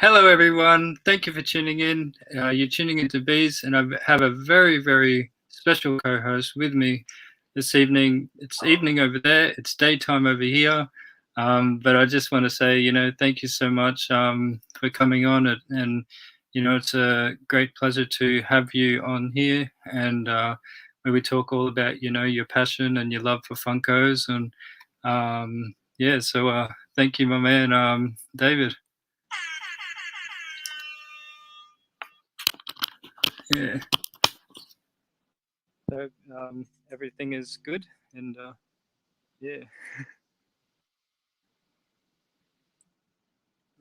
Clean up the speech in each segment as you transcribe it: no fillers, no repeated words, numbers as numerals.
Hello, everyone. Thank you for tuning in. You're tuning into Bees, and I have a very, very special co host with me this evening. It's evening over there, it's daytime over here. But I just want to say, thank you so much for coming on. And it's a great pleasure to have you on here and where we talk all about, your passion and your love for Funkos. And yeah, so thank you, my man, David. Yeah. So everything is good, and yeah.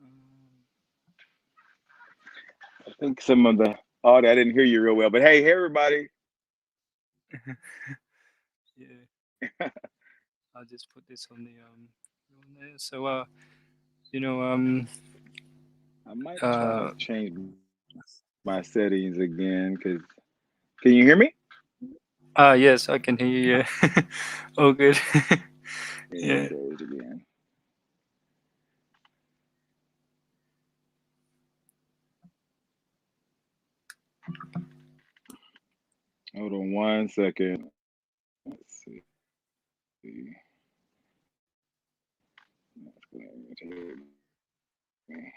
Um, I think some of the audio, I didn't hear you real well, but hey, everybody. yeah, I'll just put this on there. So you know I might try to uh change my settings again because can you hear me? yes, I can hear you. Yeah, all good. Yeah, Yeah. it goes again. Hold on 1 second. Let's see. That's gonna take me.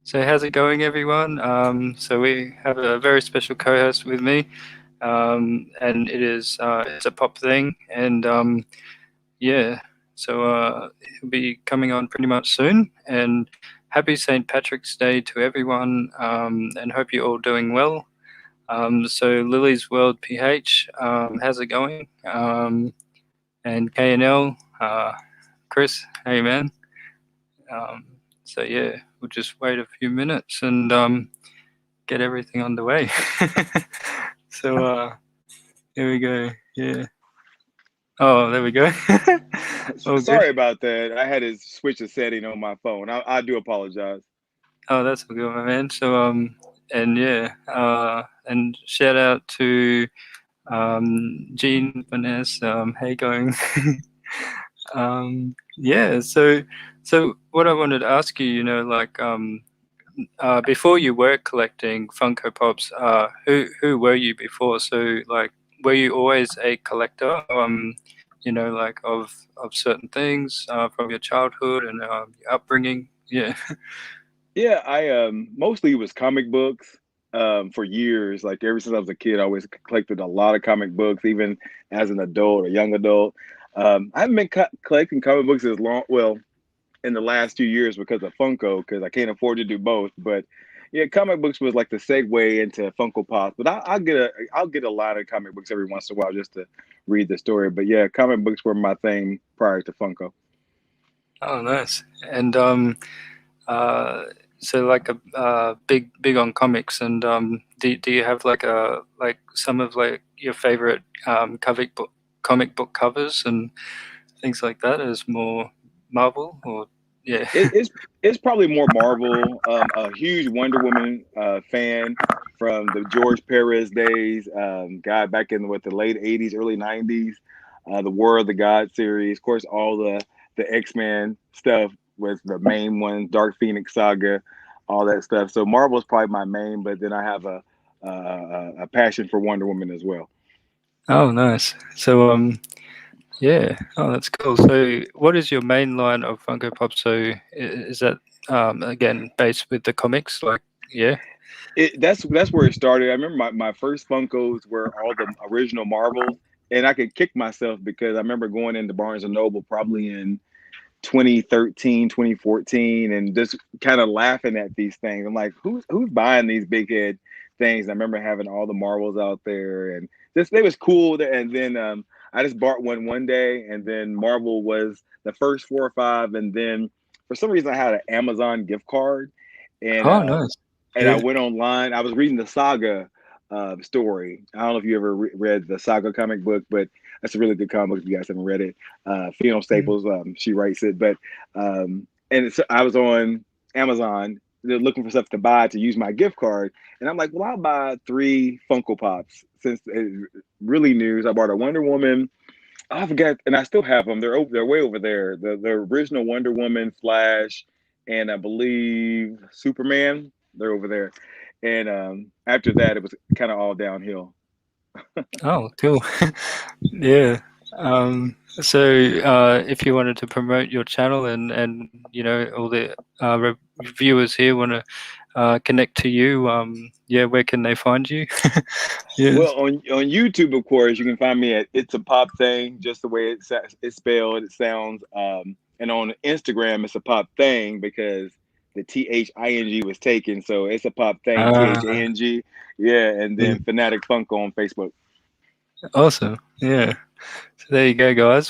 So how's it going, everyone? So we have a very special co-host with me, and it's a pop thing, and yeah, so he'll be coming on pretty much soon. And happy St. Patrick's Day to everyone, and hope you're all doing well. So Lily's World PH, how's it going? And KNL, Chris, hey man. Um, so yeah, we'll just wait a few minutes and get everything underway. So here we go. Yeah. Oh, there we go. All good. Sorry about that. I had to switch a setting on my phone. I do apologize. Oh, that's all good, my man. So and yeah, and shout out to Jean Vanessa. How you going? Yeah. So what I wanted to ask you, like before you were collecting Funko Pops, who were you before? So like, were you always a collector? Like of certain things from your childhood and your upbringing. Yeah. Yeah, I mostly it was comic books for years. Like ever since I was a kid, I always collected a lot of comic books, even as an adult or young adult. I haven't been collecting comic books as long, well, in the last few years because of Funko, because I can't afford to do both. But yeah, comic books was like the segue into Funko Pops. But I'll get a lot of comic books every once in a while just to read the story. But yeah, comic books were my thing prior to Funko. Oh, nice. And uh, so like a big on comics. And do you have like some of like your favorite comic book covers and things like that as more Marvel or yeah. It's probably more Marvel. A huge Wonder Woman fan from the George Perez days. Guy back in what the late '80s, early '90s. The War of the God series, of course, all the X-Men stuff was the main one. Dark Phoenix saga, all that stuff. So Marvel is probably my main, but then I have a passion for Wonder Woman as well. Oh, nice. So yeah. Oh, that's cool. So what is your main line of Funko Pop? So is that again based with the comics? Like yeah. That's where it started. I remember my first Funkos were all the original Marvels, and I could kick myself because I remember going into Barnes and Noble probably in 2013, 2014, and just kind of laughing at these things. I'm like, who's buying these big head things? I remember having all the Marvels out there, and this it was cool. And then I just bought one day, and then Marvel was the first 4 or 5, and then for some reason I had an Amazon gift card, and Oh, nice. I Yeah. went online. I was reading the Saga story. I don't know if you ever read the Saga comic book, but that's a really good comic book if you guys haven't read it. Fiona Mm. Staples, she writes it. But and I was on Amazon they're looking for stuff to buy to use my gift card, and I'm like, well, I'll buy 3 Funko Pops since it's really new. So I bought a Wonder Woman. I forgot, and I still have them. They're way over there. The original Wonder Woman, Flash, and I believe Superman. They're over there. And after that, it was kind of all downhill. Oh, cool. Yeah. So if you wanted to promote your channel and you know all the viewers here want to connect to you, yeah, where can they find you? Well, Yes. on YouTube, of course, you can find me at It's a Pop Thing, just the way it's spelled, it sounds. And on Instagram, it's a Pop Thing because the THING was taken, so it's a Pop Thing, Uh, THANG. Yeah, and yeah. then Fanatic Funko on Facebook. Awesome. Yeah. So there you go, guys.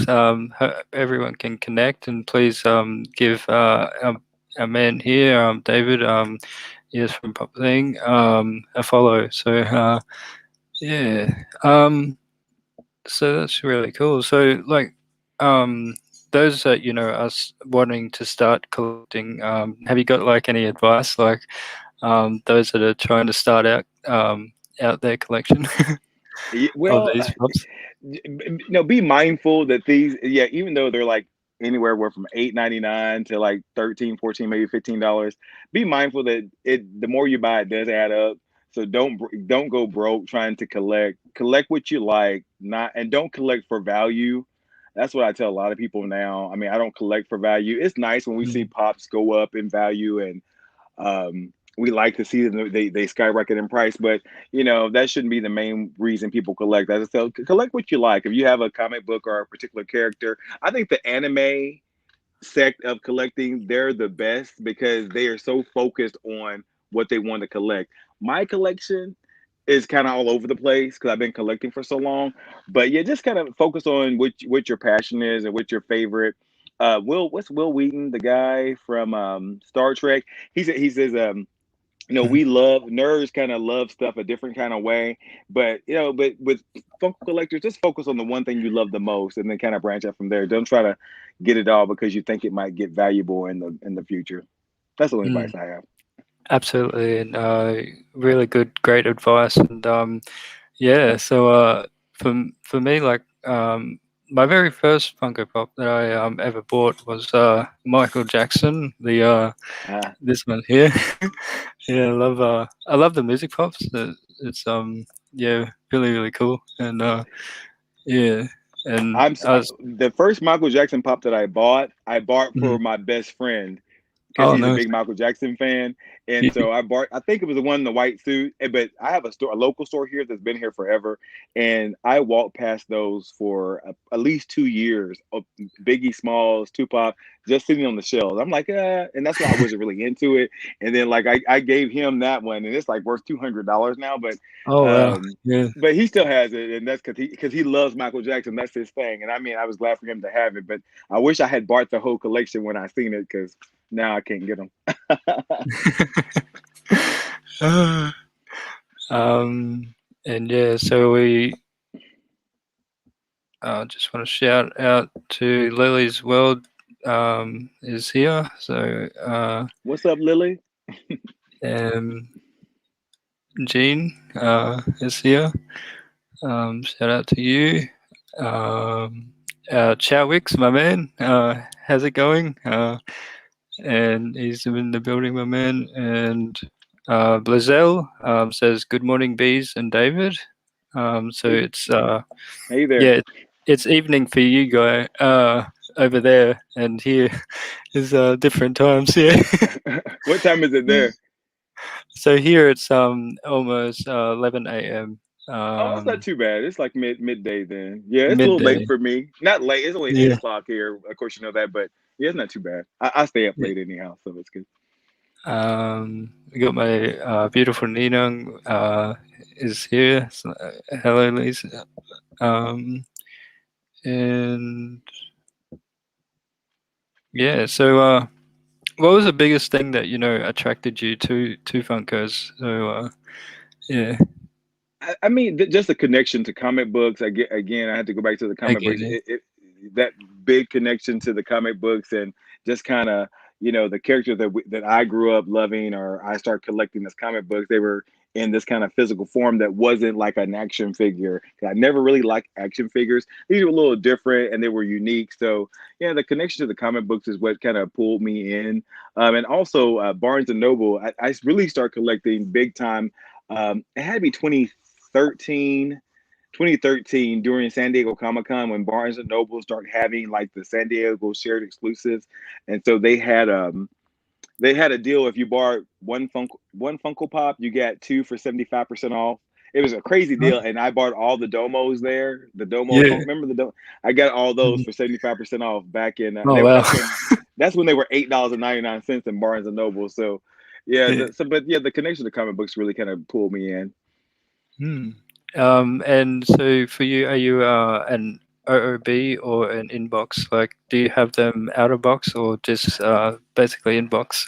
Everyone can connect, and please give our man here, David, yes, from Pop Thing, a follow. So yeah. So that's really cool. So like, um, those that you know us wanting to start collecting, have you got like any advice, like those that are trying to start out their collection of Well, these props? be mindful that these, yeah, even though they're like anywhere where from 8.99 to like 13, 14, maybe $15, be mindful that the more you buy, it does add up. So don't go broke trying to collect what you like, not, and don't collect for value. That's what I tell a lot of people now. I mean, I don't collect for value. It's nice when we see Mm, pops go up in value, and we like to see them, they skyrocket in price, but that shouldn't be the main reason people collect. As I said, collect what you like. If you have a comic book or a particular character, I think the anime sect of collecting, they're the best because they are so focused on what they want to collect. My collection is kind of all over the place because I've been collecting for so long. But yeah, just kind of focus on what your passion is and what your favorite. What's Will Wheaton, the guy from Star Trek? He says mm, we love nerds, kind of love stuff a different kind of way, but but with Funko collectors, just focus on the one thing you love the most, and then kind of branch out from there. Don't try to get it all because you think it might get valuable in the future. That's the only mm. advice I have. Absolutely, and really good, great advice. And yeah, so for me, like my very first Funko Pop that I ever bought was Michael Jackson, the Uh, this one here. Yeah, I love the music pops. It's yeah, really really cool, and yeah, and I was the first Michael Jackson pop that I bought for mm, my best friend because oh he's a nice. big Michael Jackson fan. And Yeah. so I bought, I think it was the one in the white suit, but I have a local store here that's been here forever. And I walked past those for at least 2 years of Biggie Smalls, Tupac, just sitting on the shelves. I'm like, and that's why I wasn't really into it. And then like I gave him that one, and it's like worth $200 now. Oh wow. Um, Yeah. but he still has it, and that's because he loves Michael Jackson. That's his thing. And I mean, I was glad for him to have it, but I wish I had bought the whole collection when I seen it because now I can't get them. um, and yeah, so we just want to shout out to Lily's World is here. So What's up, Lily? um, Jean is here. Shout out to you. Um, Chowix, my man. How's it going? And he's in the building, my man. And Blazell says, "Good morning, bees and David." So Hey, it's hey there. yeah, it's evening for you guy over there, and here is different times. Yeah. What time is it there? So here it's almost 11 a.m. Oh, it's not too bad. It's like midday then. Yeah, it's a little late Midday. for me. Not late. It's only eight Yeah. o'clock here. Of course, you know that, but yeah, it's not too bad. I stay up Yeah. late anyhow, so it's good. We got my beautiful Ninong is here. So, hello, Lisa. And yeah, so what was the biggest thing that attracted you to Funkos? So yeah, I mean, just a connection to comic books. Again, I had to go back to the comic again, books. That big connection to the comic books, and just kind of, the characters that I grew up loving, or I started collecting as comic books, they were in this kind of physical form that wasn't like an action figure. I never really liked action figures. These were a little different and they were unique. So yeah, the connection to the comic books is what kind of pulled me in. And also Barnes and Noble, I really started collecting big time. It had to be 2013 during San Diego Comic Con, when Barnes and Noble started having like the San Diego shared exclusives, and so they had a deal. If you bought one Funko Pop, you get two for 75% off. It was a crazy Huh? deal, and I bought all the Domos there. The Domo, Yeah. remember the Domo? I got all those Mhm. for 75% off back in. Oh wow. That's when they were $8.99 in Barnes and Noble. So yeah, Yeah. but yeah, the connection to comic books really kind of pulled me in. Hmm. And so for you, are you an OOB or an inbox? Like, do you have them out of box or just basically inbox?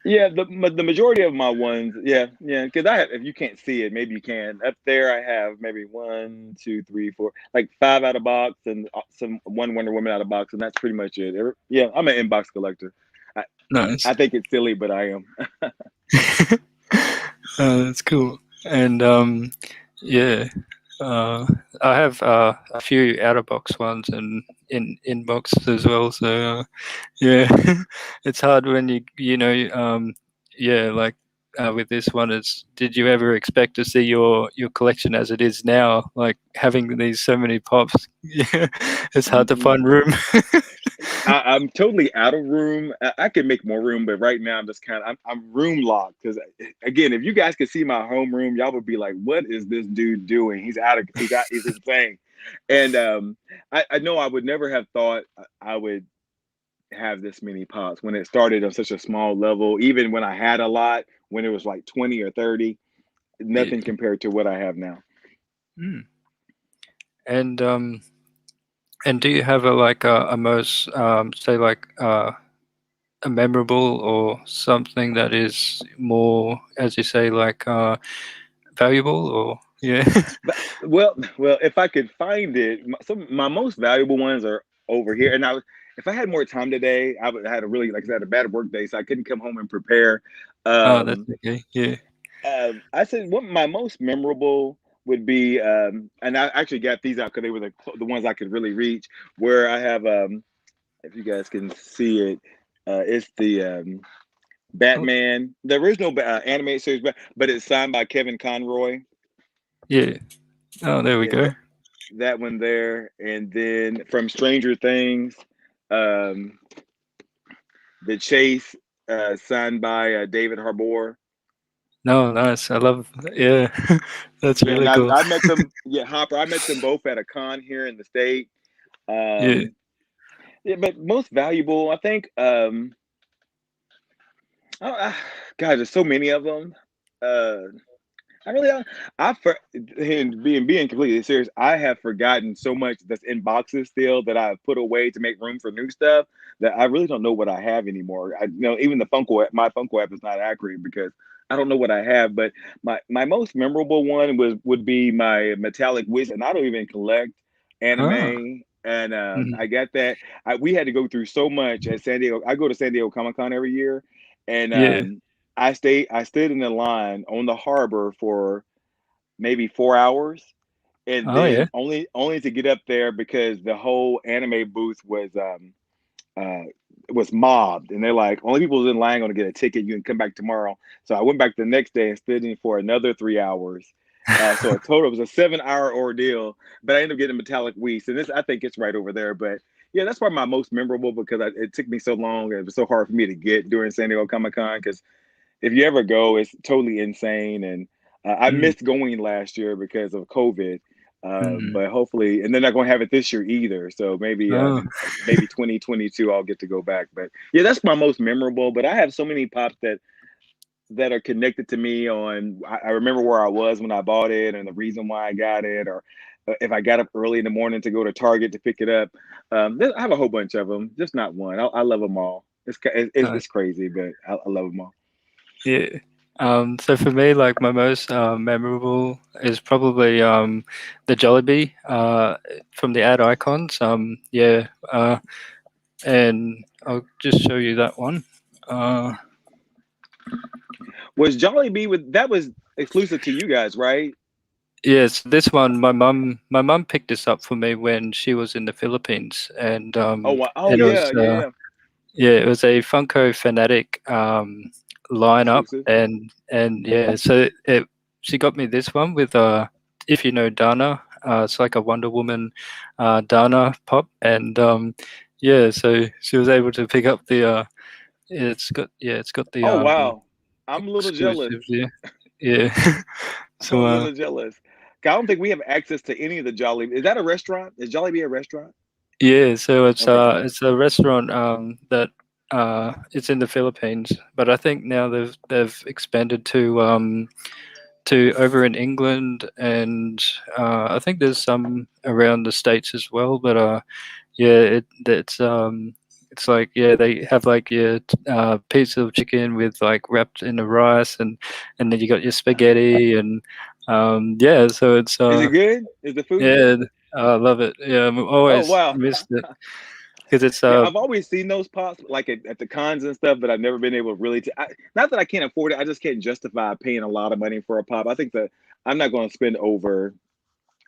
Yeah, the majority of my ones, yeah, because I have, if you can't see it, maybe you can. Up there, I have maybe one, two, three, four, like five out of box, and some one Wonder Woman out of box, and that's pretty much it. Yeah, I'm an inbox collector. I, Nice. I think it's silly, but I am. That's cool. And yeah, uh, I have a few out of box ones and in box as well. So yeah, it's hard when yeah, like with this one, it's did you ever expect to see your collection as it is now? Like having these so many pops, yeah, it's hard to find room. I'm totally out of room. I could make more room, but right now I'm just I'm room locked, because again, if you guys could see my home room, y'all would be like, "What is this dude doing? He's insane." And I know I would never have thought I would have this many pops when it started on such a small level. Even when I had a lot, when it was like 20 or 30, Yeah. nothing compared to what I have now. Mm. And and do you have a most say a memorable or something that is more, as you say, valuable or yeah. But if I could find it, my most valuable ones are over here. And if I had more time today, I would had a really, like I said, a bad work day, so I couldn't come home and prepare. Oh, that's Um, okay. Yeah. I said what my most memorable would be, and I actually got these out because they were the ones I could really reach. Where I have, if you guys can see it, it's the Oh, Batman, the original animated series, but it's signed by Kevin Conroy. yeah. Oh, there we Yeah, go. that one there, and then from Stranger Things, um, the Chase, signed by David Harbour. No, nice. I love. Yeah, that's Yeah, and really cool. I met them. Yeah, Hopper. I met them both at a con here in the state. Yeah. Um, yeah, but most valuable, I think. Oh, God, there's so many of them. Uh, I really, and being completely serious, I have forgotten so much that's in boxes still that I've put away to make room for new stuff, that I really don't know what I have anymore. Even the Funko app, my Funko app is not accurate because I don't know what I have. But my most memorable one would be my metallic Wiz, and I don't even collect Ah. anime. And Mhm. I got that. We had to go through so much at San Diego. I go to San Diego Comic Con every year, and Yeah. I stood in the line on the harbor for maybe 4 hours, and Oh yeah. then only to get up there because the whole anime booth uh was mobbed, and they're like, only people in line going to get a ticket. You can come back tomorrow. So I went back the next day and stood in for another 3 hours. So a total, it was a 7 hour ordeal, but I ended up getting metallic Whis, and this, I think it's right over there. But yeah, that's probably my most memorable because it took me so long. It was so hard for me to get during San Diego Comic Con, because if you ever go, it's totally insane. And I Mm. missed going last year because of COVID, Mm. but hopefully, and they're not going to have it this year either. So Oh. maybe 2022 I'll get to go back. But yeah, that's my most memorable. But I have so many pops that are connected to me. I remember where I was when I bought it and the reason why I got it, or if I got up early in the morning to go to Target to pick it up. I have a whole bunch of them, just not one. I love them all. It's Nice. crazy, but I love them all. Yeah. So for me, like my most memorable is probably the Jollibee from the ad icons. Yeah. And I'll just show you that one. Uh, Was Jollibee with that was exclusive to you guys, right? yes, this one, my mum picked this up for me when she was in the Philippines, Oh wow. Oh and it yeah, was yeah, yeah. yeah, it was a Funko Fanatic lineup, Exclusive. and yeah, so she got me this one with if you know Dana, it's like a Wonder Woman Dana pop, and yeah, so she was able to pick up the it's got the Oh wow. I'm a little jealous. exclusive, yeah, yeah. I'm So a little jealous. 'Cause I don't think we have access to any of the Jollibee. Is that a restaurant? Is Jollibee a restaurant? yeah, so Okay. it's a restaurant that it's in the Philippines, but I think now they've expanded to over in England, and I think there's some around the States as well. But yeah, it's like yeah, they have like your piece of chicken with like wrapped in the rice, and then you got your spaghetti, and yeah, so it's Is it good? Is the food yeah, good? I love it. Yeah, I've Oh always wow. missed it because it's Yeah, I've always seen those pops like at the cons and stuff, but I've never been able to really. Not that I can't afford it, I just can't justify paying a lot of money for a pop. I think that I'm not going to spend over.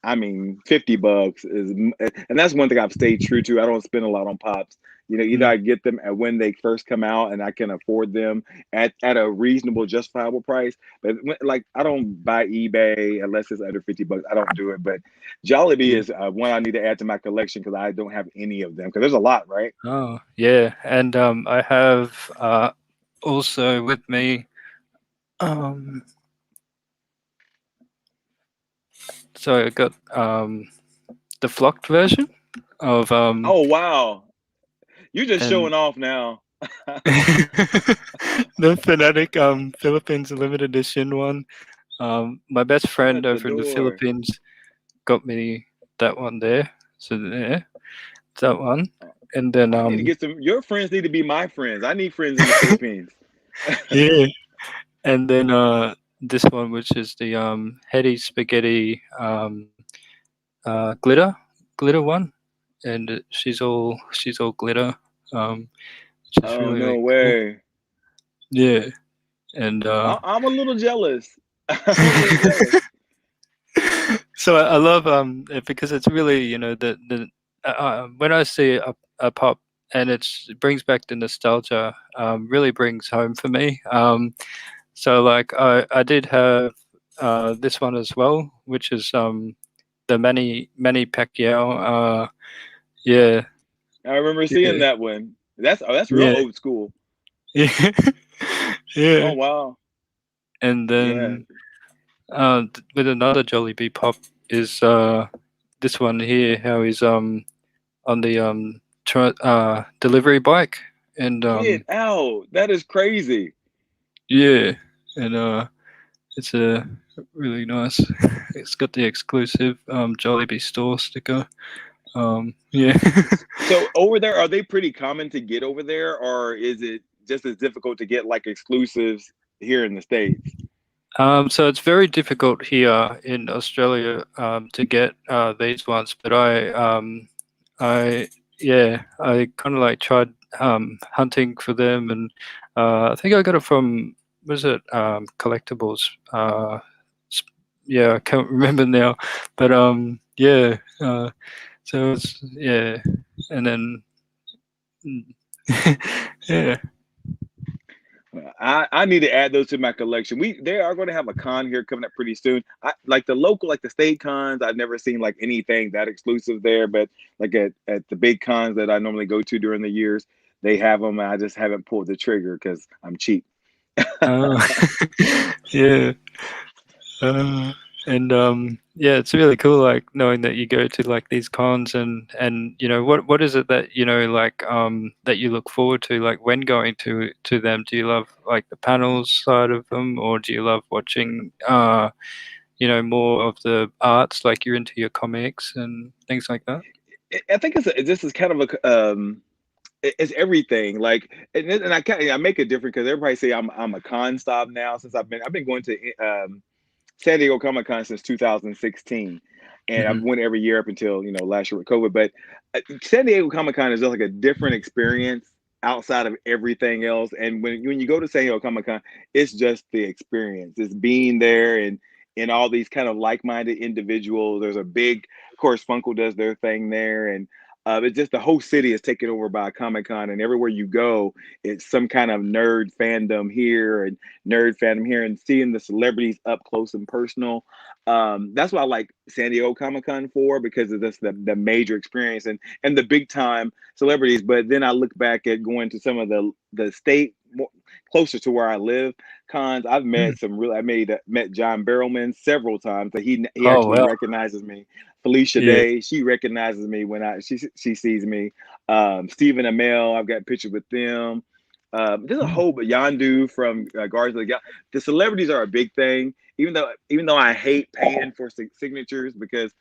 I mean, $50 is, and that's one thing I've stayed true to. I don't spend a lot on pops. You know, either mm, I get them at when they first come out and I can afford them at a reasonable, justifiable price. But like, I don't buy eBay unless it's under $50. I don't do it. But Jollibee yeah. is one I need to add to my collection because I don't have any of them. Because there's a lot, right? Oh yeah, and I have also with me um so I got the flocked version of Oh wow, you're just and showing off now. the Fnatic Philippines limited edition one. My best friend Shut the over in the door. Philippines got me that one there. So there, that one, and then I need to get some. Your friends need to be my friends. I need friends in the Philippines. yeah, and then this one, which is the heady spaghetti glitter one, and she's all glitter, which is Oh really no really cool. way. Yeah, and I'm a little jealous. I'm a little jealous. so I love it because it's really the when I see a pop and it brings back the nostalgia, really brings home for me. So like I did have this one as well, which is the Manny Pacquiao. Yeah, I remember seeing yeah, that one. That's real yeah, old school. yeah, Oh yeah. wow. And Yeah. then with another Jollibee pop is this one here. How he's on the delivery bike, and Get out. That is crazy. yeah, and it's a really nice. It's got the exclusive Jollibee store sticker. Yeah. So over there, are they pretty common to get over there, or is it just as difficult to get like exclusives here in the States? So it's very difficult here in Australia to get these ones, but I, yeah, I kind of like tried hunting for them, and I think I got it from was it collectibles? Yeah, I can't remember now, but yeah. So it's yeah, and then yeah. I need to add those to my collection. They are going to have a con here coming up pretty soon. Like the local, like the state cons. I've never seen like anything that exclusive there, but like at the big cons that I normally go to during the years, they have them. And I just haven't pulled the trigger because I'm cheap. Uh, yeah. Uh, and yeah, it's really cool, like knowing that you go to like these cons, and what is it that like that you look forward to, like when going to them? Do you love like the panels side of them, or do you love watching more of the arts, like you're into your comics and things like that? I think this is kind of it's everything. Like, and I make it different because everybody say I'm a con stop now since I've been going to San Diego Comic Con since 2016, and I've Hmm. went every year up until last year with COVID. But San Diego Comic Con is just like a different experience outside of everything else. And when you go to San Diego Comic Con, it's just the experience. It's being there and all these kind of like-minded individuals. There's a big, of course, Funko does their thing there, and it's just the whole city is taken over by Comic Con, and everywhere you go, it's some kind of nerd fandom here and nerd fandom here, and seeing the celebrities up close and personal. That's what I like San Diego Comic Con for, because of this the major experience and the big time celebrities. But then I look back at going to some of the state closer to where I live cons. I've met some real. Met John Barrowman several times. That he Oh actually well. recognizes me. Felicia Yeah. Day, she recognizes me when she sees me. Stephen Amell, I've got pictures with them. There's a whole but Yandu from Guardians of the Galaxy. The celebrities are a big thing. Even though I hate paying for signatures, because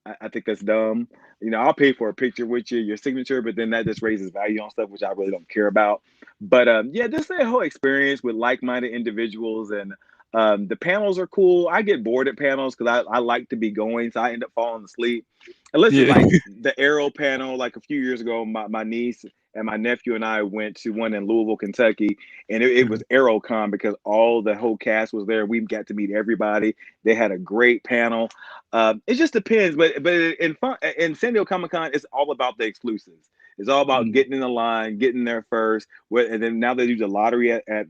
I think that's dumb. I'll pay for a picture with you, your signature, but then that just raises value on stuff, which I really don't care about. But yeah, just the whole experience with like-minded individuals, and the panels are cool. I get bored at panels because I like to be going, so I end up falling asleep. Unless it's Yeah. like the Arrow panel, like a few years ago, my niece and my nephew and I went to one in Louisville, Kentucky, and it was ArrowCon because the whole cast was there. We got to meet everybody. They had a great panel. It just depends, but in San Diego Comic Con, it's all about the exclusives. It's all about getting in the line, getting there first. And then now they do the lottery at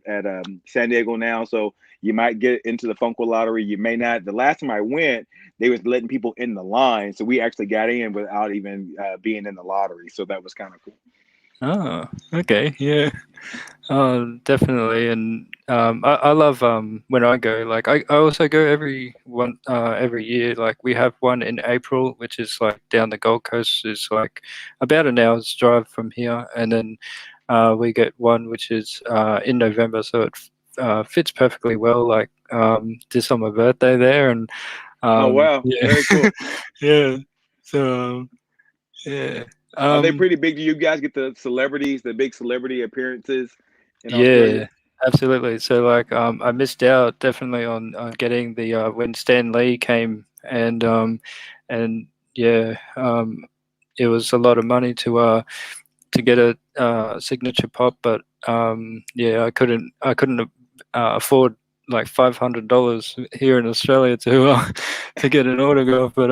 San Diego now, so you might get into the Funko lottery. You may not. The last time I went, they was letting people in the line, so we actually got in without even being in the lottery. So that was kind of cool. Oh, okay, yeah. Definitely, and I love when I go. Like I also go every year. Like we have one in April, which is like down the Gold Coast. Is like about an hour's drive from here, and then we get one which is in November, so it fits perfectly well. Like just on my birthday there, and Oh wow, yeah, very cool. yeah. So yeah. Are they Um, pretty big? Do you guys get the celebrities, the big celebrity appearances in Yeah, Australia? absolutely. So like I missed out definitely on getting the when Stan Lee came and yeah, it was a lot of money to get a signature pop, but yeah, I couldn't afford like $500 here in Australia to to get an autograph, but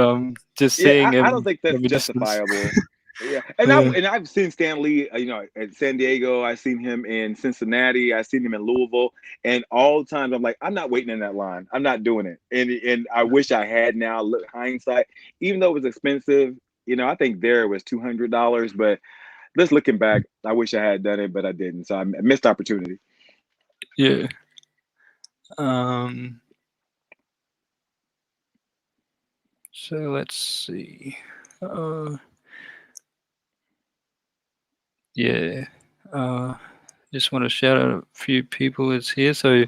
just Yeah, seeing I don't him think that's from a distance. justifiable. Yeah, and Yeah. I've seen Stan Lee, at San Diego. I've seen him in Cincinnati. I've seen him in Louisville, and all the times I'm like, I'm not waiting in that line. I'm not doing it. And I wish I had now. Look, hindsight, even though it was expensive, I think there it was $200. But just looking back, I wish I had done it, but I didn't. So I missed opportunity. Yeah. Um, so let's see. Uh, yeah. Uh, just want to shout out a few people is here. So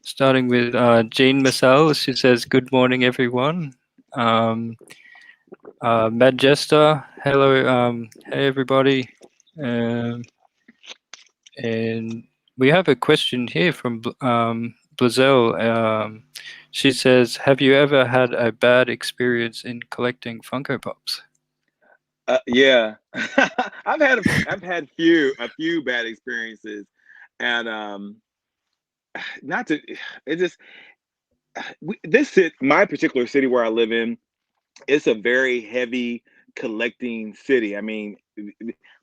starting with Jean Massal, she says, "Good morning, everyone." Um, Mad Jester, hello, hey everybody. Um, and we have a question here from Blazelle. She says, "Have you ever had a bad experience in collecting Funko Pops?" Yeah, I've had a few bad experiences, and not to it just my particular city where I live in, it's a very heavy collecting city. I mean,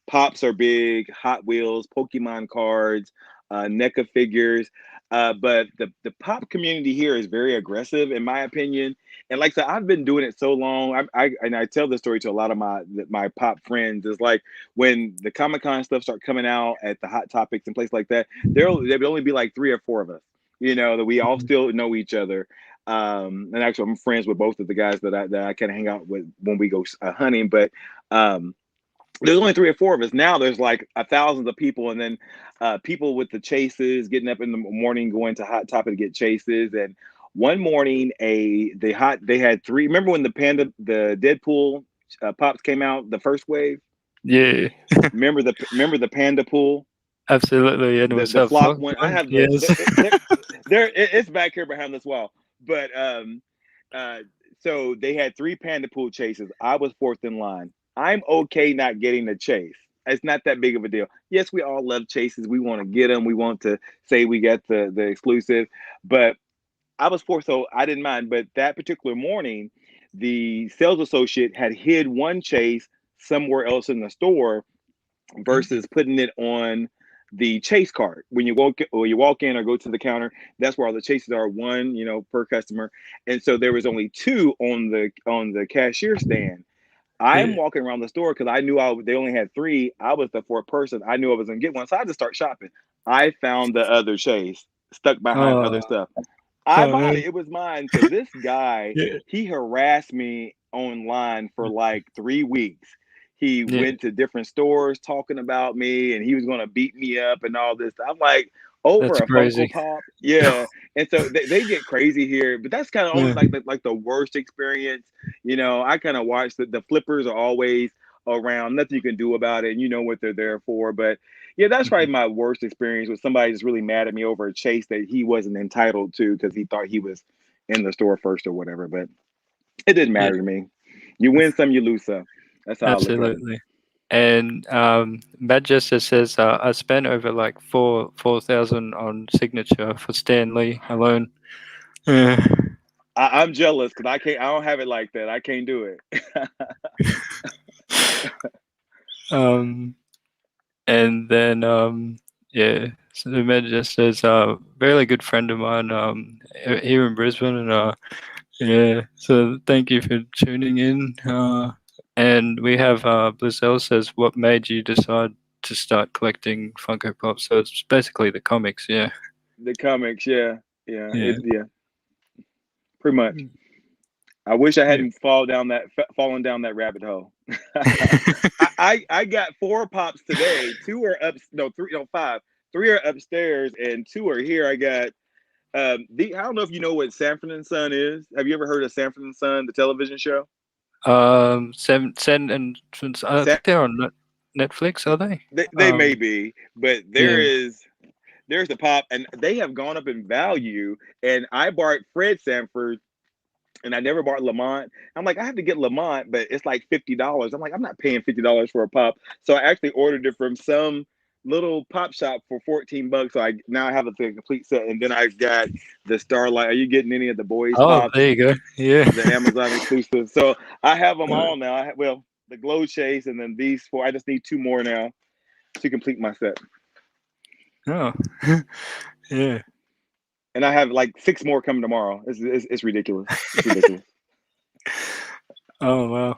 pops are big, Hot Wheels, Pokemon cards, NECA figures. But the pop community here is very aggressive, in my opinion. And like I said, I've been doing it so long. I tell this story to a lot of my pop friends. It's like when the Comic Con stuff start coming out at the Hot Topics and places like that, there'll only be like 3 or 4 of us. That we all still know each other. And actually, I'm friends with both of the guys that I kind of hang out with when we go hunting. But um, there's only 3 or 4 of us now. There's like thousands of people, and then people with the chases, getting up in the morning, going to Hot Topic to get chases. And one morning, they had three. Remember when the Deadpool pops came out, the first wave? Yeah, Remember the panda pool, absolutely. And it was the a flop flock one. I one. have Yes. it's back here behind this wall. But uh, so they had three panda pool chases. I was fourth in line. I'm okay not getting the chase. it's not that big of a deal. Yes, we all love chases. We want to get them. We want to say we got the exclusive, but I was forced, so I didn't mind. But that particular morning, the sales associate had hid one chase somewhere else in the store versus putting it on the chase cart. When you walk in or go to the counter, that's where all the chases are, one, per customer. And so there was only two on the cashier stand. I'm Yeah. walking around the store because I knew they only had three. I was the fourth person. I knew I was gonna get one, so I had to start shopping. I found the other chase stuck behind Oh, other stuff. I oh bought man. it. It was mine. So this guy, Yeah. he harassed me online for like 3 weeks. He Yeah. went to different stores talking about me, and he was going to beat me up and all this. I'm like, over That's a Funko crazy. Pop, yeah. And so they get crazy here, but that's kind of only Yeah. like the worst experience. I kind of watch the flippers are always around. Nothing you can do about it, and you know what they're there for. But yeah, that's probably Mhm. my worst experience with somebody just really mad at me over a chase that he wasn't entitled to because he thought he was in the store first or whatever. But it didn't Yeah. matter to me. You win some, you lose some. That's how I look at it. Absolutely. And Matt Jester says I spent over like 4,000 on signature for Stan Lee alone. Yeah. I'm jealous because I can't. I don't have it like that. I can't do it. um, and then yeah, so the Matt just says very good friend of mine here in Brisbane, and yeah. So thank you for tuning in. And we have Blizzell says, what made you decide to start collecting Funko Pop? So it's basically the comics, yeah. The comics, yeah, yeah, Yeah. yeah, pretty much. I wish I Yeah. hadn't fallen down that rabbit hole. I got four pops today. Two are up, no three, no five. Three are upstairs and two are here. I got I don't know if you know what Sanford and Son is. Have you ever heard of Sanford and Son, the television show? Sen and Twins, I Sa- think they're on Netflix, are they? they may be, but Yeah. there's the pop, and they have gone up in value. And I bought Fred Sanford, and I never bought Lamont. I'm like, I have to get Lamont, but it's like $50. I'm like, I'm not paying $50 for a pop. So I actually ordered it from some little pop shop for $14. So I now have a complete set. And then I got the Starlight. Are you getting any of the boys Oh, pops? there you go. Yeah. The Amazon exclusive. So I have them Uh, all now. Well, the Glow Chase and then these four. I just need two more now to complete my set. oh. Yeah. And I have like six more coming tomorrow. It's ridiculous. It's ridiculous. Oh wow.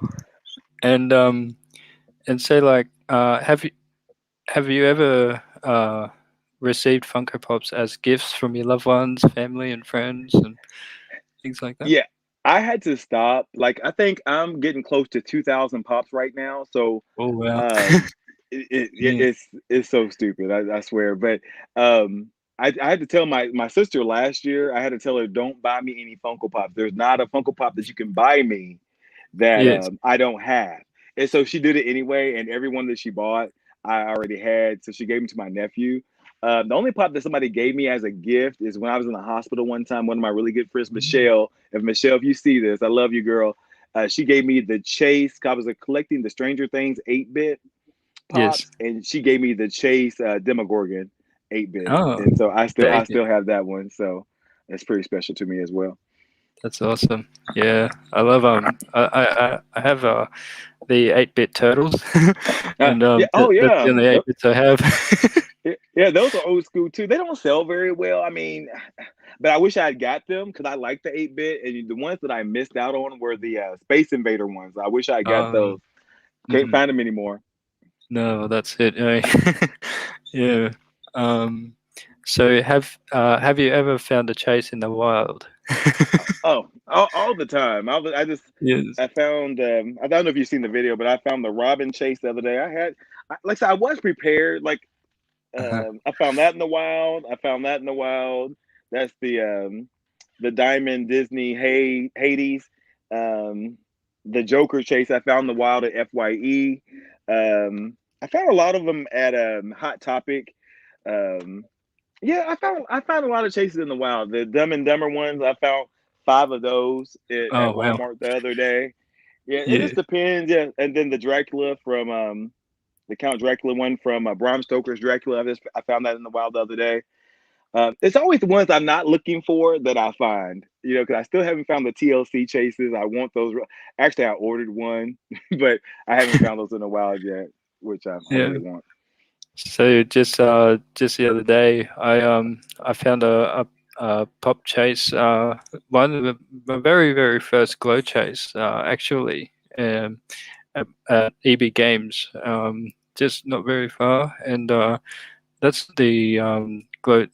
And say like have you ever received Funko Pops as gifts from your loved ones, family, and friends, and things like that? Yeah, I had to stop. Like, I think I'm getting close to 2,000 pops right now. So, Oh wow. um, Yeah. it's so stupid. I swear. But I had to tell my sister last year. I had to tell her, don't buy me any Funko Pops. There's not a Funko Pop that you can buy me that Yes. I don't have. And so she did it anyway. And every one that she bought, I already had. So she gave them to my nephew. The only pop that somebody gave me as a gift is when I was in the hospital one time. One of my really good friends, Michelle. If you see this, I love you, girl. She gave me the Chase. I was collecting the Stranger Things 8-bit Yes. pops, and she gave me the Chase Demogorgon 8-bit. Oh, And so very I good. still have that one. So it's pretty special to me as well. That's awesome. Yeah, I love I have the 8-bit turtles, and Yeah. Oh that's yeah. the only 8 bits I have. Yeah, those are old school too. They don't sell very well. I mean, but I wish I had got them because I like the 8-bit. And the ones that I missed out on were the Space Invader ones. I wish I had got those. Can't Mhm. find them anymore. No, that's it. Yeah. Um, so have you ever found a chase in the wild? Oh, all the time. Yes. I found I don't know if you've seen the video, but I found the Robin chase the other day. Like I said, I was prepared. Like Uh-huh. I found that in the wild. I found that in the wild. That's the Diamond Disney Hades. Um, the Joker chase I found in the wild at FYE. I found a lot of them at Hot Topic. Um, yeah, I found a lot of chases in the wild. The Dumb and Dumber ones, I found five of those at Oh wow. Walmart the other day. Yeah, it Yeah. just depends. Yeah, and then the Dracula from the Count Dracula one from Bram Stoker's Dracula. I found that in the wild the other day. It's always the ones I'm not looking for that I find, because I still haven't found the TLC chases. I want those. Actually, I ordered one, but I haven't found those in the wild yet, which I Yeah. really want. So just the other day, I found a pop chase, one of my very very first glow chase, actually, at EB Games, just not very far, and that's the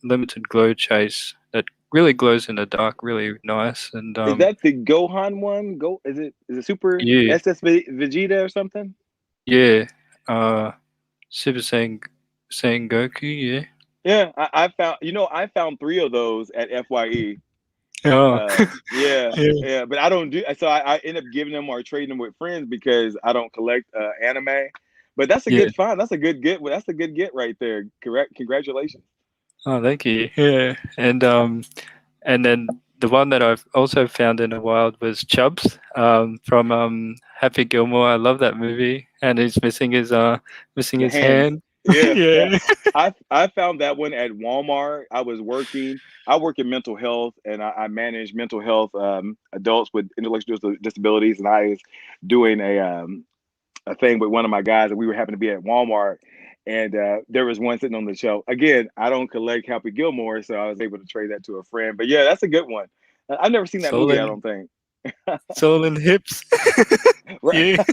limited glow chase that really glows in the dark, really nice, and Is that the Gohan one? Is it Super yeah, Vegeta or something? yeah, uh, Super Saiyan Goku, yeah. Yeah, I found three of those at FYE. Oh, Yeah, yeah, yeah, but I don't do so. I end up giving them or trading them with friends because I don't collect anime. But that's a yeah. good find. That's a good get. That's a good get right there. Correct. Congratulations. Oh, thank you. Yeah, and then the one that I've also found in the wild was Chubbs, from Happy Gilmore. I love that movie, and he's missing The his hands. hand. Yeah, yeah. Yeah, I found that one at Walmart. I was working. I work in mental health, and I manage mental health adults with intellectual disabilities. And I was doing a thing with one of my guys, and we were happened to be at Walmart, and there was one sitting on the shelf. Again, I don't collect Happy Gilmore, so I was able to trade that to a friend. But yeah, that's a good one. I've never seen that soul movie. I and don't think. soul and hips. Right. Yeah.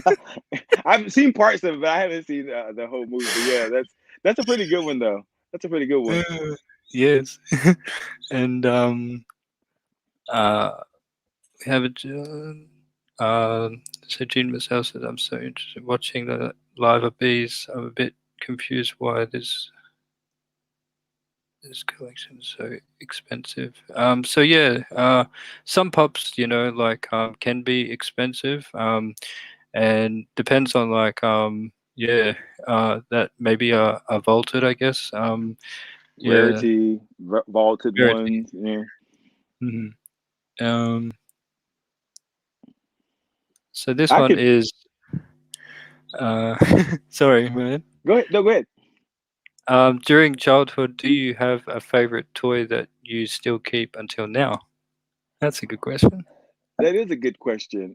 I've seen parts of it, but I haven't seen the whole movie. But yeah, that's a pretty good one though. That's a pretty good one. Yes, and uh, we have a so Gene Massell said, "I'm so interested in watching the live of bees. I'm a bit confused why this collection is so expensive." So yeah, some pops, like can be expensive, and depends on like yeah, that maybe are vaulted, I guess. Yeah, Rarity, vaulted rarity. ones. Yeah. Mhm. Um, so this I one could is uh, sorry, man. go ahead. No, go ahead. During childhood, do you have a favorite toy that you still keep until now? That's a good question. That is a good question.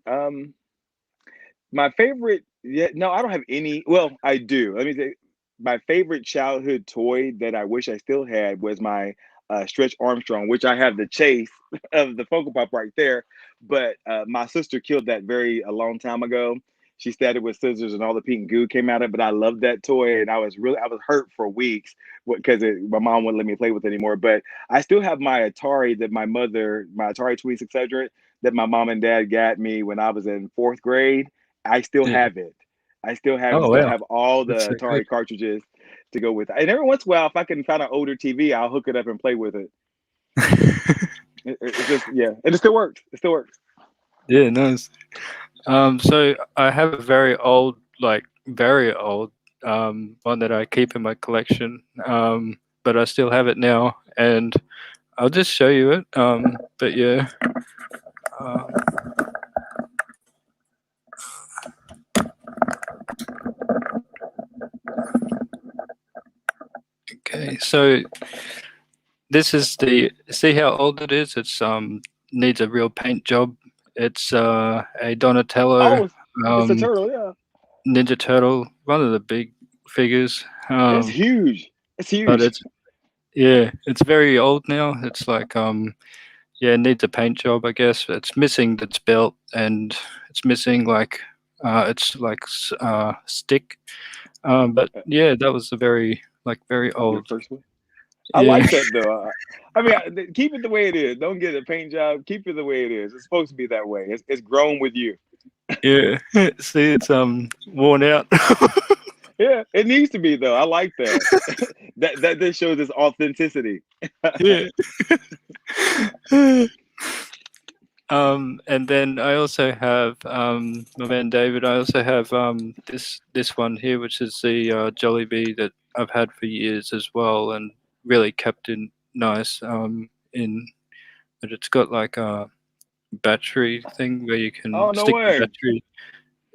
My favorite, yeah, no, I don't have any. Well, I do. Let me say, my favorite childhood toy that I wish I still had was my Stretch Armstrong, which I have the chase of the Funko Pop right there. But my sister killed that a long time ago. She stabbed it with scissors, and all the pink goo came out of it. But I loved that toy, and I was hurt for weeks because my mom wouldn't let me play with it anymore. But I still have my Atari my Atari 2600 that my mom and dad got me when I was in fourth grade. I still Yeah. have it. I still have it. Oh Still wow, have all that's the so good. Atari cartridges to go with it. And every once in a while, if I can find an older TV, I'll hook it up and play with it. It's just yeah, and it still works. It still works. Yeah, nice. So I have a very old, one that I keep in my collection, but I still have it now, and I'll just show you it. But yeah, um, okay. So this is the see how old it is. It's needs a real paint job. It's a Donatello, Oh, it's a um, turtle. Yeah, Ninja Turtle, one of the big figures. it's huge. It's But huge. it's yeah, it's very old now. It's like yeah, it needs a paint job, I guess. It's missing its belt, and it's missing like it's like stick. But yeah, that was a very Your old. first one. I Yeah, like that though. I mean, keep it the way it is. Don't get a paint job. Keep it the way it is. It's supposed to be that way. It's grown with you. yeah. See, it's worn out. Yeah, it needs to be though. I like that. That just shows its authenticity. Yeah. And then I also have my man David. I also have this one here, which is the Jollibee that I've had for years as well, and really kept in nice. In But it's got like a battery thing where you can Oh no stick the way. battery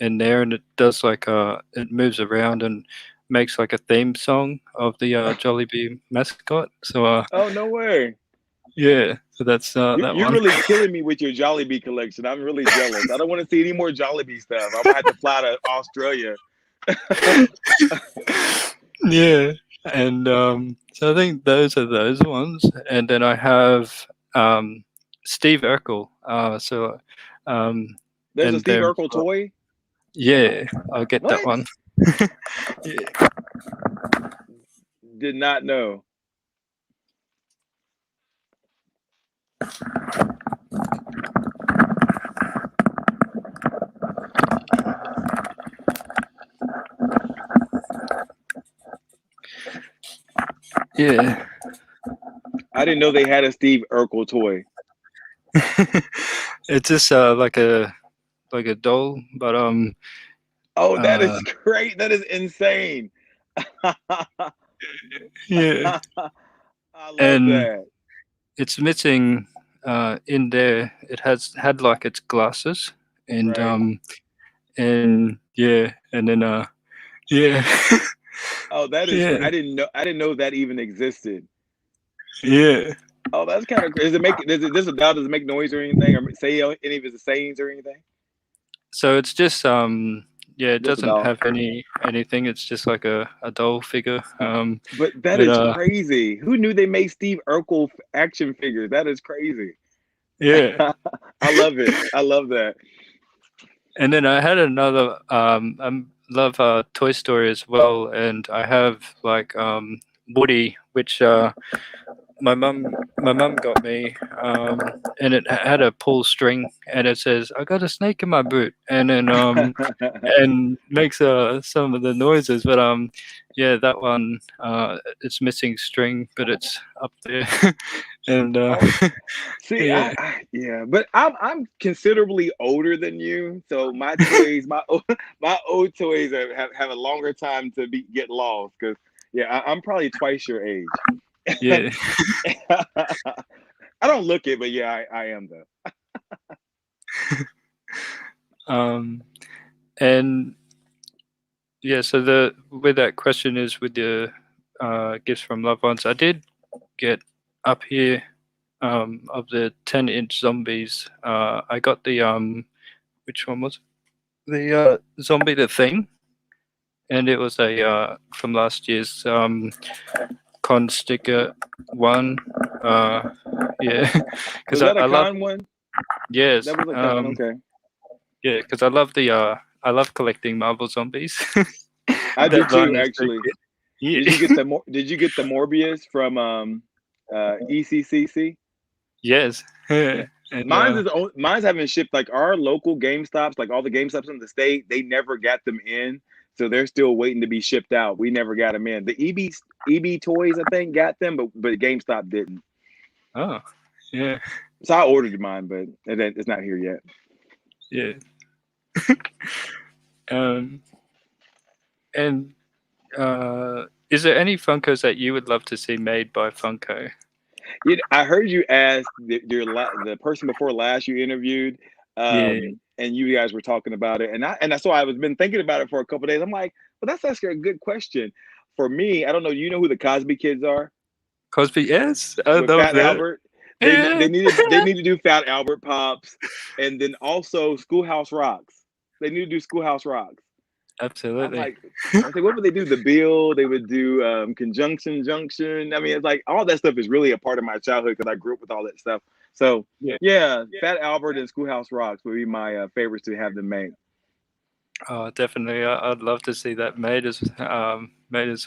in there, and it does like it moves around, and makes like a theme song of the Jollibee mascot. So Oh, no way. yeah, so that's that You're one. really killing me with your Jollibee collection. I'm really jealous. I don't want to see any more Jollibee stuff. I'm gonna have to fly to Australia. Yeah, and so I think those are those ones, and then I have Steve Urkel. Um, There's a and Steve there, Urkel toy. yeah, I'll get that What? one. Yeah. Did not know. Yeah. I didn't know they had a Steve Urkel toy. It's just like a doll, but Oh, that uh is great. That is insane. I yeah, love and that. it's missing in there. It had like its glasses, and Right. and yeah, and then yeah. Oh, that is Yeah, I didn't know that even existed. yeah. Oh, that's kind of crazy. Does it make does a dog does it make noise or anything or say any of his sayings or anything? So it's just yeah, it Just a doesn't dog. have anything. It's just like a doll figure. But that But is crazy. Who knew they made Steve Urkel action figures? That is crazy. yeah. I love it. I love that. And then I had another I love Toy Story as well, and I have like Woody, which my mum got me, and it had a pull string, and it says I got a snake in my boot, and then and makes some of the noises, but yeah, that one it's missing string, but it's up there. And Oh, see, yeah, yeah, but I'm considerably older than you, so my toys, my old toys have a longer time to get lost because yeah, I'm probably twice your age. yeah. I don't look it, but yeah, I am though. um and yeah, so the where that question is with the gifts from loved ones, I did get up here of the 10-inch zombies. I got the which one was it? The zombie the thing, and it was a from last year's con sticker one. Yeah, because Was that a I love, con one? yes, That was a con. Okay, yeah, because I love the I love collecting Marvel zombies. I do That too. one is so Actually, good. Yeah. did you get the Morbius from ECCC? Yes. Yeah. And Mine's haven't shipped like our local GameStops, like all the GameStops in the state, they never got them in. So they're still waiting to be shipped out. We never got them in. The EB Toys, I think, got them, but GameStop didn't. oh, yeah, So I ordered mine, but it's not here yet. yeah. Um, and is there any Funkos that you would love to see made by Funko? I heard you ask the person before last you interviewed, Yeah, and you guys were talking about it, and so I was been thinking about it for a couple of days. I'm like, well, that's actually a good question. For me, I don't know. You know who the Cosby Kids are Cosby. Yes, I with love Fat that. Albert? Yeah, They need to do Fat Albert Pops, and then also Schoolhouse Rocks. They need to do Schoolhouse Rocks. I'm absolutely. like, I was like, what would they do? The Bill, they would do Conjunction Junction. I mean, it's like all that stuff is really a part of my childhood because I grew up with all that stuff. So Yeah. yeah, Fat Albert and Schoolhouse Rocks would be my favorites to have them made. Oh, definitely. I'd love to see that made as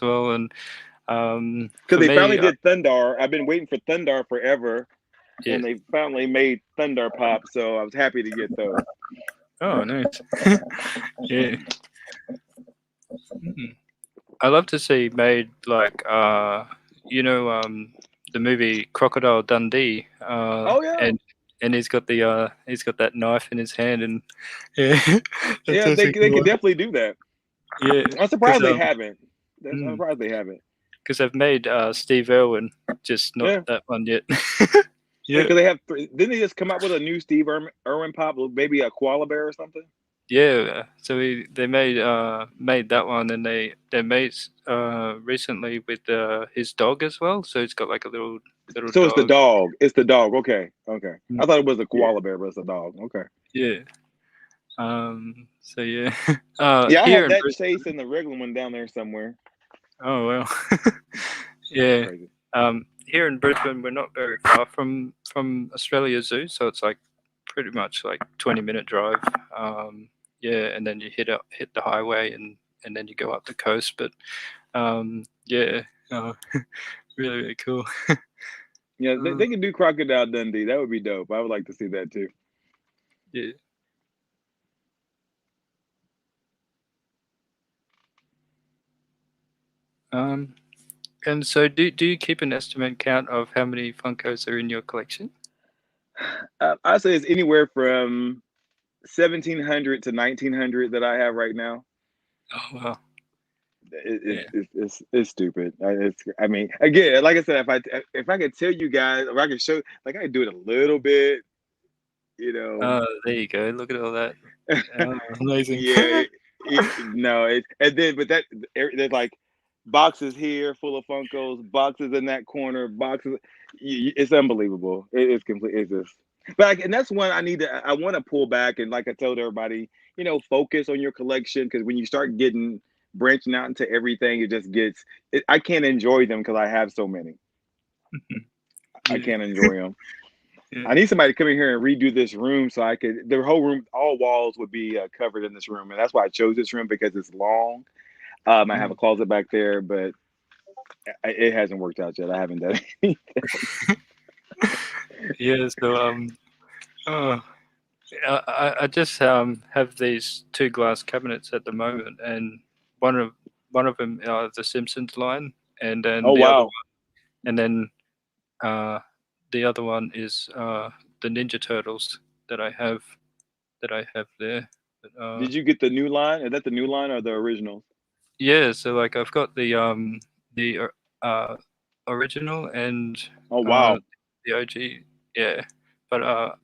well. And Because for they finally me, did Thundar. I've been waiting for Thundar forever, yeah. and they finally made Thundar Pop. So I was happy to get those. Oh, nice. Yeah. Mm. I love to see made like the movie Crocodile Dundee, Oh yeah, and he's got that knife in his hand, and yeah, that's yeah, also they cool. could definitely do that. Yeah, I'm surprised they haven't. I'm mm, surprised they haven't. because they've made Steve Irwin, just not Yeah. that one yet. Yeah, Yeah, because they have didn't they just come out with a new Steve Irwin pop, maybe a koala bear or something? yeah. So they made that one, and they made recently with his dog as well. So he's got like a little So it's the dog. dog. It's the dog. Okay. Okay. Mm, I thought it was a Yeah, koala bear, but it's a dog. Okay. yeah. So yeah. Yeah, I Here have in that Brisbane. Chase and the regular one down there somewhere. Oh well. That's Yeah. crazy. Here in Brisbane, we're not very far from Australia Zoo, so it's like pretty much like 20-minute drive. Yeah, and then you hit the highway, and then you go up the coast. But yeah, really really cool. Yeah, Uh, they can do Crocodile Dundee. That would be dope. I would like to see that too. yeah. Um, and so do you keep an estimate count of how many Funkos are in your collection? I say it's anywhere from 1,700 to 1,900 that I have right now. Oh wow. Yeah. It's stupid. I mean, again, like I said, if I could tell you guys, or I could show, like I could do it a little bit, you know. There you go. Look at all that. Amazing. Yeah, no, and then but there's like boxes here full of Funkos, boxes in that corner, boxes. It's unbelievable. It's complete. It's just, but and that's one I need to. I want to pull back and like I told everybody, focus on your collection because when you start getting branching out into everything, it just gets. I can't enjoy them because I have so many. I Yeah. can't enjoy them. Yeah. I need somebody to come in here and redo this room so I could. The whole room, all walls would be covered in this room, and that's why I chose this room because it's long. I have a Mm. closet back there, but it hasn't worked out yet. I haven't done it. Yeah. So oh, I just have these two glass cabinets at the moment, and one of one of them are the Simpsons line, and then Oh the other wow! one, and then uh, the other one is the Ninja Turtles that I have there. But, Did you get the new line? Is that the new line or the original? yeah, so like I've got the uh, original and Oh uh, wow! the OG, yeah, but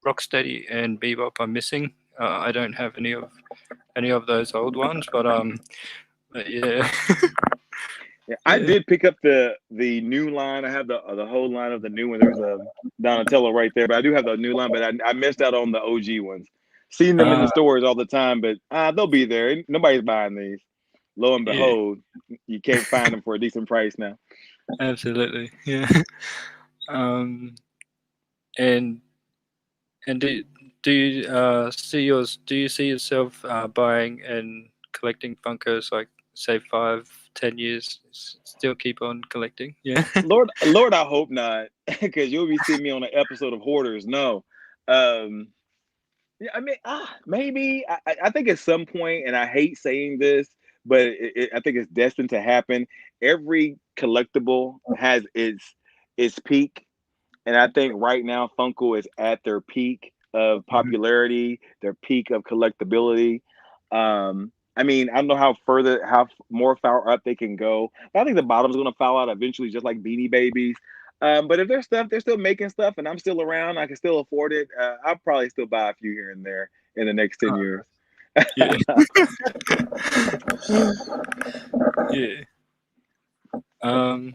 Rocksteady and Bebop are missing. I don't have any of those old ones, but yeah, Yeah, I yeah. did pick up the new line. I have the whole line of the new one. There's a Donatello right there, but I do have the new line. But I missed out on the OG ones. Seeing them in the Uh, stores all the time, but they'll be there. Nobody's buying these. Lo and yeah, behold, you can't find them for a decent price now. absolutely, yeah. Um, and and do you do you see yourself buying and collecting Funkos like say 5, 10 years? Still keep on collecting? Yeah. Lord, I hope not, because you'll be seeing me on an episode of Hoarders. No, um, yeah, I mean, maybe I think at some point, and I hate saying this, but I think it's destined to happen. Every collectible has its peak, and I think right now Funko is at their peak of Mhm. popularity, their peak of collectability. I mean, I don't know how more far up they can go. But I think the bottom's going to fall out eventually, just like Beanie Babies. But if there's stuff, they're still making stuff, and I'm still around, I can still afford it. I'll probably still buy a few here and there in the next 10 years. Yeah. Yeah. Um,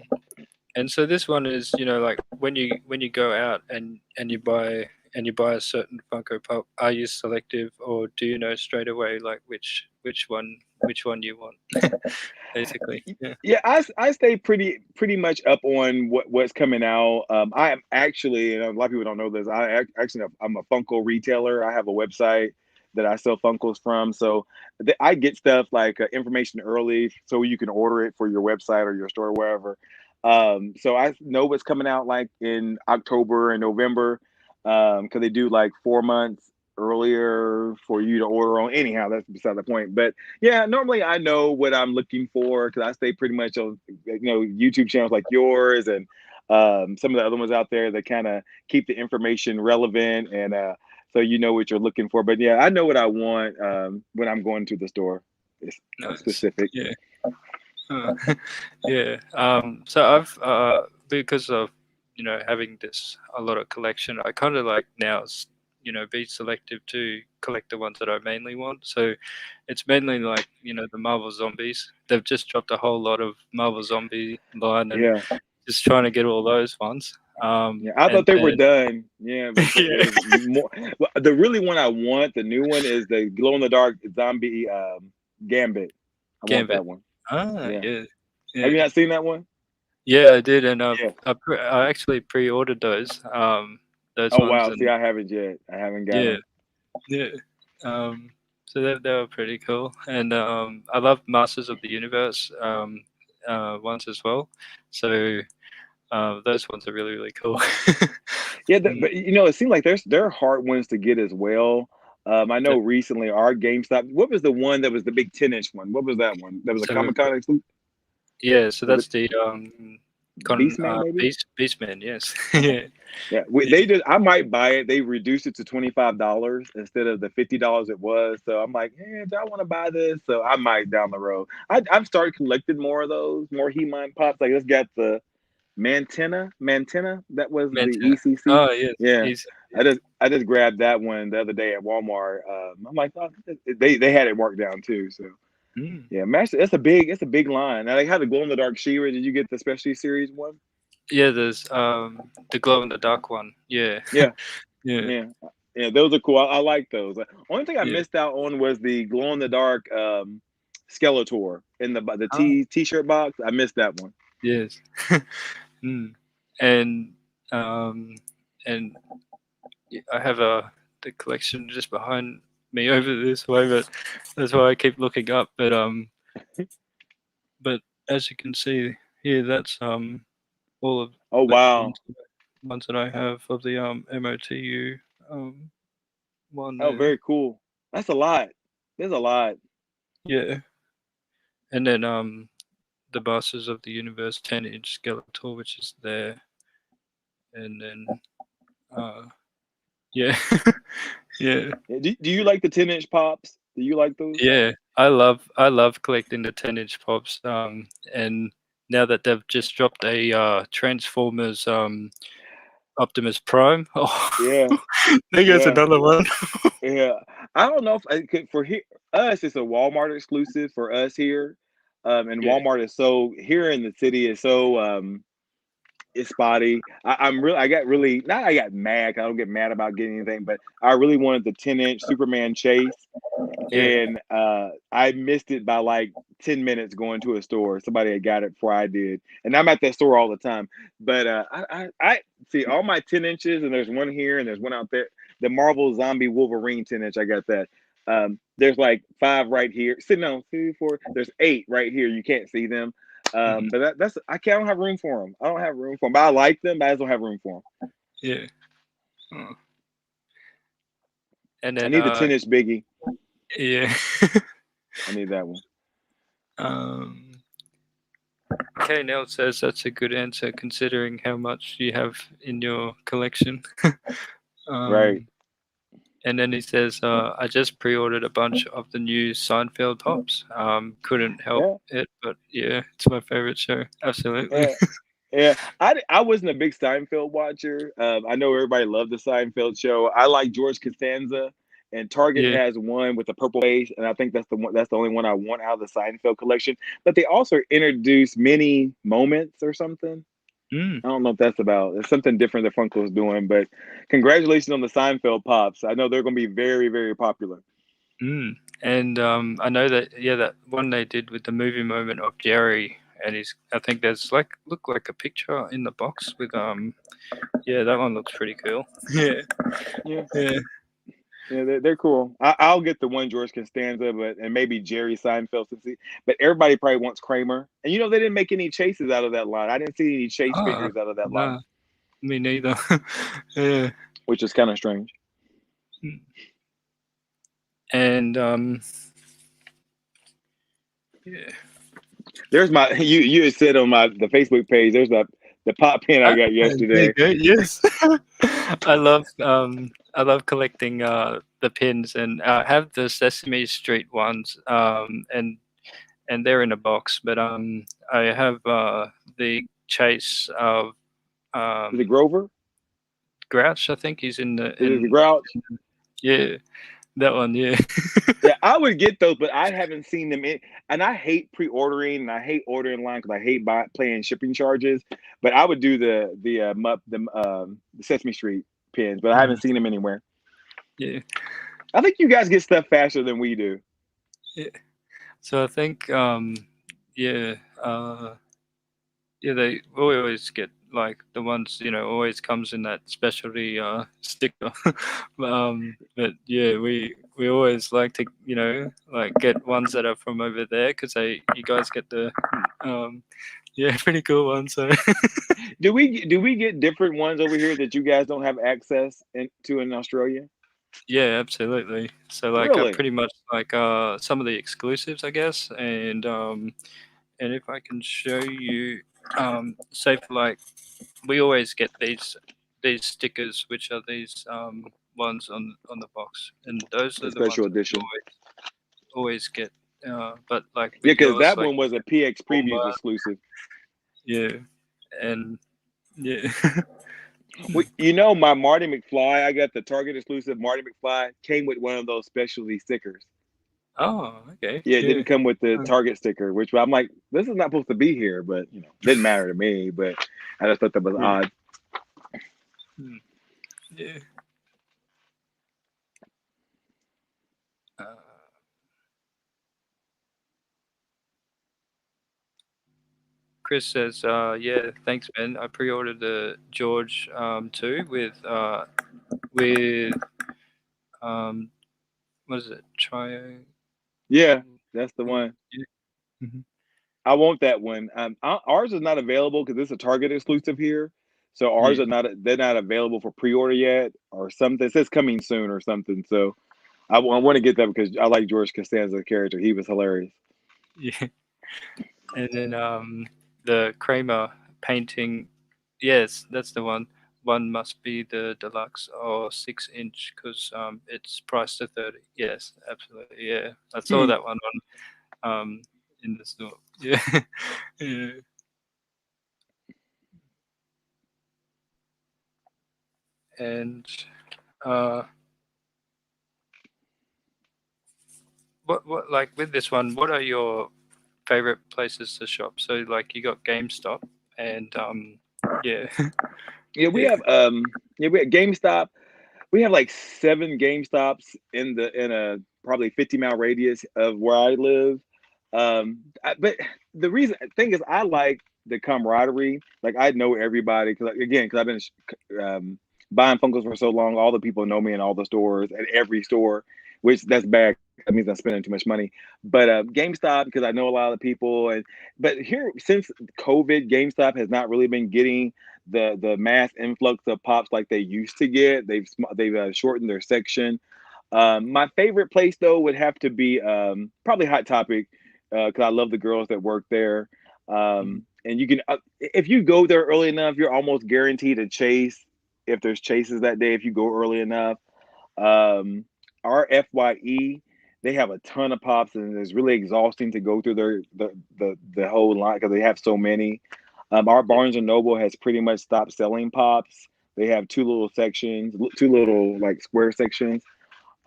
and so this one is, like when you go out and you buy a certain Funko Pop, are you selective, or do you know straight away like which one you want, basically? Yeah. Yeah, I stay pretty much up on what's coming out. I am actually, and a lot of people don't know this. Actually I'm a Funko retailer. I have a website that I sell Funkos from. So I get stuff like information early, so you can order it for your website or your store, wherever. So I know what's coming out like in October and November, because they do like 4 months earlier for you to order on. Anyhow, that's beside the point. But yeah, normally I know what I'm looking for because I stay pretty much on YouTube channels like yours and some of the other ones out there that kind of keep the information relevant and so you know what you're looking for. But yeah, I know what I want when I'm going to the store. It's Nice. specific. Yeah. Uh, yeah. So I've because of having this a lot of collection, I kind of like now be selective to collect the ones that I mainly want. So it's mainly like the Marvel Zombies. They've just dropped a whole lot of Marvel Zombie line, and Yeah, just trying to get all those ones. yeah. I And thought they were then done. Yeah, but yeah, there's more. Well, the really one I want, the new one, is the glow in the dark zombie Gambit. I want Gambit. that one. Ah, Yeah. yeah, Have yeah, you not seen that one? yeah. I did, and Yeah. I actually pre-ordered those Oh ones, wow. See, and I haven't yet. I haven't got yeah, them. yeah. So they were pretty cool, and I love Masters of the Universe ones as well. So those ones are really really cool. Yeah, Mm, but it seems like there are hard ones to get as well. I know the- recently our GameStop. What was the one that was the big 10-inch one? What was that one? That was a so Comic Con exclusive. yeah, so Was it that's the Beastman maybe? Beastman, yes. Yeah, Yeah, yeah, they did. I might buy it. They reduced it to $25 instead of the $50 it was. So I'm like, hey, do I want to buy this? So I might down the road. I've started collecting more of those, more He-Man pops. Like let's get the Mantenna. That was the Mantina. ECC. Oh yes, Yeah, he's I just grabbed that one the other day at Walmart. I'm like, oh, they had it marked down too. So mm. yeah, Master. It's a big line. I like how the glow in the dark She-Ra. Did you get the specialty series one? Yeah. There's the glow in the dark one. Yeah, Yeah, yeah, yeah, yeah. Those are cool. I like those. Only thing I yeah. missed out on was the glow in the dark Skeletor in the Oh t-shirt box. I missed that one. yes. Mm. And um and I have the collection just behind me over this way, but that's why I keep looking up. But as you can see here, that's all of Oh the wow. ones that I have of the MOTU one Oh, there. very cool. That's a lot. There's a lot. Yeah, and then the Masters of the Universe 10-inch Skeletor, which is there, and then uh yeah, yeah, Yeah, do you like the 10-inch pops? Do you like those? yeah. I love collecting the 10-inch pops. And now that they've just dropped a Transformers Optimus Prime, oh, Yeah, there goes yeah, another one. yeah. I don't know if I could for here us. It's a Walmart exclusive for us here, and Yeah. Walmart is so here in the city is so it's spotty. I got really not. I got mad. 'Cause I don't get mad about getting anything, but I really wanted the 10-inch Superman chase, Yeah. and I missed it by like 10 minutes going to a store. Somebody had got it before I did, and I'm at that store all the time. But I see all my 10 inches, and there's one here, and there's one out there. The Marvel Zombie Wolverine 10-inch. I got that. There's like five right here. So no, two, four. There's eight right here. You can't see them. Mhm. But that's I don't have room for them. I don't have room for them. But I like them, but I just don't have room for them. Yeah. Oh. And I then need the 10-inch Biggie. yeah. I need that one. um K Nell says that's a good answer considering how much you have in your collection. Right. um And then he says, I just pre-ordered a bunch of the new Seinfeld pops. Couldn't help Yeah. it, but yeah, it's my favorite show. Absolutely. Yeah. Yeah, I wasn't a big Seinfeld watcher. I know everybody loved the Seinfeld show. I like George Costanza, and Target Yeah. has one with the purple face, and I think that's the one. That's the only one I want out of the Seinfeld collection. But they also introduced mini moments or something. Mm, I don't know if that's about. It's something different that Funko's doing. But congratulations on the Seinfeld pops. I know they're going to be very, very popular. mm. And I know that that one they did with the movie moment of Jerry, and I think there's look like a picture in the box with that one looks pretty cool. Yeah, Yeah. yeah. Yeah, they're cool. I'll get the one George Costanza, and maybe Jerry Seinfeld but everybody probably wants Kramer. And they didn't make any chases out of that line. I didn't see any chase Ah, figures out of that line, no, me neither. Yeah. which is kind of strange. Mm. And yeah. There's my you had said on the Facebook page. There's the pop pen I Ah, got there you yesterday. go. Yes, I love collecting the pins, and I have the Sesame Street ones, and they're in a box. But I have the Chase of Is it um, Grover? Grouch, I think he's in the Is it the Grouch? yeah, that one, yeah. Yeah, I would get those, but I haven't seen them in. And I hate pre-ordering, and I hate ordering online because I hate paying shipping charges. But I would do the Sesame Street pins, but I haven't seen them anywhere. Yeah, I think you guys get stuff faster than we do. yeah. So I think yeah, yeah, we always get like the ones, always comes in that specialty sticker. But yeah, we always like to, like get ones that are from over there because you guys get the yeah, pretty cool ones. So Do we get different ones over here that you guys don't have access to in Australia? yeah, absolutely. So like Really? pretty much like some of the exclusives, I guess, and if I can show you, say for like we always get these stickers, which are these ones on the box, and those The are the ones special that we edition. always get. But like Yeah, with because yours, that like one was a PX Previews Walmart, exclusive. yeah, and yeah, My Marty McFly, I got the Target exclusive Marty McFly, came with one of those specialty stickers. oh, okay, Yeah, it yeah, didn't come with the uh, Target sticker, which I'm like, this is not supposed to be here, but didn't matter to me. But I just thought that was yeah, odd. yeah. Uh, Chris says, yeah, thanks, man. I pre-ordered the George 2 with um, what is it? Trio. Yeah, that's the one. Yeah. Mhm. I want that one. Ours is not available because it's a Target exclusive here. So ours Yeah. are not. They're not available for pre-order yet, or something. It says coming soon or something. So I want to get that because I like George Costanza's character. He was hilarious. Yeah. And then the Kramer painting, yes, that's the one. One must be the deluxe or 6 inch because it's priced at 30. Yes, absolutely. Yeah, I saw Hmm. that one on in the store. Yeah, yeah. And uh, what like with this one? What are your favorite places to shop? So like you got GameStop and yeah, Yeah, we yeah, have we have GameStop. We have like 7 GameStops in a probably 50-mile radius of where I live. But the reason thing is I like the camaraderie. Like I know everybody because I've been buying Funkos for so long. All the people know me in all the stores at every store, which that's bad. That means I'm spending too much money. But GameStop because I know a lot of the people. But here since COVID, GameStop has not really been getting the mass influx of pops like they used to get. They've shortened their section. My favorite place though would have to be probably Hot Topic because I love the girls that work there. mm, And you can if you go there early enough, you're almost guaranteed a chase if there's chases that day if you go early enough. Um, our FYE, they have a ton of pops, and it's really exhausting to go through the whole line because they have so many. Our yeah, Barnes and Noble has pretty much stopped selling pops. They have two little sections, two little like square sections.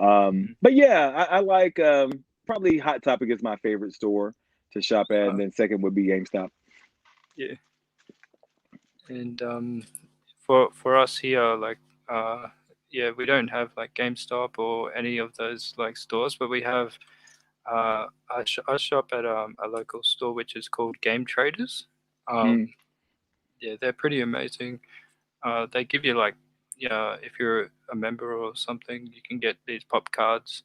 mhm, But yeah, I like probably Hot Topic is my favorite store to shop at, and uh, then second would be GameStop. yeah. And for us here, like yeah, we don't have like GameStop or any of those like stores, but we have I shop at a local store which is called Game Traders. Mm. Yeah, they're pretty amazing. They give you like, yeah, if you're a member or something, you can get these pop cards.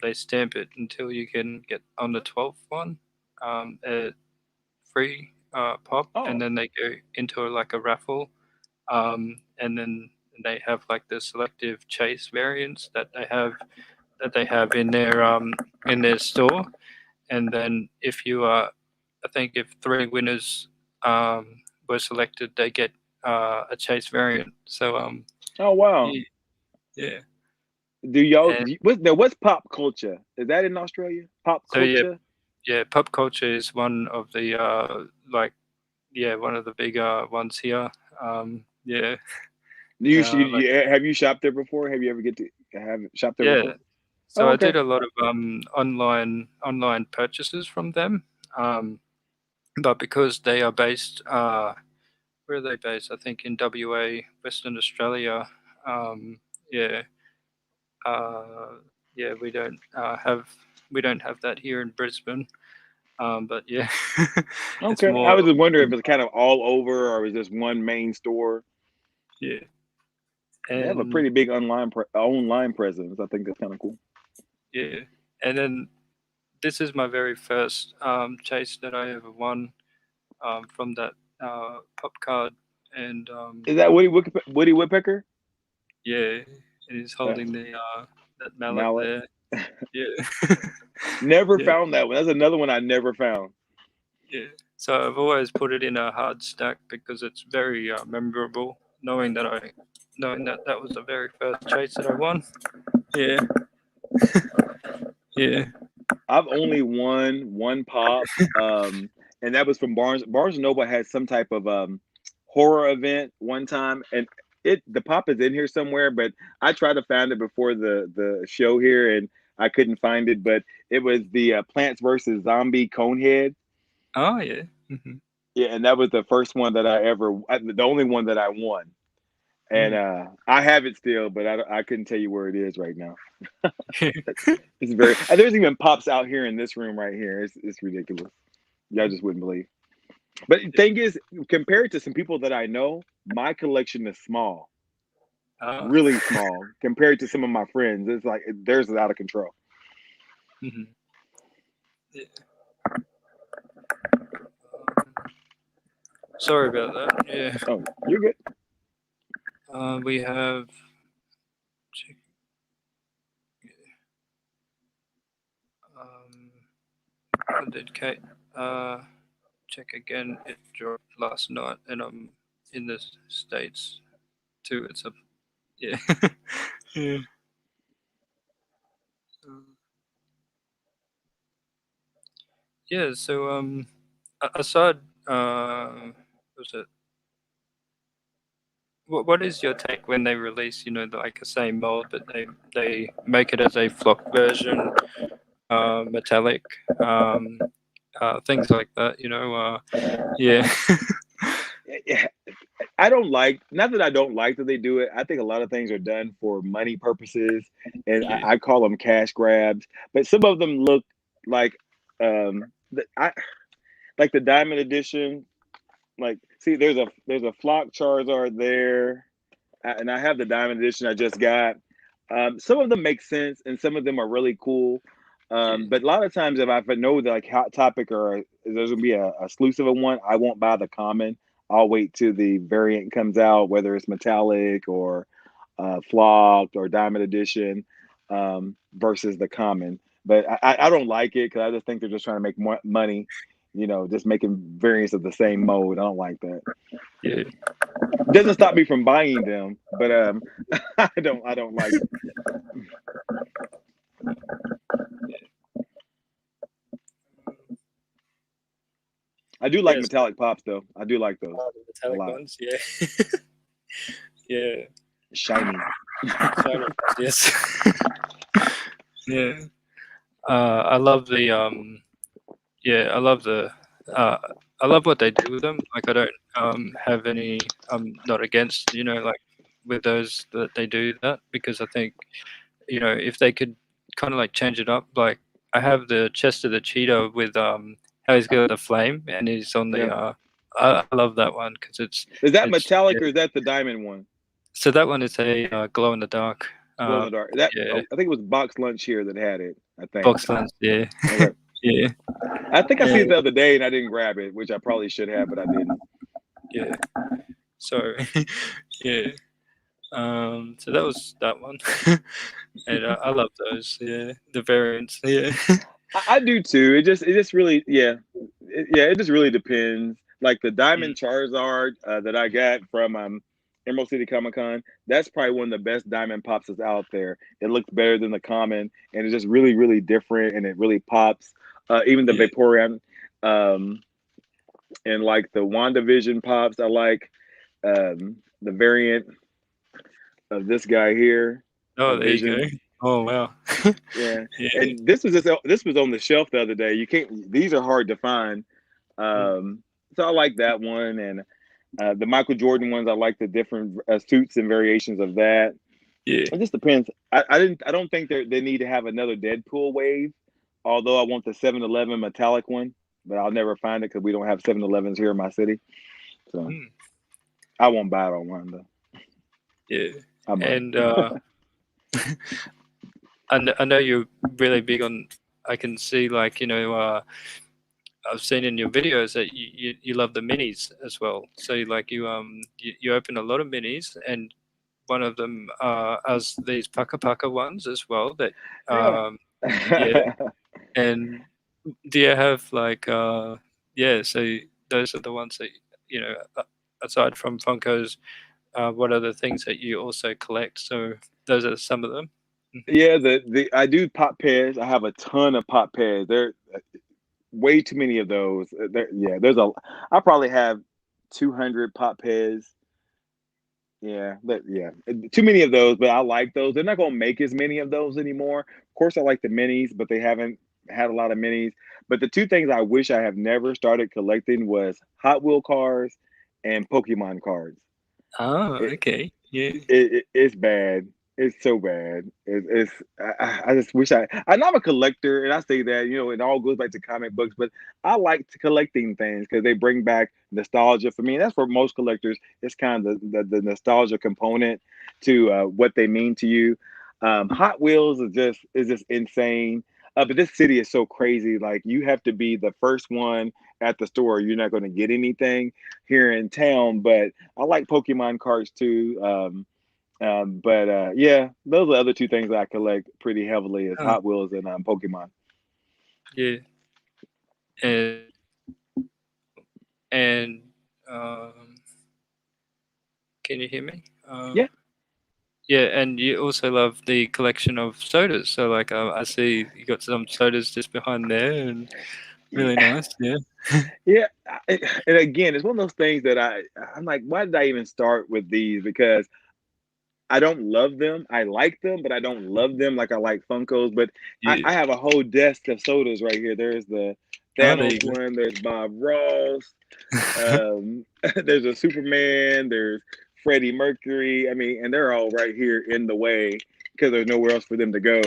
They stamp it until you can get on the 12th one, free pop, and Oh, then they go into like a raffle, and then they have like the selective chase variants that they have in their store, and then if you are, I think if 3 winners were selected, they get a chase variant. So oh wow. yeah, yeah, Do y'all? and What's pop culture? Is that in Australia? Pop so yeah, culture? yeah, pop culture is one of the like yeah one of the bigger ones here. Yeah, Like have you shopped there before? Have you ever get to have shopped there yeah. before? So Oh, I okay. did a lot of online purchases from them. But because they are based, where are they based? I think in WA, Western Australia. Yeah, uh, yeah, we don't have that here in Brisbane. But yeah, it's Okay. I more. was just wondering if it's kind of all over or is this one main store? Yeah, They have a and pretty big online presence. I think that's kind of cool. yeah, and then this is my very first chase that I ever won from that pop card, and Is that Woody Woodpecker? yeah, and he's Uh, holding the that mallet Mallet. there. Yeah, Never yeah, found that one. That's another one I never found. yeah. So I've always put it in a hard stack because it's very memorable, knowing that that was the very first chase that I won. Yeah, yeah. I've only won one pop, and that was from Barnes and Noble had some type of horror event one time, and the pop is in here somewhere, but I tried to find it before the show here, and I couldn't find it. But it was the Plants vs Zombie Conehead. Oh yeah. Yeah, and that was the first one that the only one that I won, and Mm. I have it still, but I couldn't tell you where it is right now. Mm. It's very. There's even pops out here in this room right here. It's ridiculous. Y'all just wouldn't believe. But the Yeah. thing is, compared to some people that I know, my collection is small, Ah. really small. Compared to some of my friends, it's like theirs is out of control. Mhm. Yeah. Sorry about that. Yeah. Oh, you're good. We have. Check, um, what did Kate? Check again. It dropped last night, and I'm in the states too. It's a yeah. Yeah. Um, yeah. So aside, was it? What is your take when they release, like the same mold, but they make it as a flock version, metallic, um, things like that, yeah. Yeah, I don't like. Not that I don't like that they do it. I think a lot of things are done for money purposes, and Yeah, I call them cash grabs. But some of them look like, I like the Diamond Edition. Like, see, there's a flock Charizard there, and I have the Diamond Edition I just got. Some of them make sense, and some of them are really cool. yeah, But a lot of times, if I know that like Hot Topic or there's gonna be a exclusive of one, I won't buy the common. I'll wait till the variant comes out, whether it's metallic or flocked or diamond edition, versus the common. But I don't like it because I just think they're just trying to make more money. Just making variants of the same mode. I don't like that. yeah. Doesn't stop me from buying them, but I don't like it. I do like Yes, metallic pops though. I do like those the a metallic lot. ones, yeah. Yeah, Shiny. shiny ones, yes. Yeah. I love yeah, uh, I love what they do with them. Like, I don't have any. I'm not against, like with those that they do that, because I think, if they could kind of like change it up. Like, I have the chest of the cheetah with how he's got the flame and he's on the Yeah. I love that one because Is that it's metallic yeah. or is that the diamond one? So that one is a glow in the dark. Glow in the dark. That Yeah, oh, I think it was Box Lunch here that had it. I think. box lens. Yeah, Okay. yeah, I think I see yeah, it the other day and I didn't grab it, which I probably should have, but I didn't. yeah. So yeah. So that was that one, and I love those. Yeah, the variants. Yeah, I do too. It just really, yeah, it just really depends. Like the Mm, Diamond Charizard that I got from Emerald City Comic Con, that's probably one of the best diamond pops that's out there. It looks better than the common, and it's just really, really different, and it really pops. Even the yeah, Vaporeon, um, and like the WandaVision pops, I like the variant. of this guy here, Oh, a there you go. Vision. Oh wow. Yeah, Yeah. and this was on the shelf the other day. You can't; these are hard to find. Mm. So I like that one, and the Michael Jordan ones. I like the different suits and variations of that. Yeah. It just depends. I don't think they need to have another Deadpool wave. Although I want the 7-Eleven metallic one, but I'll never find it because we don't have 7-Elevens here in my city. So Mm. I won't buy it online though. Yeah. I might. And I know you're really big on. I can see, like, I've seen in your videos that you love the minis as well. So like you open a lot of minis, and one of them as these Paka Paka ones as well. That Yeah. yeah. And do you have like yeah? So those are the ones that aside from Funkos, what are the things that you also collect? So those are some of them. Mhm. Yeah, the I do pop pairs. I have a ton of pop pairs. There way too many of those. Yeah, there's a. I probably have 200 pop pairs. Yeah, too many of those, but I like those. They're not gonna make as many of those anymore. Of course, I like the minis, but they haven't had a lot of minis. But the two things I wish I have never started collecting was Hot Wheel cars and Pokemon cards. Oh, It, okay. Yeah. it's bad. It's so bad. I just wish I'm not a collector, and I say that it all goes back to comic books, but I like collecting things because they bring back nostalgia for me. And that's for most collectors. It's kind of the nostalgia component to what they mean to you. Hot Wheels is just insane. But this city is so crazy. Like you have to be the first one at the store. You're not going to get anything here in town. But I like Pokemon cards too. But yeah, those are the other two things that I collect pretty heavily is Oh, Hot Wheels and Pokemon. yeah. And and um, can you hear me? Yeah. Yeah, and you also love the collection of sodas. So like I see you got some sodas just behind there, and really Yeah. nice. Yeah. Yeah. And again, it's one of those things that I'm like, why did I even start with these? Because I don't love them. I like them, but I don't love them like I like Funkos. But Yeah. I have a whole desk of sodas right here. There's the Oh, there you Thanos one. There's Bob Ross. go. Um, there's a Superman. There's Freddie Mercury. I mean, and they're all right here in the way because there's nowhere else for them to go.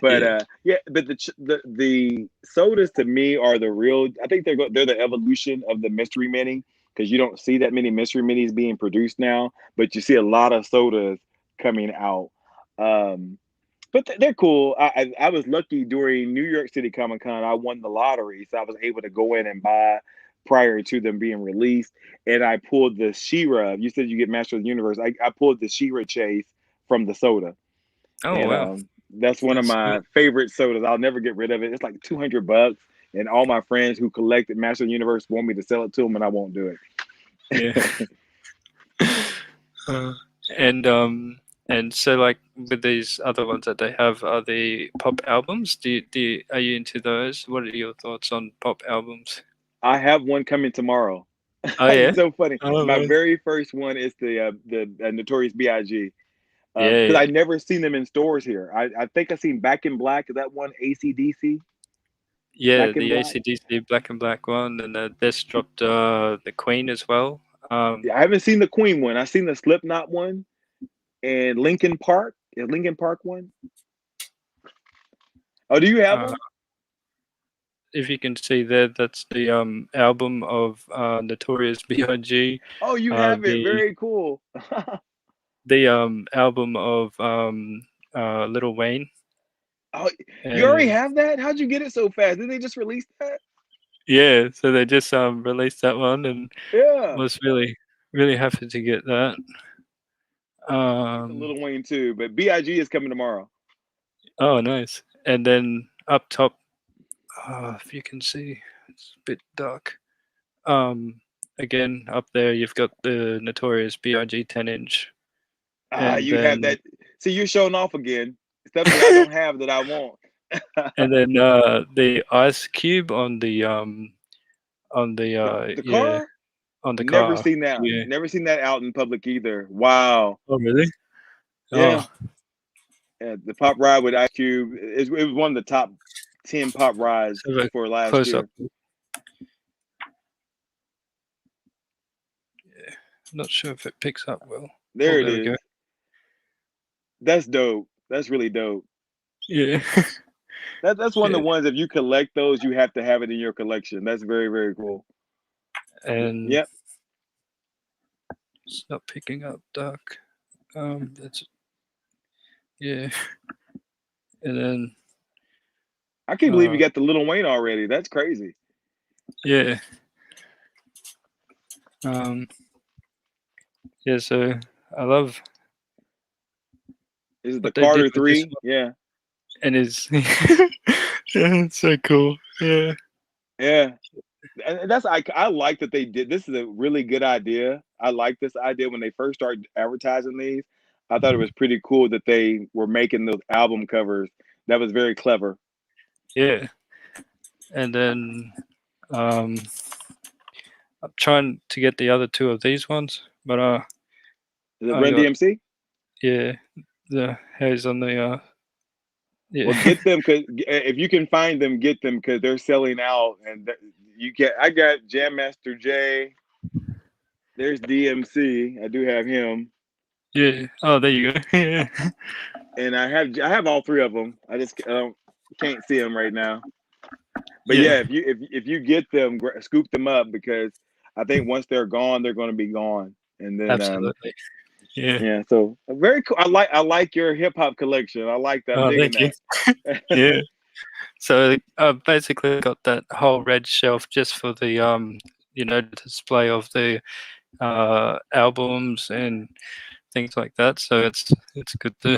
But Yeah. yeah, but the sodas to me are the real. I think they're the evolution of the mystery mini because you don't see that many mystery minis being produced now, but you see a lot of sodas coming out. Um, but they're cool. I was lucky during New York City Comic Con. I won the lottery, so I was able to go in and buy prior to them being released. And I pulled the Shira. You said you get Master of the Universe. I pulled the Shira chase from the soda, Oh and wow, that's one of that's cool. my favorite sodas. I'll never get rid of it. It's like $200, and all my friends who collected Master of the Universe want me to sell it to them, and I won't do Yeah. it. Uh, and so like with these other ones that they have, are the pop albums? Are you into those? What are your thoughts on pop albums? I have one coming tomorrow. Oh yeah. It's so funny. Oh My nice. very first one is the Notorious B.I.G. Yeah, Because I yeah. never seen them in stores here. I think I seen Back in Black. Is that one ACDC? Yeah, Back in the Black. AC/DC Black and Black one, and they just dropped the Queen as well. Yeah, I haven't seen the Queen one. I seen the Slipknot one and Linkin Park. Is Linkin Park one? Oh, do you have Uh, them? if you can see there, that's the album of Notorious B.I.G. Oh, you have it. The Very cool. album of Lil Wayne, Oh, you already and have that? How'd you get it so fast? Did they just release that? yeah, so they just released that one, and Yeah. was really happy to get that. I get the Um, Little Wayne too, but B.I.G. is coming tomorrow. oh, nice. And then up top, if you can see, it's a bit dark. Again, up there, you've got the Notorious B.I.G. 10-inch, Ah, and you have then that. See, you're showing off again. Stuff that I don't have that I want. the Ice Cube on the The yeah, car? on the Never car. seen that. Yeah. Never seen that out in public either. Wow. Oh, really? Yeah. Oh, Yeah, the pop ride with Ice Cube. It was one of the top 10 pop rides so the for last close up. year. Yeah, I'm not sure if it picks up well. There Oh, it there we is. go. That's dope. That's really dope. Yeah, That's one of yeah, the ones, if you collect those, you have to have it in your collection. That's very, very cool. and Yep. it's not picking up dark. That's yeah, and then I can't believe you got the Lil Wayne already. That's crazy. yeah, yeah. So I love This is the what they did Carter with this 3. one, Yeah. and it's yeah, it's so cool. Yeah, Yeah. And that's I like that they did. This is a really good idea. I like this idea when they first started advertising these. I thought it was pretty cool that they were making those album covers. That was very clever. yeah, and then um, I'm trying to get the other two of these ones, but Is it I Run got DMC? yeah the hairs on the Well, yeah get them because if you can find them, get them because they're selling out. And you get. I got Jam Master Jay. There's DMC. I do have him, yeah. Oh, there you go. Yeah, and I have all three of them. I just can't see them right now. But yeah, yeah, if you get them, scoop them up because I think once they're gone, they're going to be gone. And then absolutely. Yeah. yeah, so very cool. I like your hip hop collection. I like that. I'm Oh, digging thank you. Yeah. So I basically got that whole red shelf just for the display of the albums and things like that. So it's good to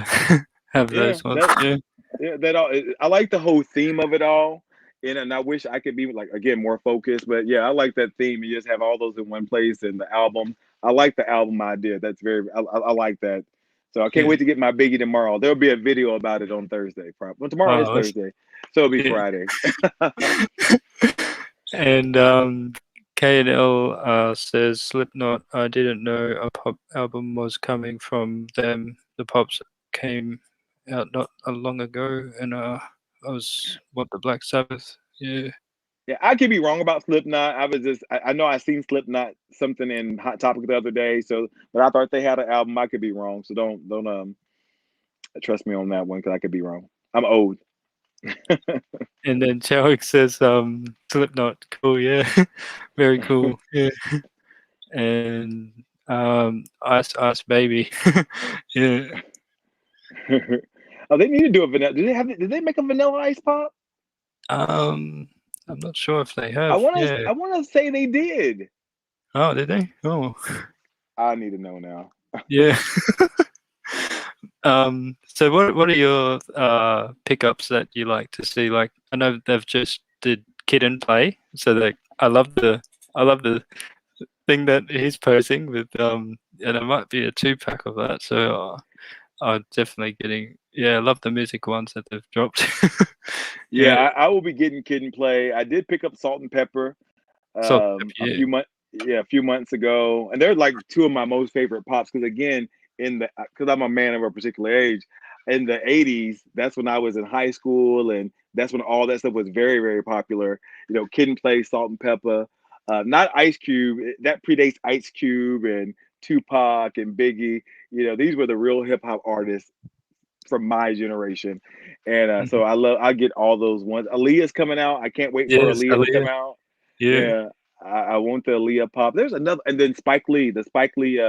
have Yeah, those ones. that Yeah. yeah that all. I like the whole theme of it all, and I wish I could be like again more focused. But yeah, I like that theme. You just have all those in one place, and the album. I like the album idea. That's very. I like that. So I can't Yeah. wait to get my biggie tomorrow. There'll be a video about it on Thursday. Probably. Well, tomorrow is Oh, Thursday, so it'll be yeah. Friday. And K&L says Slipknot. I didn't know a pop album was coming from them. The pops came out not long ago, and I was what the Black Sabbath. Yeah. Yeah, I could be wrong about Slipknot. I know I seen Slipknot something in Hot Topic the other day. So, but I thought they had an album. I could be wrong. So don't trust me on that one because I could be wrong. I'm old. And then Chowik says Slipknot. Cool. Yeah. Very cool. Yeah. And Ice Baby. Yeah. Oh, they need to do a vanilla. Did they make a Vanilla Ice pop? I'm not sure if they I have. want to. Yeah. I want to say they did. Oh, did they? Oh. I need to know now. Yeah. So what are your pickups that you like to see? Like I know they've just did Kid and Play, so I love the thing that he's posing with and it might be a 2-pack of that. So I'm definitely getting I love the music ones that they've dropped. Yeah, Yeah, I will be getting Kid and Play. I did pick up Salt and Pepper so a yeah, few months ago, and they're like two of my most favorite pops because again, because I'm a man of a particular age, in the '80s, that's when I was in high school, and that's when all that stuff was very, very popular. Kid and Play, Salt and Pepper, not Ice Cube. That predates Ice Cube and Tupac and Biggie. These were the real hip hop artists from my generation, and so mhm. I get all those ones. Aaliyah's coming out. I can't wait for Yes, Aaliyah to come Aaliyah. out. Yeah. Yeah, I want the Aaliyah pop. There's another, and then the Spike Lee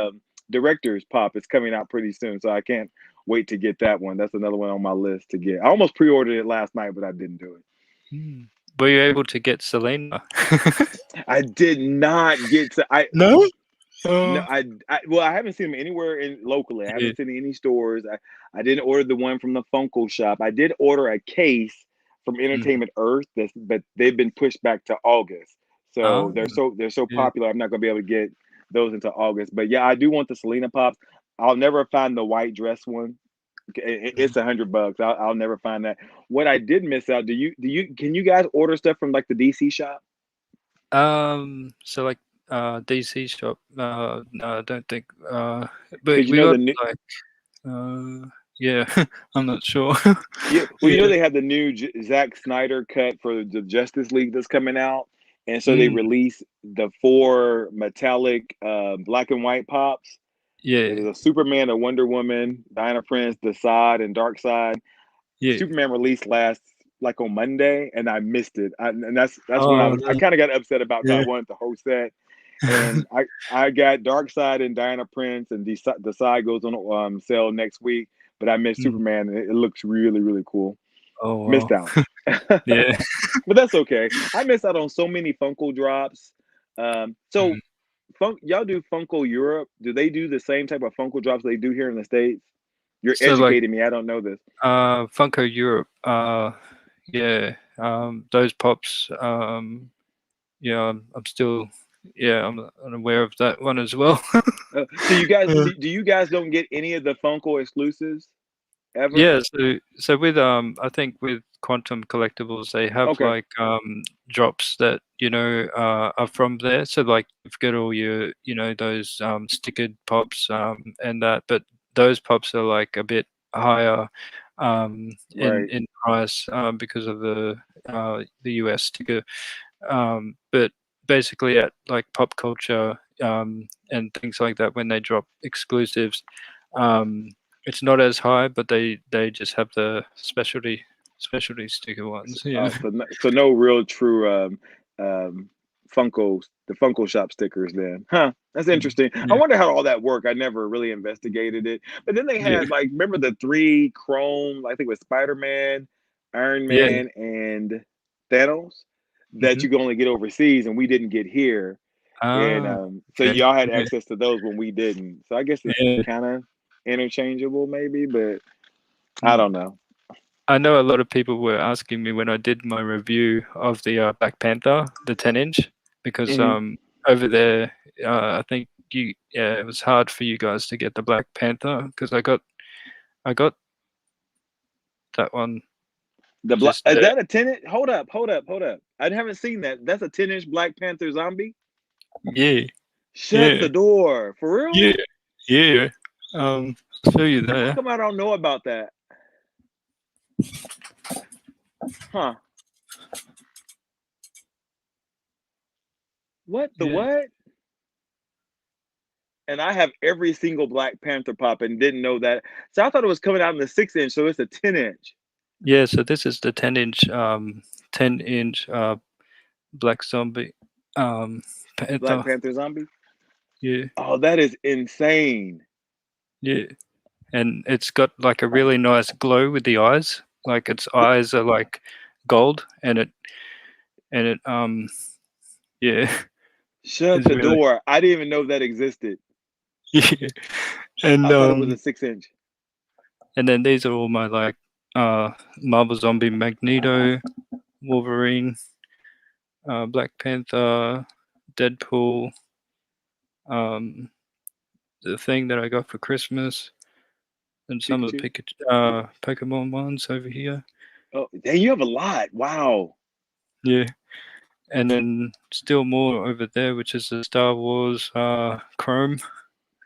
director's pop is coming out pretty soon, so I can't wait to get that one. That's another one on my list to get. I almost pre-ordered it last night, but I didn't do it. Mm. Were you able to get Selena? I did not get to. No? No, Oh, well, I haven't seen them anywhere locally. I yeah. haven't seen any stores. I didn't order the one from the Funko shop. I did order a case from Mhm. Entertainment Earth, but they've been pushed back to August. So Ah, they're so yeah. popular. I'm not gonna be able to get those until August. But yeah, I do want the Selena pops. I'll never find the white dress one. Mhm. It's $100. I'll never find that. What I did miss out. Can you guys order stuff from like the DC shop? So like DC shop, no, I don't think. But Because we got like Yeah, I'm not sure. Yeah, well, Yeah. they have the new Zack Snyder cut for the Justice League that's coming out, and so they Mm, released the four metallic black and white pops. It yeah, is a Superman, a Wonder Woman, Diana Prince, Desaad, and Darkseid. yeah. Superman released last like on Monday, and I missed it. And that's when Oh, I no. kind of got upset about because I Yeah. wanted to host that. And I got Darkseid and Diana Prince, and Desaad goes on sale next week. But I missed Mm. Superman, and it looks really really cool. Oh, Missed wow. out. Yeah. But that's okay. I missed out on so many Funko drops. So Mm. y'all do Funko Europe? Do they do the same type of Funko drops they do here in the States? You're So, like, educating me. I don't know this. Funko Europe, yeah, those pops, yeah, I'm still, yeah, I'm unaware of that one as well. So you guys, Uh, do you guys don't get any of the Funko exclusives ever? yeah, so with, I think with Quantum Collectibles, they have, Okay, like, drops that, are from there. So, like, you've got all your, those, stickered pops, and that, but those pops are, like, a bit higher, in right. price, because of the US sticker. But basically at, like, Pop Culture, and things like that, when they drop exclusives, um, it's not as high, but they just have the specialty sticker ones. Yeah. So no real true um, Funkos, the Funko Shop stickers. Then, huh? That's Mm. interesting. I Yeah. wonder how all that worked. I never really investigated it. But then they Yeah. had like, remember the three Chrome? I think it was Spider Man, Iron Yeah. Man, and Thanos that Mhm. you could only get overseas, and we didn't get here. And Ah, so okay. y'all had Yeah. access to those when we didn't. So I guess it's Yeah. kind of interchangeable, maybe, but I Mm. don't know. I know a lot of people were asking me when I did my review of the, Black Panther, the 10-inch, because, Hmm. over there, I think yeah, it was hard for you guys to get the Black Panther because I got that one The black just is there. that a 10 inch? Hold up. I haven't seen that. That's a 10 inch Black Panther zombie. Yeah, Shut yeah, the door. For real? yeah, yeah. I'll show you How there. come I don't know about that? Huh? What the Yeah. what? And I have every single Black Panther pop and didn't know that. So I thought it was coming out in the 6 inch, so it's a 10 inch Yeah, so this is the 10-inch, Black Zombie, Black Panther. Panther zombie. Yeah, Oh, that is insane. yeah, and it's got, like, a really nice glow with the eyes, like, its eyes are, like, gold, and it, yeah, Shut it's the really door. I didn't even know that existed. yeah, and, I thought it was a 6 inch. and then these are all my, like, Marvel Zombie, Magneto, Wolverine, Black Panther, Deadpool, um, the thing that I got for Christmas, and some of the Pikachu. Pokemon ones over here. Oh, dang, you have a lot. Wow. Yeah, and then still more over there, which is the Star Wars Chrome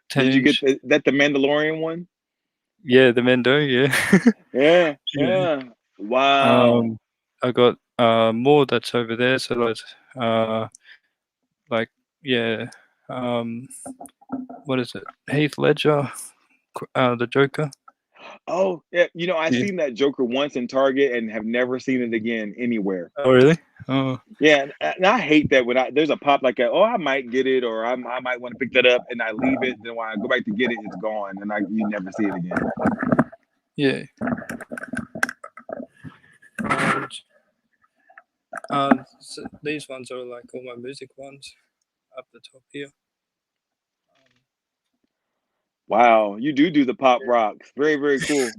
ten Did you get inch. the Mandalorian one? Yeah, the Mendo. Yeah, Yeah, yeah. yeah. Wow. Um, I got more that's over there. So that's like yeah. Um, what is it? Heath Ledger, the Joker. Oh, yeah. I Yeah. seen that Joker once in Target and have never seen it again anywhere. Oh really? Oh Yeah, and I hate that when there's a pop like that. Oh, I might get it, or I might want to pick that up, and I leave it. Then when I go back to get it, it's gone, and you never see it again. yeah. And, so these ones are like all my music ones up the top here. Wow, you do the pop rocks. Very very cool.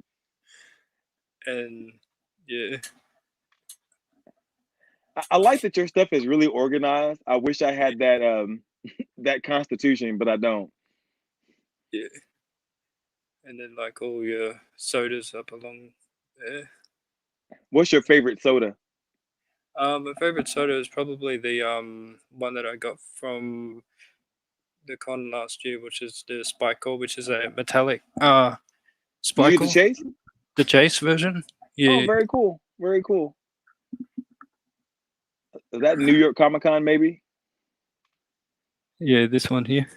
And yeah, I like that your stuff is really organized. I wish I had that that constitution, but I don't. yeah. And then like all your sodas up along there. What's your favorite soda? My favorite soda is probably the one that I got from the con last year, which is the Spikeball, which is a metallic You get the Spikle, Chase? the Chase version. Oh, Yeah, very cool. Very cool. Is that New York Comic Con maybe? yeah, this one here.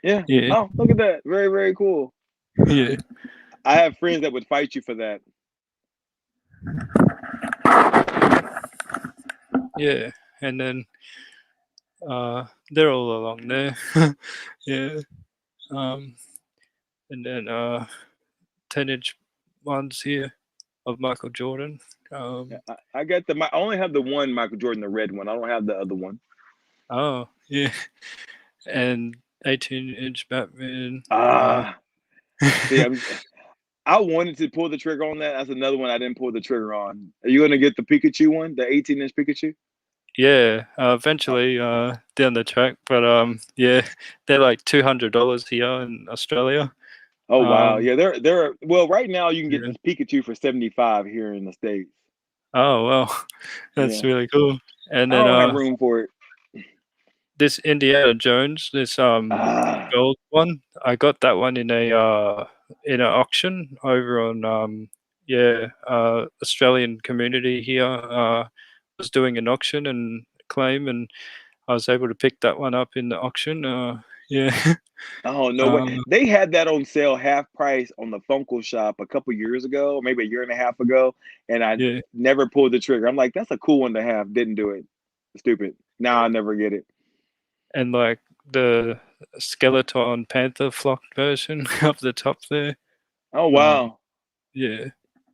Yeah. Yeah, Oh, look at that. Very, very cool. yeah, I have friends that would fight you for that. yeah, and then they're all along there. Yeah, um, and then 10-inch ones here of Michael Jordan. Yeah, I got I only have the one Michael Jordan, the red one. I don't have the other one. Oh, yeah, and 18-inch Batman. See, I wanted to pull the trigger on that. That's another one I didn't pull the trigger on. Are you gonna get the Pikachu one, the 18-inch Pikachu? Yeah, eventually down the track, but yeah, they're like $200 here in Australia. Oh wow, Um, yeah, they're well. Right now, you can get yeah. this Pikachu for 75 here in the States. Oh well, that's Yeah, really cool. And I then don't have room for it. this Indiana Jones, this Ah, gold one, I got that one in an auction over on Australian community here was doing an auction and claim, and I was able to pick that one up in the auction. Yeah. oh no way. um, They had that on sale half price on the Funko Shop a couple years ago, maybe a year and a half ago, and I yeah, never pulled the trigger. I'm like, that's a cool one to have. Didn't do it. Stupid. Now I never get it. and like the skeleton panther flock version up the top there. Oh Um, wow. yeah,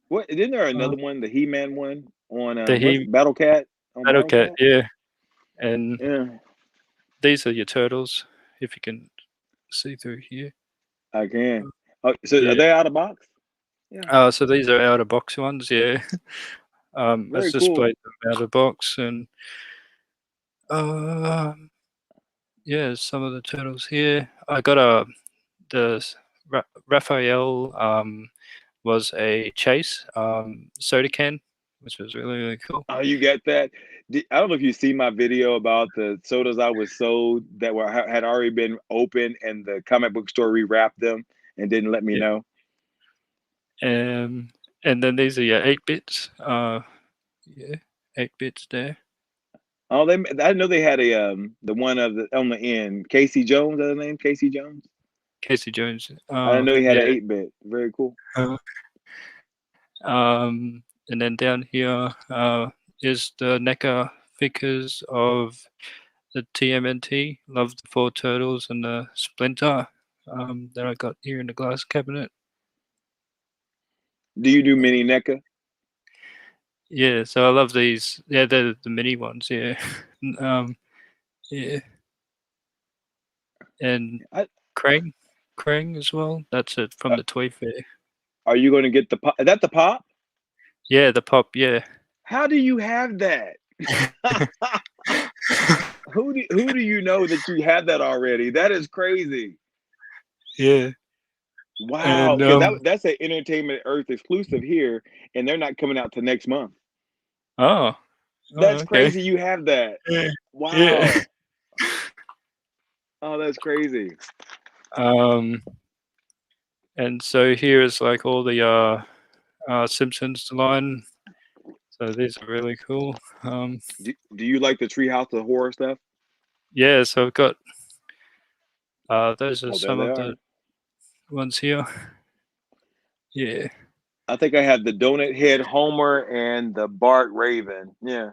What? Isn't there uh, another one, the He-Man one on the what's he Battle Cat on battle Battle cat, Cat? yeah, and Yeah, these are your turtles. If you can see through here. I can. Uh, Oh, so are Yeah. they out of box? Yeah, So these are out of box ones, yeah. It's very cool. displayed them out of box, and um, yeah, some of the turtles here. I got the Raphael was a chase soda can, which was really really cool. Oh, you get that? I don't know if you see my video about the sodas I was sold that were had already been open, and the comic book store rewrapped them and didn't let me Yeah. know. Um, and then these are your 8 bits. Yeah, 8 bits there. Oh, I didn't know they had a the one of the on the end. Casey Jones, is that the name? Casey Jones. Casey Jones. I didn't know he had an Yeah. 8-bit. Very cool. And then down here is the NECA figures of the TMNT. Love the Four Turtles and the Splinter that I got here in the glass cabinet. Do you do mini NECA? Yeah, so I love these. Yeah, they're the mini ones. Yeah, yeah, and I, Krang as well. That's it from the Toy Fair. are you going to get the pop? Is that the pop? Yeah, the pop. Yeah. How do you have that? Who do you know that you have that already? That is crazy. Yeah, Wow, and because that's an Entertainment Earth exclusive here, and they're not coming out to next month. oh, That's okay. crazy. You have that. Yeah, yeah. Wow. Oh, that's crazy. And so here is like all the Simpsons line. So these are really cool. Do you like the Treehouse of Horror stuff? Yeah, so I've got those are Oh, there some they of are. the ones here. Yeah, I think I have the Donut Head Homer and the Bart Raven. Yeah,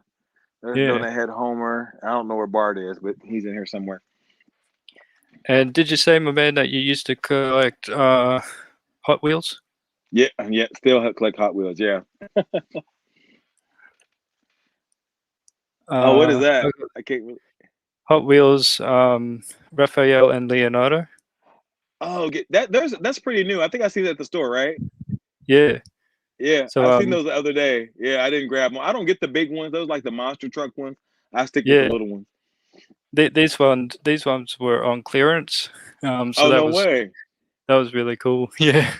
there's yeah. Donut Head Homer. I don't know where Bart is, but he's in here somewhere. And did you say, my man, that you used to collect Hot Wheels? Yeah, yeah, still collect Hot Wheels. Yeah. Oh, what is I that? got I can't. Hot Wheels, Raphael and Leonardo. Oh, that's pretty new. I think I see that at the store, right? Yeah. Yeah, So I seen those the other day. Yeah, I didn't grab them. I don't get the big ones. Those like the monster truck ones. I stick with the yeah, little ones. these ones were on clearance. So Oh that no was way! really cool. Yeah.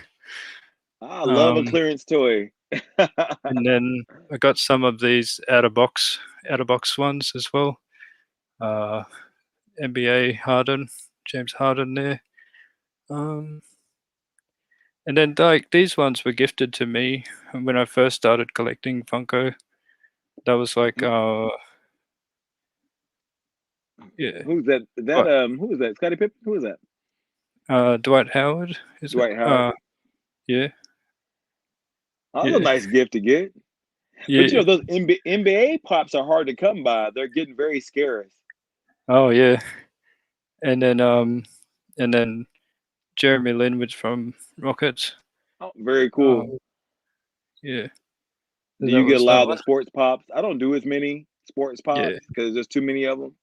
I love a Um, clearance toy. and then I got some of these out of box ones as well. Uh, NBA Harden, James Harden there. Um, And then like these ones were gifted to me when I first started collecting Funko. That was like yeah. Who's that? What? Who is that? Scottie Pippen? Who is that? Dwight Howard, is it? Dwight Howard. Yeah. That's a Yeah. nice gift to get. But Yeah. those NBA pops are hard to come by. They're getting very scarce. Oh yeah. And then Jeremy Linwood from Rockets. Oh, very cool. Yeah. Do That you get a was lot that of the one. sports pops? I don't do as many sports Yeah. pops because there's too many of them.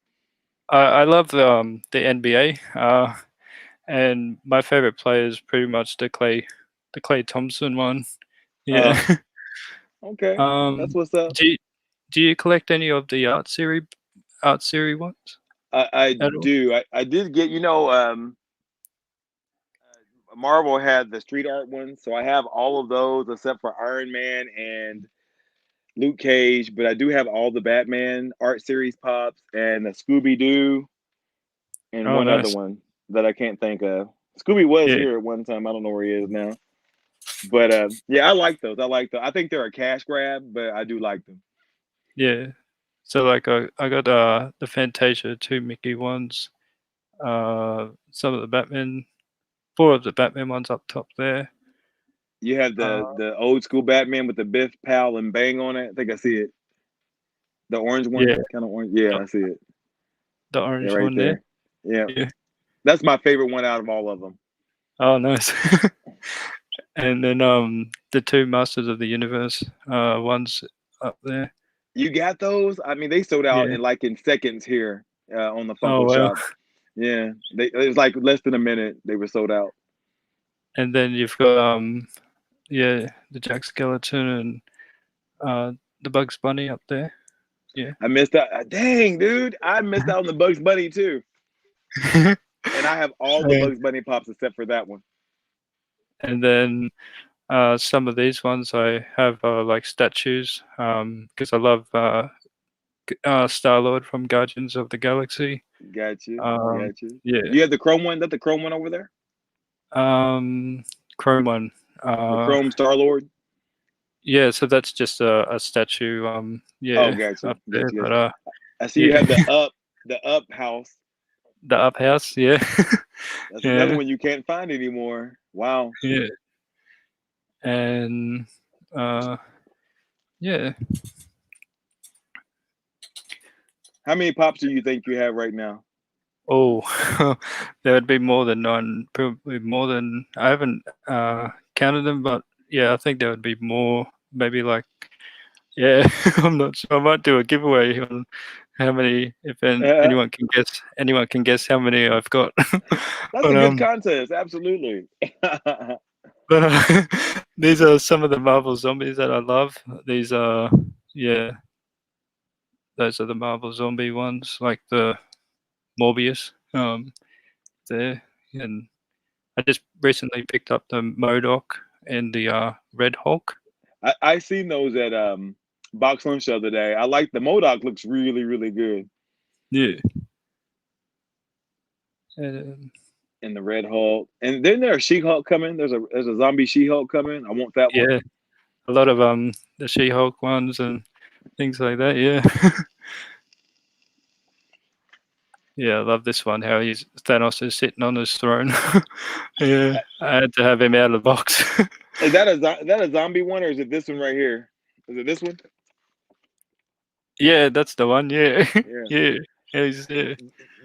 I love the NBA. And my favorite player is pretty much the Klay Thompson one. Yeah. Okay, that's what's up. Do you collect any of the art series ones? I At all? do. I did get, Marvel had the street art ones, so I have all of those except for Iron Man and Luke Cage, but I do have all the Batman art series pops and the Scooby Doo and Oh, one other nice. one that I can't think of. Scooby was Yeah. here at one time. I don't know where he is now. But yeah, I like those. I like those. I think they're a cash grab, but I do like them. Yeah. So like I got the Fantasia 2 Mickey ones, some of the Batman, 4 of the Batman ones up top there. You have the old school Batman with the Biff, Pal, and Bang on it. I think I see it. The orange one, Yeah, kind of orange. Yeah, the, I see it. the Yeah, orange right one there. there. Yeah, Yeah. that's my favorite one out of all of them. Oh, nice. And then the 2 Masters of the Universe ones up there. You got those? I mean, they sold out Yeah. in seconds here on the Oh Funko well. Shop. Yeah, it was like less than a minute. They were sold out. And then you've got the Jack Skeleton and the Bugs Bunny up there. Yeah. I missed out. Dang, dude, I missed out on the Bugs Bunny too. And I have all the Yeah. Bugs Bunny pops except for that one. And then some of these ones I have like statues because I love Star-Lord from Guardians of the Galaxy. Got you. Um, Got you. yeah. You have the chrome one? That the chrome one over there? Chrome one. The chrome Star Lord? Yeah, so that's just a statue. Yeah, Oh, got you. up there. Got you. But I see you yeah, have the up house. the up house. Yeah, That's another yeah, one you can't find anymore. Wow. yeah, and yeah. How many pops do you think you have right now? Oh, there would be more than 9. Probably more than I haven't counted them, but yeah, I think there would be more. Maybe like yeah, I'm not sure. I might do a giveaway on how many. If anyone can guess how many I've got. That's a But good contest. Absolutely. but these are some of the Marvel zombies that I love. These are yeah, those are the Marvel zombie ones, like the Morbius. There, and I just recently picked up the MODOK and the Red Hulk. I seen those at Box Lunch the other day. I like the MODOK. Looks really, really good. Yeah. And And the Red Hulk. And then there's She-Hulk coming. There's a zombie She-Hulk coming. I want that one. yeah, a lot of the She-Hulk ones and things like that. Yeah. Yeah, I love this one. How Thanos is sitting on his throne. Yeah, I had to have him out of the box. Is that a zombie one or is it this one right here? Is it this one? Yeah, that's the one. Yeah, Yeah. yeah.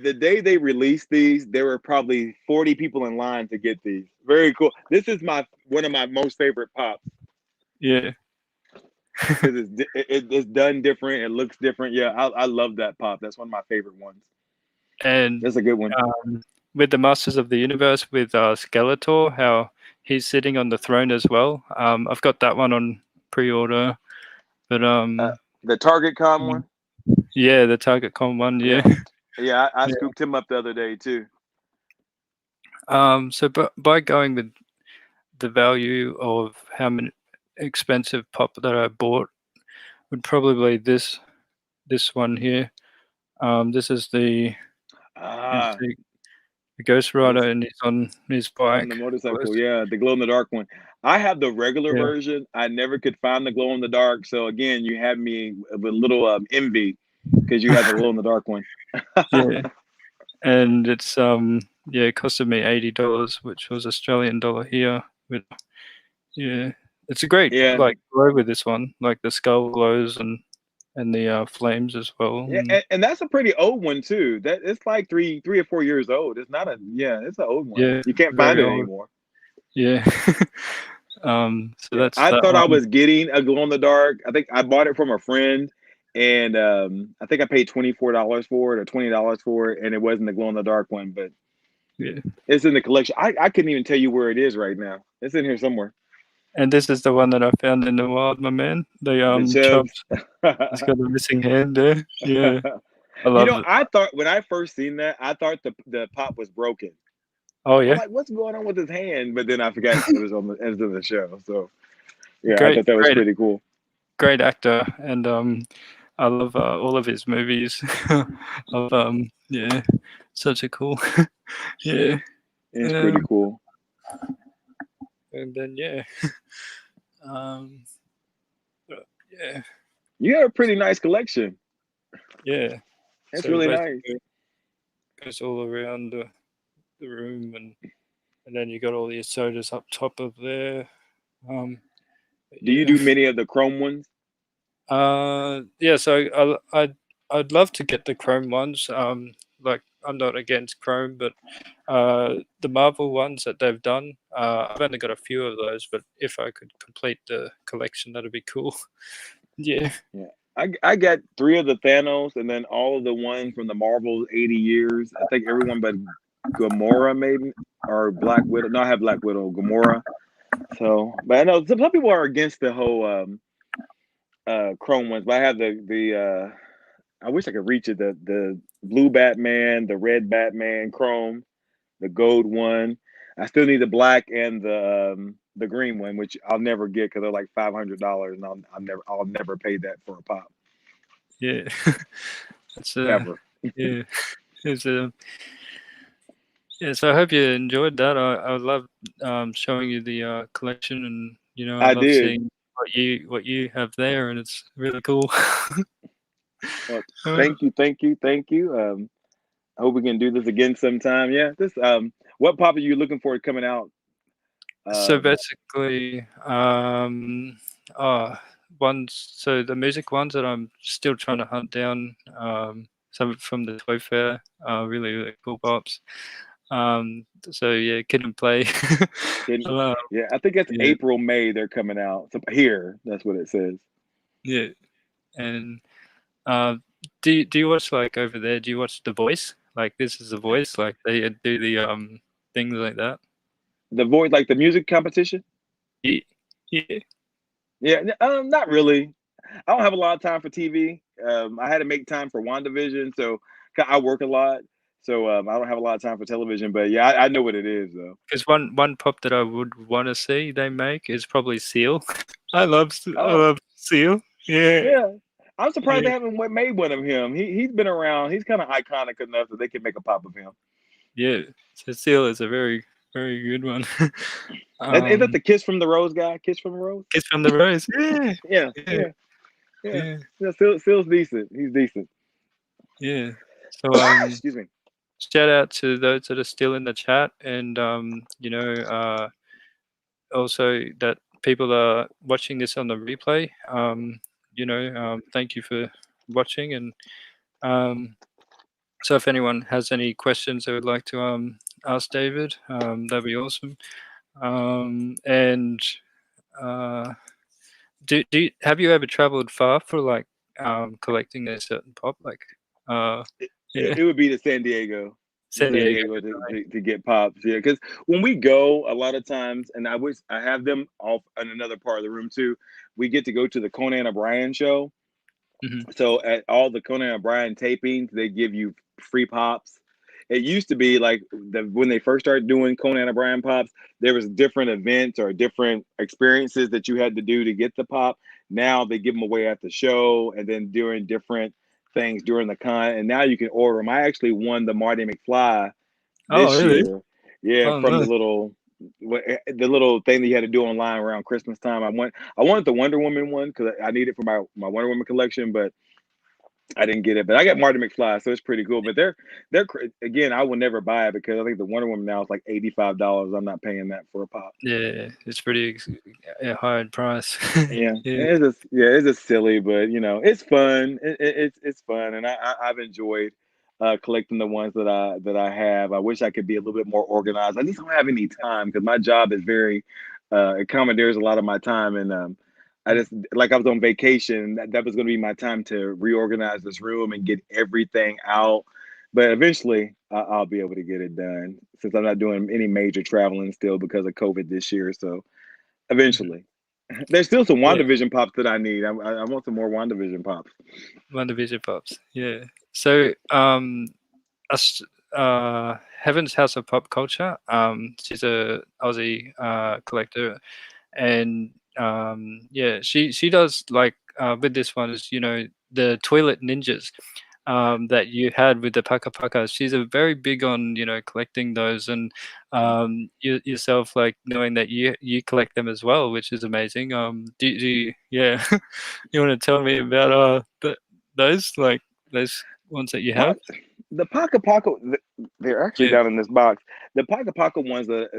The day they released these, there were probably 40 people in line to get these. Very cool. This is one of my most favorite pops. Yeah. Because it's done different. It looks different. Yeah, I love that pop. That's one of my favorite ones. And that's a good one. With the Masters of the Universe, with Skeletor, how he's sitting on the throne as well. I've got that one on pre-order, but the Target Con one. Yeah, the Target Con one. Yeah. Yeah, I scooped him up the other day too. So by going with the value of how many expensive pop that I bought would probably this one here. This is the the Ghost Rider, and he's on his On the bike. motorcycle, yeah, the glow in the dark one. I have the regular Yeah, version. I never could find the glow in the dark. So again, you have me with a little envy because you have the glow in the dark one. yeah, and it's yeah, it costed me $80, which was Australian dollar here. But yeah, it's a great Yeah, like glow with this one, like the skull glows and the flames as well. yeah, and that's a pretty old one too. That it's like three or 4 years old. It's not a yeah, it's an old one. Yeah, You can't find very it old. anymore. Yeah. So Yeah, that's I that thought I one. was getting a glow in the dark. I think I bought it from a friend, and I think I paid $24 for it or $20 for it, and it wasn't the glow in the dark one, but Yeah. it's in the collection. I couldn't even tell you where it is right now. It's in here somewhere. And this is the one that I found in the wild, my man. The The Chubs. Chubbs. It's got a missing hand there. Yeah. I love it. I thought when I first seen that, I thought the pop was broken. Oh I'm yeah. like, what's going on with his hand? But then I forgot it was on the end of the show. So yeah, I Great, thought that was great, pretty cool. great actor, and I love all of his movies. Of yeah, such a cool. Yeah. It's pretty cool. And then yeah, um, yeah, You have a pretty nice collection. yeah. It's So really nice. basically, goes all around the room, and then you got all your sodas up top of there. Do you do many of the chrome ones? Yeah. So I'd love to get the Chrome ones. Like I'm not against Chrome, but the Marvel ones that they've done, I've only got a few of those. But if I could complete the collection, that'd be cool. Yeah. Yeah. I got 3 of the Thanos and then all of the ones from the Marvel 80 years. I think everyone but Gamora maybe or Black Widow. No, I have Black Widow, Gamora. So, but I know some people are against the whole Chrome ones, but I have the I wish I could reach it. The blue Batman, the red Batman, Chrome, the gold one. I still need the black and the green one, which I'll never get because they're like $500, and I'll never pay that for a pop Yeah. That's ever. yeah. It's yeah. So I hope you enjoyed that. I love showing you the collection, and I I love did. seeing what you have there, and it's really cool. Well, thank you, thank you, thank you. I hope we can do this again sometime. Yeah, this what pop are you looking for coming out? So basically, so the music ones that I'm still trying to hunt down, some from the Toy Fair, really, really cool pops. So yeah, Kid and Play. Yeah, I think it's Yeah, April, May. They're coming out so here. That's what it says. yeah, and do you watch like over there? Do you watch The Voice? Like This Is The Voice? Like they do the things like that. The Voice, like the music competition. Yeah, yeah, Yeah, not really. I don't have a lot of time for TV. I had to make time for WandaVision, so I work a lot. So I don't have a lot of time for television. But yeah, I know what it is though. because one pop that I would want to see they make is probably Seal. I love Oh Seal. Yeah, yeah, I'm surprised yeah, they haven't made one of him. He's been around. He's kind of iconic enough that they can make a pop of him. yeah. So Seal is a very very good one. Is that the Kiss from the Rose guy? Kiss from the Rose? Kiss from the Rose. Yeah, Yeah, yeah, yeah, yeah. yeah, Yeah, Seal's decent. He's decent. yeah. So Excuse me. shout out to those that are still in the chat, and also that people are watching this on the replay. Thank you for watching, and so if anyone has any questions they would like to ask David, that'd be awesome. And have you ever traveled far for like collecting a certain pop? Like, yeah, It would be to San Diego. San San Diego. Diego to get pops. Yeah, because when we go, a lot of times, and I have them off in another part of the room too. We get to go to the Conan O'Brien show. Mhm. So at all the Conan O'Brien tapings, they give you free pops. It used to be like when they first started doing Conan O'Brien pops, there was different events or different experiences that you had to do to get the pop. Now they give them away at the show and then during different things during the con. And now you can order them. I actually won the Marty McFly Oh, this really? year. Yeah, Oh, from no. the little thing that you had to do online around Christmas time. I wanted the Wonder Woman one because I need it for my Wonder Woman collection, but I didn't get it. But I got Marty McFly, so it's pretty cool. But again, I will never buy it because I think the Wonder Woman now is like $85. I'm not paying that for a pop. Yeah, it's pretty high in price. Yeah, Yeah. it's just silly, but it's fun. It's fun, and I've enjoyed collecting the ones that I have. I wish I could be a little bit more organized. I just don't have any time because my job is very it commandeers a lot of my time, and I Mm. just like I was on vacation. That was going to be my time to reorganize this room and get everything out. But eventually, I'll be able to get it done since I'm not doing any major traveling still because of COVID this year. So Mhm. eventually. There's still some Yeah, WandaVision pops that I need. I want some more WandaVision pops. WandaVision pops. Yeah. So, us, Heaven's House of Pop Culture. She's a Aussie collector, and yeah, she does like with this one is the toilet ninjas that you had with the Paka Paka. She's a very big on collecting those, and yourself like knowing that you collect them as well, which is amazing. Do you, yeah, you want to tell me about those like those ones that you My have? the Paka Paka, they're actually Yeah. down in this box. The Paka Paka ones that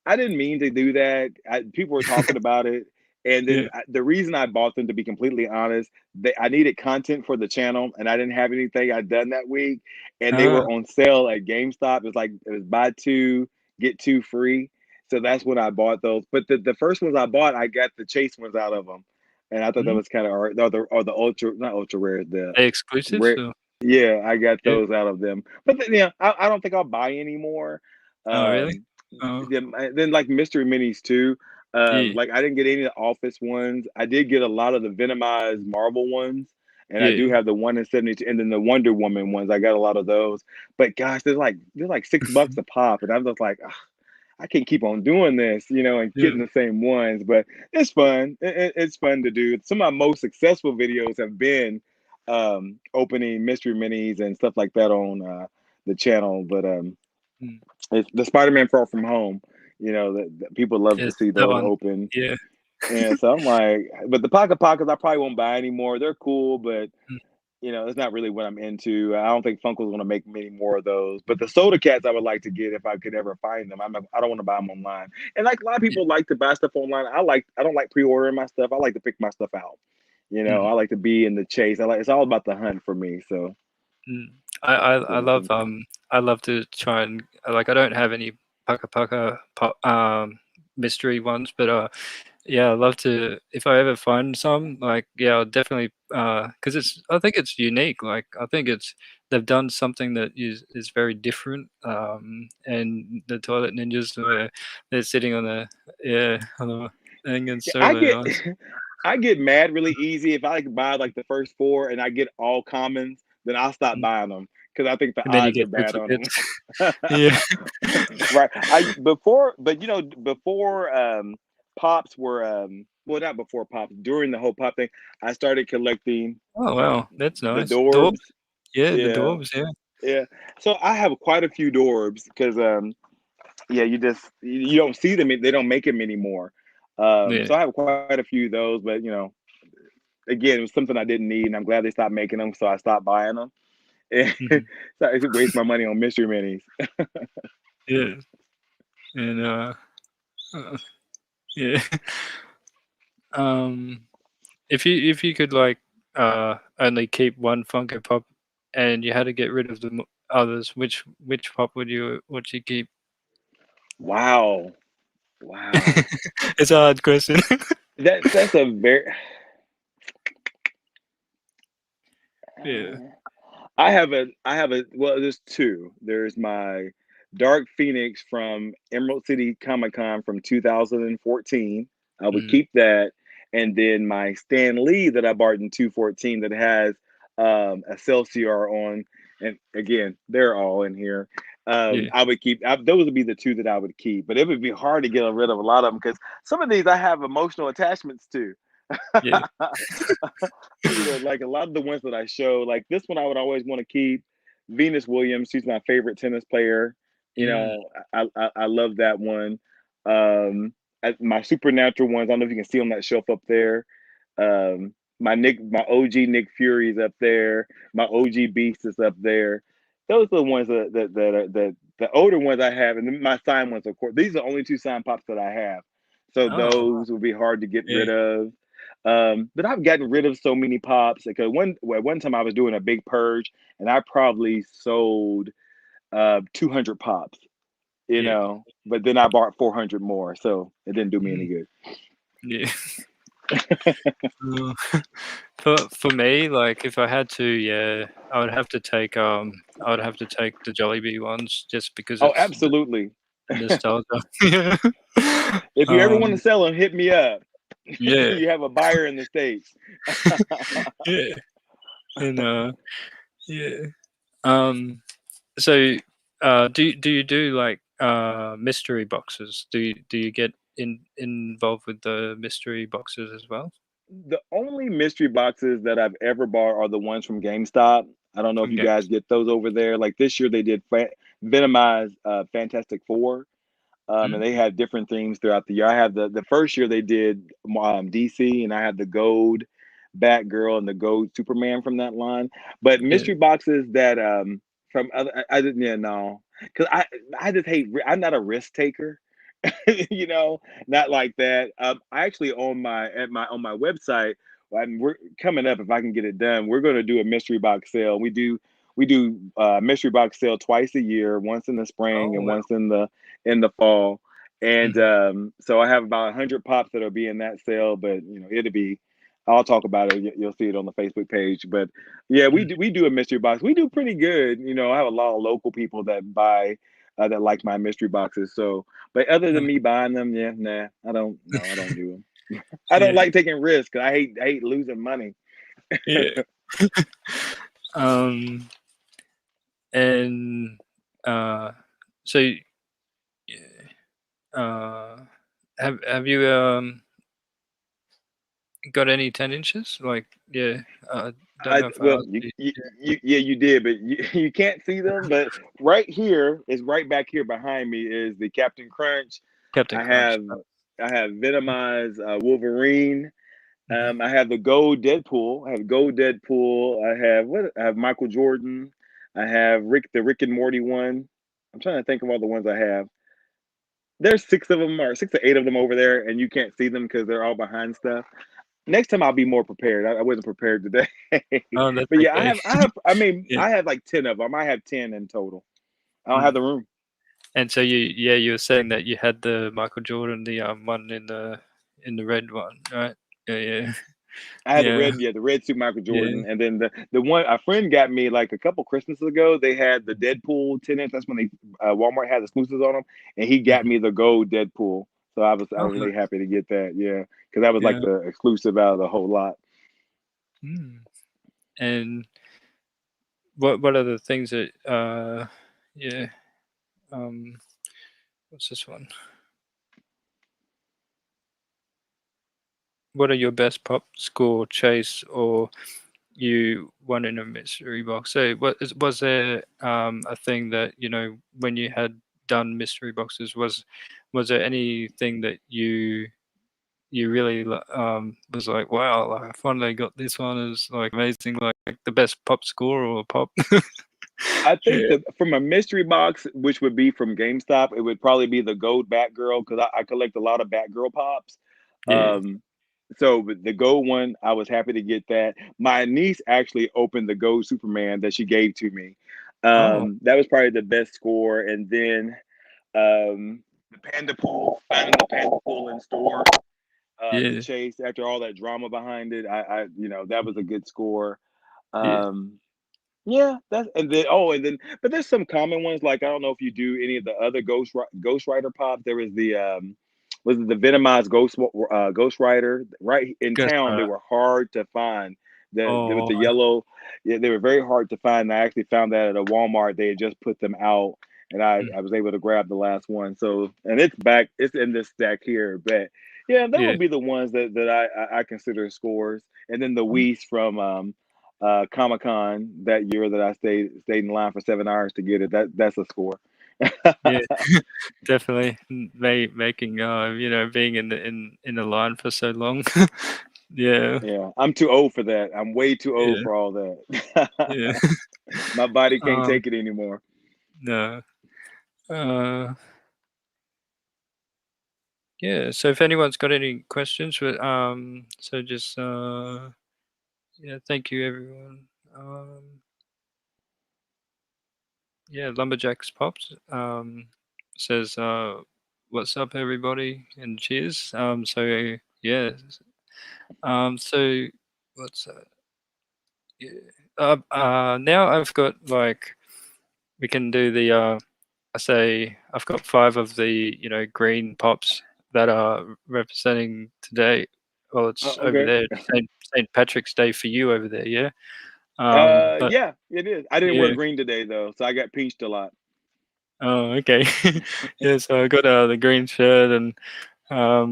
I didn't mean to do that. People were talking about it, and Yeah. then the reason I bought them, to be completely honest, I needed content for the channel, and I didn't have anything I'd done that week, and they Ah. were on sale at GameStop. It was buy two get two free, so that's when I bought those. But the first ones I bought, I got the chase ones out of them, and I thought that Mm. was kind of or the ultra not ultra rare the They exclusives? rare. Yeah, I got Yeah. those out of them. But then, I don't think I'll buy anymore. Oh, really? Um, Oh, then like mystery minis too. yeah. Like I didn't get any of the Office ones. I did get a lot of the Venomized Marvel ones, and I do Yeah. have the 1 in 72, and then the Wonder Woman ones. I got a lot of those. But gosh, they're like $6 a pop, and I'm just like, "Ugh, I can't keep on doing this, and Yeah. getting the same ones. But it's fun. It's fun to do. Some of my most successful videos have been opening mystery minis and stuff like that on the channel. But Mm. it's the Spider-Man Far From Home. That people love to Yes, see that those one. open. Yeah. And so I'm like, but the Pocket Pockets I probably won't buy anymore. They're cool, but Mm. it's not really what I'm into. I don't think Funko's going to make many more of those. But the Soda Cats I would like to get if I could ever find them. I don't want to buy them online. And like a lot of Yeah. people like to buy stuff online. I don't like pre-ordering my stuff. I like to pick my stuff out. Mm. I like to be in the chase. It's all about the hunt for me. So Mm. I getting love things. I love to try and like I don't have any Paka Paka pop, mystery ones, but yeah, I love to if I ever find some, like yeah, I'll definitely because I think it's unique. Like I think they've done something that is very different. And the toilet ninjas where they're sitting on the on the thing and Yeah, so I very get nice. I get mad really easy if I like buy like the first four and I get all commons, then I'll stop Mm. buying them because I think the And then you odds are get bad on duplicates. them. Yeah. Right. I before, but before pops were well, not before pops, during the whole pop thing, I started collecting Oh wow, that's the nice. Dwarves? Dorbs. Yeah, the Yeah, dwarves. Yeah. yeah. So I have quite a few Dorbs because yeah, you don't see them, they don't make them anymore. Yeah. So I have quite a few of those, but again, it was something I didn't need, and I'm glad they stopped making them, so I stopped buying them. Mhm. So I could waste my money on mystery minis. Yeah. And yeah. Um, if you could like only keep one Funko Pop and you had to get rid of the others, which pop would you keep? Wow, wow. It's a hard question. That's a very. Yeah. I have a well, there's two. There's my Dark Phoenix from Emerald City Comic Con from 2014. I would Mm. keep that, and then my Stan Lee that I bought in 214 that has Excelsior on, and again, they're all in here. Yeah. I would keep. Those would be the two that I would keep, but it would be hard to get rid of a lot of them because some of these I have emotional attachments to. Yeah. Like a lot of the ones that I show, like this one I would always want to keep. Venus Williams, she's my favorite tennis player. You Mm. know, I love that one. My supernatural ones. I don't know if you can see on that shelf up there. My OG Nick Fury's up there. My OG Beast is up there. Those are the ones that the older ones I have, and then my signed ones, of course. These are the only two signed pops that I have, so Oh, wow. those will be hard to get Yeah. rid of. But I've gotten rid of so many pops because at one time I was doing a big purge, and I probably sold 200 pops, you Yeah. know. But then I bought 400 more, so it didn't do me any Mm. good. Yeah. Uh, for me, like if I had to, yeah, I would have to take the Jollibee ones just because Oh, it's absolutely. the nostalgia. Yeah. If you ever want to Um, sell them, hit me up. yeah, You have a buyer in the States. yeah, and yeah. Um, so, do you do like mystery boxes? Do you get involved with the mystery boxes as well The only mystery boxes that I've ever bought are the ones from GameStop. I don't know if from you guys games? get those over there. Like this year, they did Venomized Fantastic Four, and Mm, they had different themes throughout the year. I have the first year they did DC, and I had the gold Batgirl and the gold Superman from that line. But yeah. mystery boxes that from other, I didn't, yeah, no, because I just hate. I'm not a risk taker. You know, not like that. I actually on my website, and we're coming up if I can get it done. We're going to do a mystery box sale. We do mystery box sale twice a year, once in the spring Oh and wow. once in the fall. And Mhm. so I have about 100 pops that'll be in that sale, but you know it'll be. I'll talk about it. You'll see it on the Facebook page. But yeah, Mm, we do a mystery box. We do pretty good. You know, I have a lot of local people that buy that like my mystery boxes. So but other than nice. me buying them, yeah, nah, I don't. No, I don't do them. I don't Yeah, like taking risks. I hate losing money. yeah. Um, and uh, so yeah, have you got any 10 inches? Like, yeah, don't I know if I well, asked you. Yeah. yeah, you did, but you can't see them. But right here is right back here behind me is the Captain Crunch. Captain I Crunch. have I have Venomized Wolverine. Mhm. I have the gold Deadpool. I have gold Deadpool. I have Michael Jordan. I have Rick and Morty one. I'm trying to think of all the ones I have. There's six of them or six or eight of them over there, and you can't see them because they're all behind stuff. Next time I'll be more prepared. I wasn't prepared today, Oh, that's but yeah, okay. I mean, Yeah. I have like 10 of them. I have 10 in total. I don't have Mm. the room. And so you were saying that you had the Michael Jordan, the one in the red one, right? Yeah, yeah, I had yeah, the red suit Michael yeah. Jordan, and then the one a friend got me like a couple Christmases ago. They had the Deadpool 10 inch. That's when they Walmart had exclusives on them, and he got Mhm. me the gold Deadpool. So I Oh, was really nice. happy to get that. Yeah, because that was like Yeah. the exclusive out of the whole lot. Mm. And what are the things that yeah, um what's this one? What are your best pop score chase or you won in a mystery box? So was there a thing that, you know, when you had done mystery boxes, was there anything that you really was like, wow, like I finally got this one is like amazing, like the best pop score or pop? I think Yeah. that from a mystery box, which would be from GameStop, it would probably be the gold Batgirl because I collect a lot of Batgirl pops. Yeah. Um, so with the gold one, I was happy to get that. My niece actually opened the gold Superman that she gave to me. Oh, That was probably the best score. And then the Panda Pool, finding the Panda Pool in store to yeah. chase after all that drama behind it. That was a good score. Yeah. Um, yeah, and then but there's some common ones like I don't know if you do any of the other Ghost Rider pops. There was the was it the Venomized Ghost Rider right in Guess town. They were hard to find. With Oh, the yellow, yeah, they were very hard to find. I actually found that at a Walmart. They had just put them out, and mm, I was able to grab the last one. So and it's back. It's in this stack here. But yeah, that yeah. would be the ones that I consider scores. And then the Mm, Whis from Comic Con that year that I stayed in line for 7 hours to get it. That's a score. Yeah, definitely making being in the line for so long. Yeah, Yeah, I'm too old for that. I'm way too old yeah, for all that. yeah. My body can't Um, take it anymore. no. Uh, yeah. So if anyone's got any questions, so just yeah, thank you everyone. Yeah, Lumberjacks Pops says, "What's up, everybody?" and cheers. So yeah, so what's that? Yeah. Now I've got like we can do the. I say I've got 5 of the green pops that are representing today. Well, it's over Okay. there, Saint Patrick's Day for you over there, yeah. But Yeah, it is. I didn't wear yeah. green today though, so I got pinched a lot. Oh, okay. Yeah, so I got the green shirt and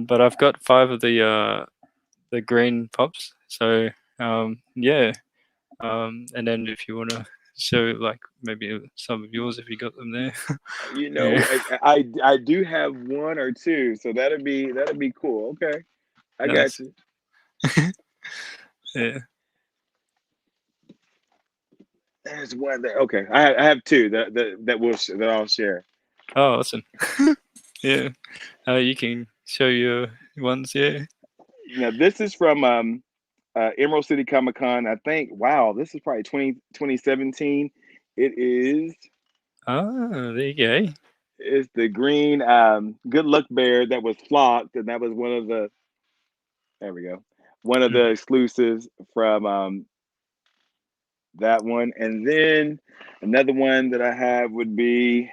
but I've got 5 of the green pops. So yeah. And then if you wanna show like maybe some of yours if you got them there. You Yeah. know, I do have one or two, so that'd be cool. Okay, I got Nice. you. Yeah. There's one there. Okay, I have two that I'll share. Oh, awesome. Yeah. You can show your ones, yeah. Now this is from Emerald City Comic Con. I think. Wow, this is probably 2017. It is. Ah, there you go. It's the green Good Luck Bear that was flocked, and that was one of the. There we go. One of Mm. the exclusives from that one. And then another one that I have would be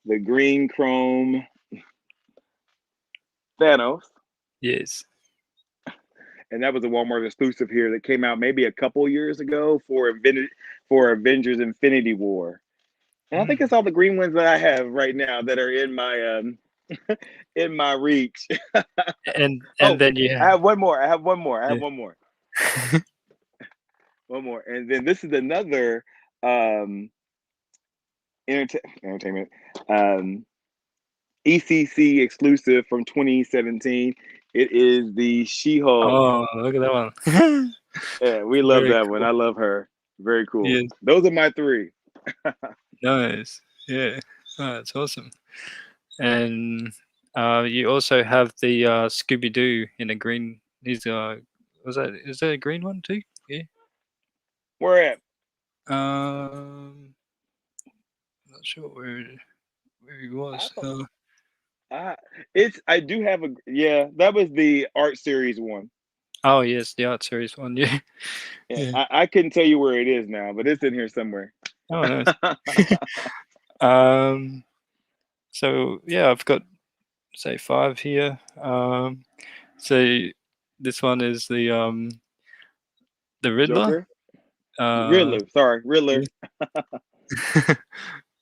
the green chrome Thanos. Yes. And that was a Walmart exclusive here that came out maybe a couple years ago for Avengers Infinity War. And I think Mm. it's all the green ones that I have right now that are in my reach. And Oh, then you I have have one more. I have one more. I have yeah. one more. One more. And then this is another um entertainment ECC exclusive from 2017. It is the She-Hulk. Oh, look at that one. Yeah, we love Very that one. cool. I love her. Very cool. Yes. Those are my three. Nice. Yeah. Oh, that's awesome. And you also have the Scooby Doo in a green. He's is that a green one too? Yeah. Where at? Not sure where he I was. don't. I do have a yeah. That was the art series one. Oh yes, the art series one. Yeah. Yeah, Yeah. I couldn't tell you where it is now, but it's in here somewhere. Oh nice. um. So yeah, I've got say 5 here. So this one is the Riddler. Joker, Uh, Riddler. Sorry, yeah. Riddler.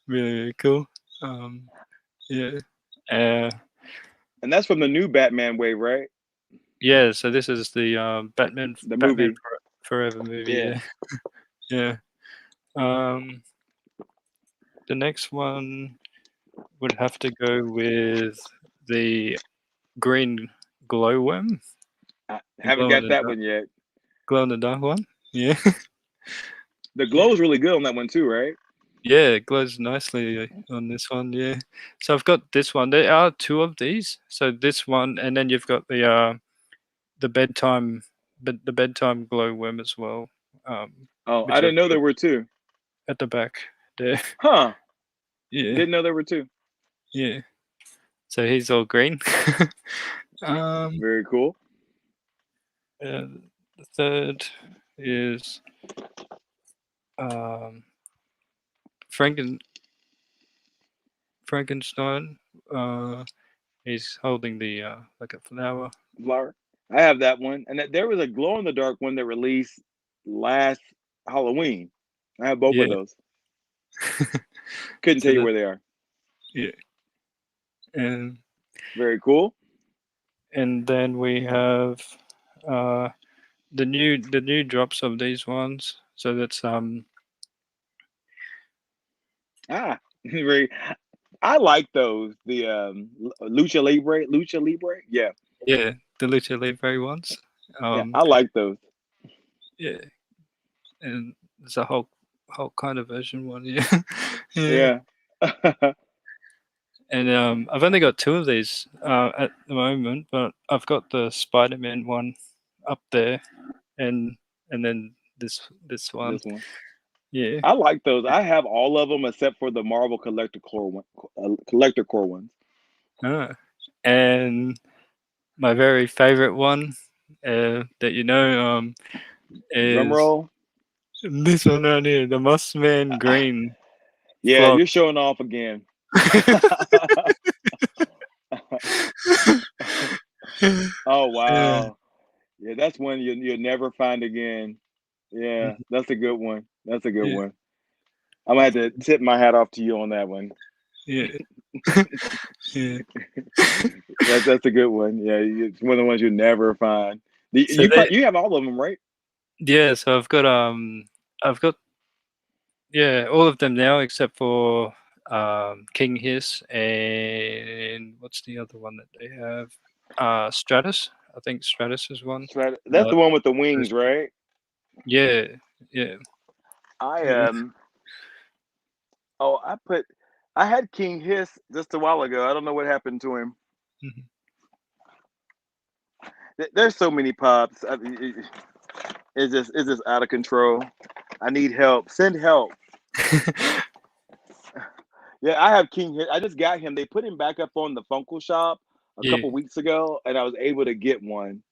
Really, really cool. Yeah. Uh, And that's from the new Batman wave, right? yeah. So this is the The Batman movie. Forever movie. Yeah. Yeah. Yeah. The next one would have to go with the green glowworm, I the haven't got that one yet. glow in the dark one. Yeah. The glow is really good on that one too, right? Yeah, it glows nicely on this one. Yeah. So I've got this one. There are 2 of these. So this one, and then you've got the bedtime, but the bedtime glowworm as well. Oh, I Which I've didn't know got there were two. at the back there. Huh. Yeah. Didn't know there were two. Yeah. So he's all green. um, Very cool. the third is um, Franken Frankenstein. He's holding the like a flower. Flower. I have that one. And there was a glow in the dark one that released last Halloween. I have both of Yeah. those. Couldn't tell So you that where they are. yeah, and Very cool. then we have uh, the new drops of these ones. So that's Ah, very. I like those. The Lucha Libre. Yeah, Yeah, the Lucha Libre ones. yeah, Um, I like those. yeah, and there's a whole kind of version one. Yeah, yeah. Yeah. And I've only got two of these at the moment, but I've got the Spider-Man one up there, and then this one. This one. Yeah. I like those. I have all of them except for the Marvel Collector Core ones. Ah. And my very favorite one that Drum is roll. this one right here, the Mossman Green Yeah, Frog. you're showing off again. Oh Yeah. wow. Yeah, that's one you'll never find again. Yeah, Mhm. that's a good one. That's a good Yeah. one. I'm gonna have to tip my hat off to you on that one. Yeah. Yeah. That's a good one. Yeah, it's one of the ones you never find. So they You have all of them, right? yeah, so I've got yeah, all of them now except for King Hiss and what's the other one that they have? Stratus. I think Stratus is one. That's the Uh, one with the wings, right? yeah, yeah, I yeah. oh I had King Hiss just a while ago. I don't know what happened to him. Mhm. There's so many pops. It's just out of control. I need help. Send help. Yeah, I have King Hiss. I just got him. They put him back up on the Funko Shop a Yeah, couple weeks ago, and I was able to get one.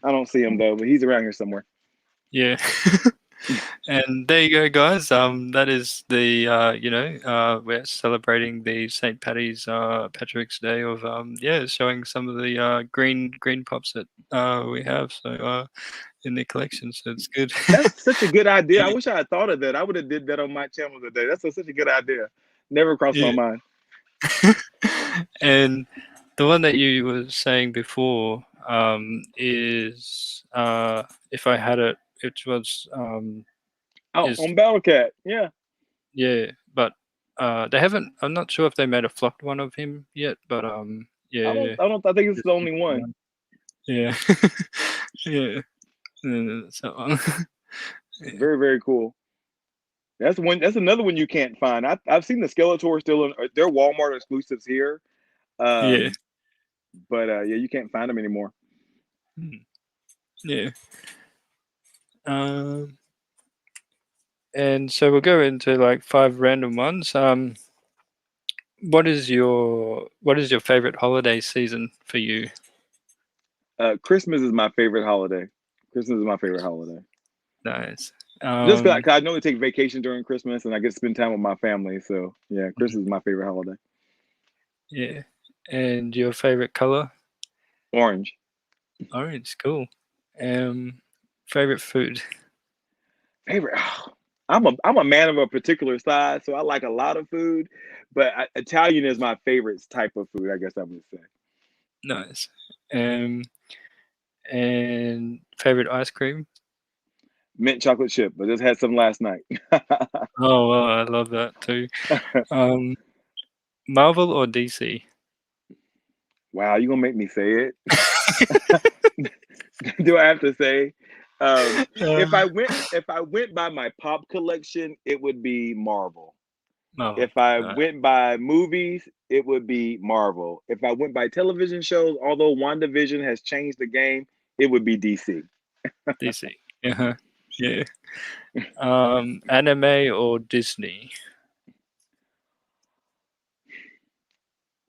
I don't see him though, but he's around here somewhere. yeah. And there you go, guys. That is the we're celebrating the St. Patty's Patrick's Day of showing some of the green pops that we have in the collection. So it's good. That's such a good idea. I Yeah, wish I had thought of that. I would have did that on my channel today. Such a good idea. Never crossed my yeah. mind. And the one that you were saying before is if I had it, it was Oh, is on Battle Cat. Yeah. yeah, but they haven't. I'm not sure if they made a flocked one of him yet, but I don't yeah, I don't I think it's this the is only the one. one. Yeah, yeah, that's that one. Yeah, Very, very cool. That's another one you can't find. I've seen the Skeletor still in they're Walmart exclusives here. yeah, Um, but yeah, you can't find them anymore. mm, yeah. Um, and so we'll go into like five random ones. What is your favorite holiday season for you? Christmas is my favorite holiday. Christmas is my favorite holiday. Nice. Just 'cause Um, I normally take vacation during Christmas and I get to spend time with my family. So yeah, mhm, Christmas is my favorite holiday. yeah. And your favorite color? Orange. Orange. Cool. Favorite food? Favorite. I'm a man of a particular size, so I like a lot of food, but Italian is my favorite type of food. I guess I would say Nice. Um, and favorite ice cream? mint chocolate chip. I just had some last night. Oh, well, I love that too. Um, Marvel or DC? Wow, you gonna make me say it? Do I have to say? Uh, If I went by my pop collection, it would be Marvel. Marvel. If I No, went by movies, it would be Marvel. If I went by television shows, although WandaVision has changed the game, it would be DC. DC. Uh-huh. Yeah. Anime or Disney?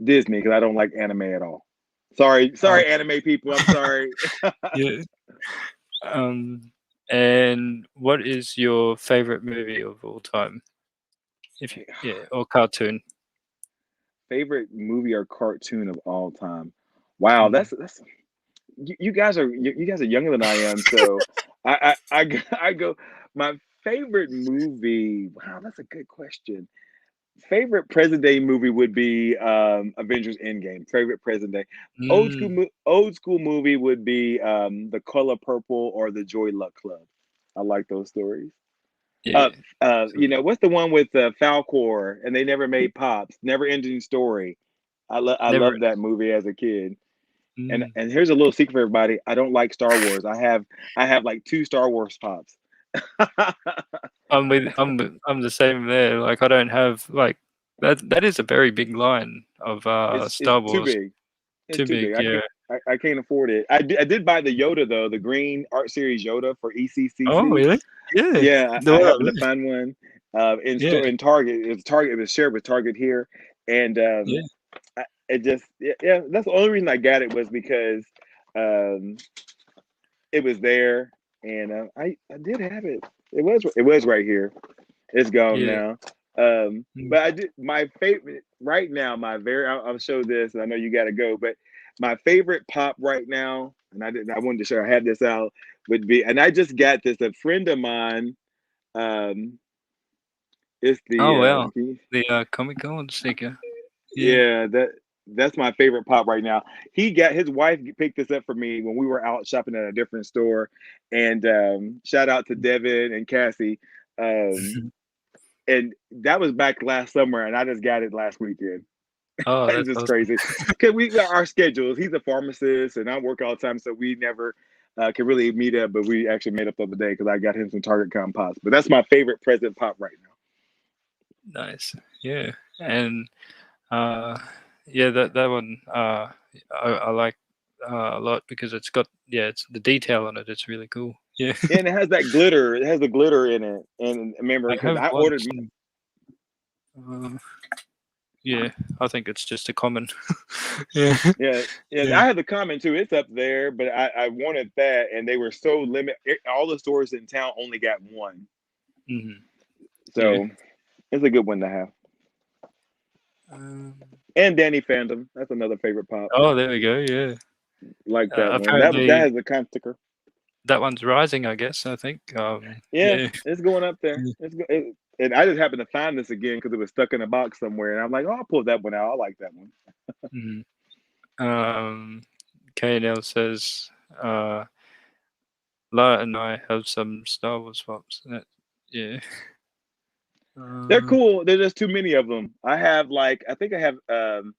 Disney, because I don't like anime at all. Uh, Sorry, anime people. I'm sorry. yeah. Um, and what is your favorite movie of all time? If you, yeah, or cartoon? Favorite movie or cartoon of all time? Wow, Mm. that's you guys are younger than I am, so I go my favorite movie. Wow, that's a good question. Favorite present day movie would be Avengers Endgame. Favorite present day. Mm. Old school movie would be The Color Purple or The Joy Luck Club. I like those stories. Yeah. What's the one with Falcor and they never made Pops? Never Ending Story. I Never. loved that movie as a kid. And Mm. and here's a little secret for everybody. I don't like Star Wars. I have like 2 Star Wars Pops. I'm the same there. Like I don't have like that is a very big line of It's Star too Wars. big. It's Too too big, big. I yeah. can't. I can't afford it. I did buy the Yoda though, the green art series Yoda for Oh, ECCC. really? Yeah. Yeah, The I one I happened to really find one in yeah, store in Target. It was Target. It was shared with Target here, and yeah. it just yeah. That's the only reason I got it was because um, it was there, and I did have it. It was right here. It's gone Yeah. now. Mm. But I did my favorite right now. I'll show this, and I know you got to go, but my favorite pop right now, and I wanted to share. I had this out would be, and I just got this. A friend of mine. Um, it's Oh, the wow. The, Comic Con sticker. Yeah. yeah, that's my favorite pop right now. He got his wife picked this up for me when we were out shopping at a different store, and shout out to Devin and Cassie. Um, and that was back last summer, and I just got it last weekend. Oh, It's that's just awesome. crazy because we our schedules. He's a pharmacist, and I work all the time, so we never can really meet up. But we actually made up the other day because I got him some Target compost. But that's my favorite present pop right now. Nice. Yeah. And, uh, yeah, that one, I like, a lot because it's got it's the detail on it, it's really cool. Yeah. Yeah, and it has that glitter. It has the glitter in it. And remember, I because have I one ordered. from, yeah, I think it's just a common. Yeah. Yeah, yeah. Yeah. I have the comment too. It's up there, but I wanted that, and they were so limited. All the stores in town only got one, Mhm. Yeah. so it's a good one to have. Um, And Danny Phantom. That's another favorite pop. oh, there we go, yeah. Like that one. That Apparently has a con sticker. that one's rising, I guess, I think, Yeah, yeah. it's going up there. Yeah. And I just happened to find this again because it was stuck in a box somewhere, and I'm like, oh, I'll pull that one out. I like that one. Mhm. Um, K&L says, uh, "Lara and I have some Star Wars pops." That yeah. They're Uh, cool. There's just too many of them. I think I have the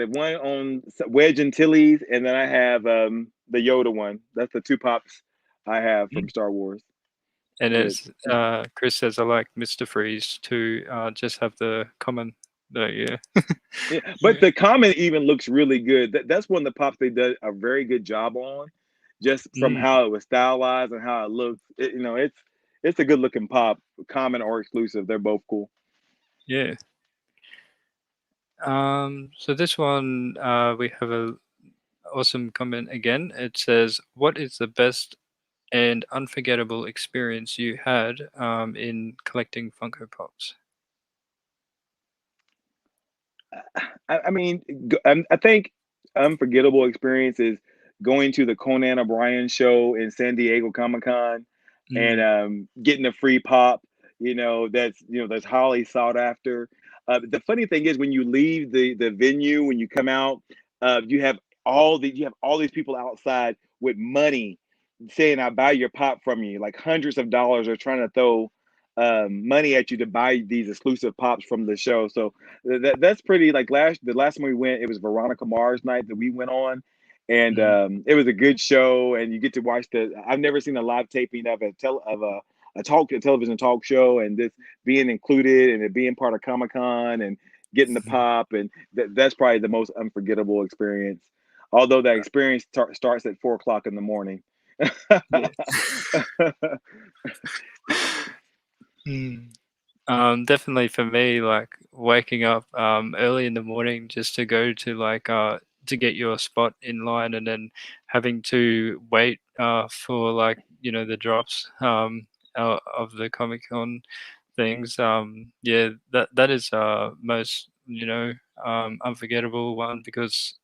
one on Wedge Antilles, and then I have the Yoda one. That's the 2 pops I have from mm. Star Wars. And But it's, Chris says, "I like Mr. Freeze to, just have the common." Yeah. yeah, but Yeah. the comment even looks really good. That's one of the pops they did a very good job on, just from Mm, how it was stylized and how it looks. It's a good looking pop, common or exclusive. They're both cool. yeah. So this one, we have a awesome comment again. It says, "What is the best and unforgettable experience you had, in collecting Funko Pops?" I mean, I think unforgettable experience is going to the Conan O'Brien show in San Diego Comic Con and Mm, getting a free pop. That's highly sought after. The funny thing is, when you leave the venue, when you come out, you have all these people outside with money saying, "I buy your pop from you." Like hundreds of dollars are trying to throw money at you to buy these exclusive pops from the show. So that's pretty like the last time we went, it was Veronica Mars night that we went on, and mm, it was a good show. And you get to watch the. I've never seen a live taping of a television talk show, and this being included and it being part of Comic Con and getting the mm. pop, and that's probably the most unforgettable experience. Although that experience starts at 4 o'clock in the morning. Yeah. Mm. Definitely for me, like waking up early in the morning just to go to to get your spot in line and then having to wait for the drops of the Comic Con things. Yeah, that is most unforgettable one because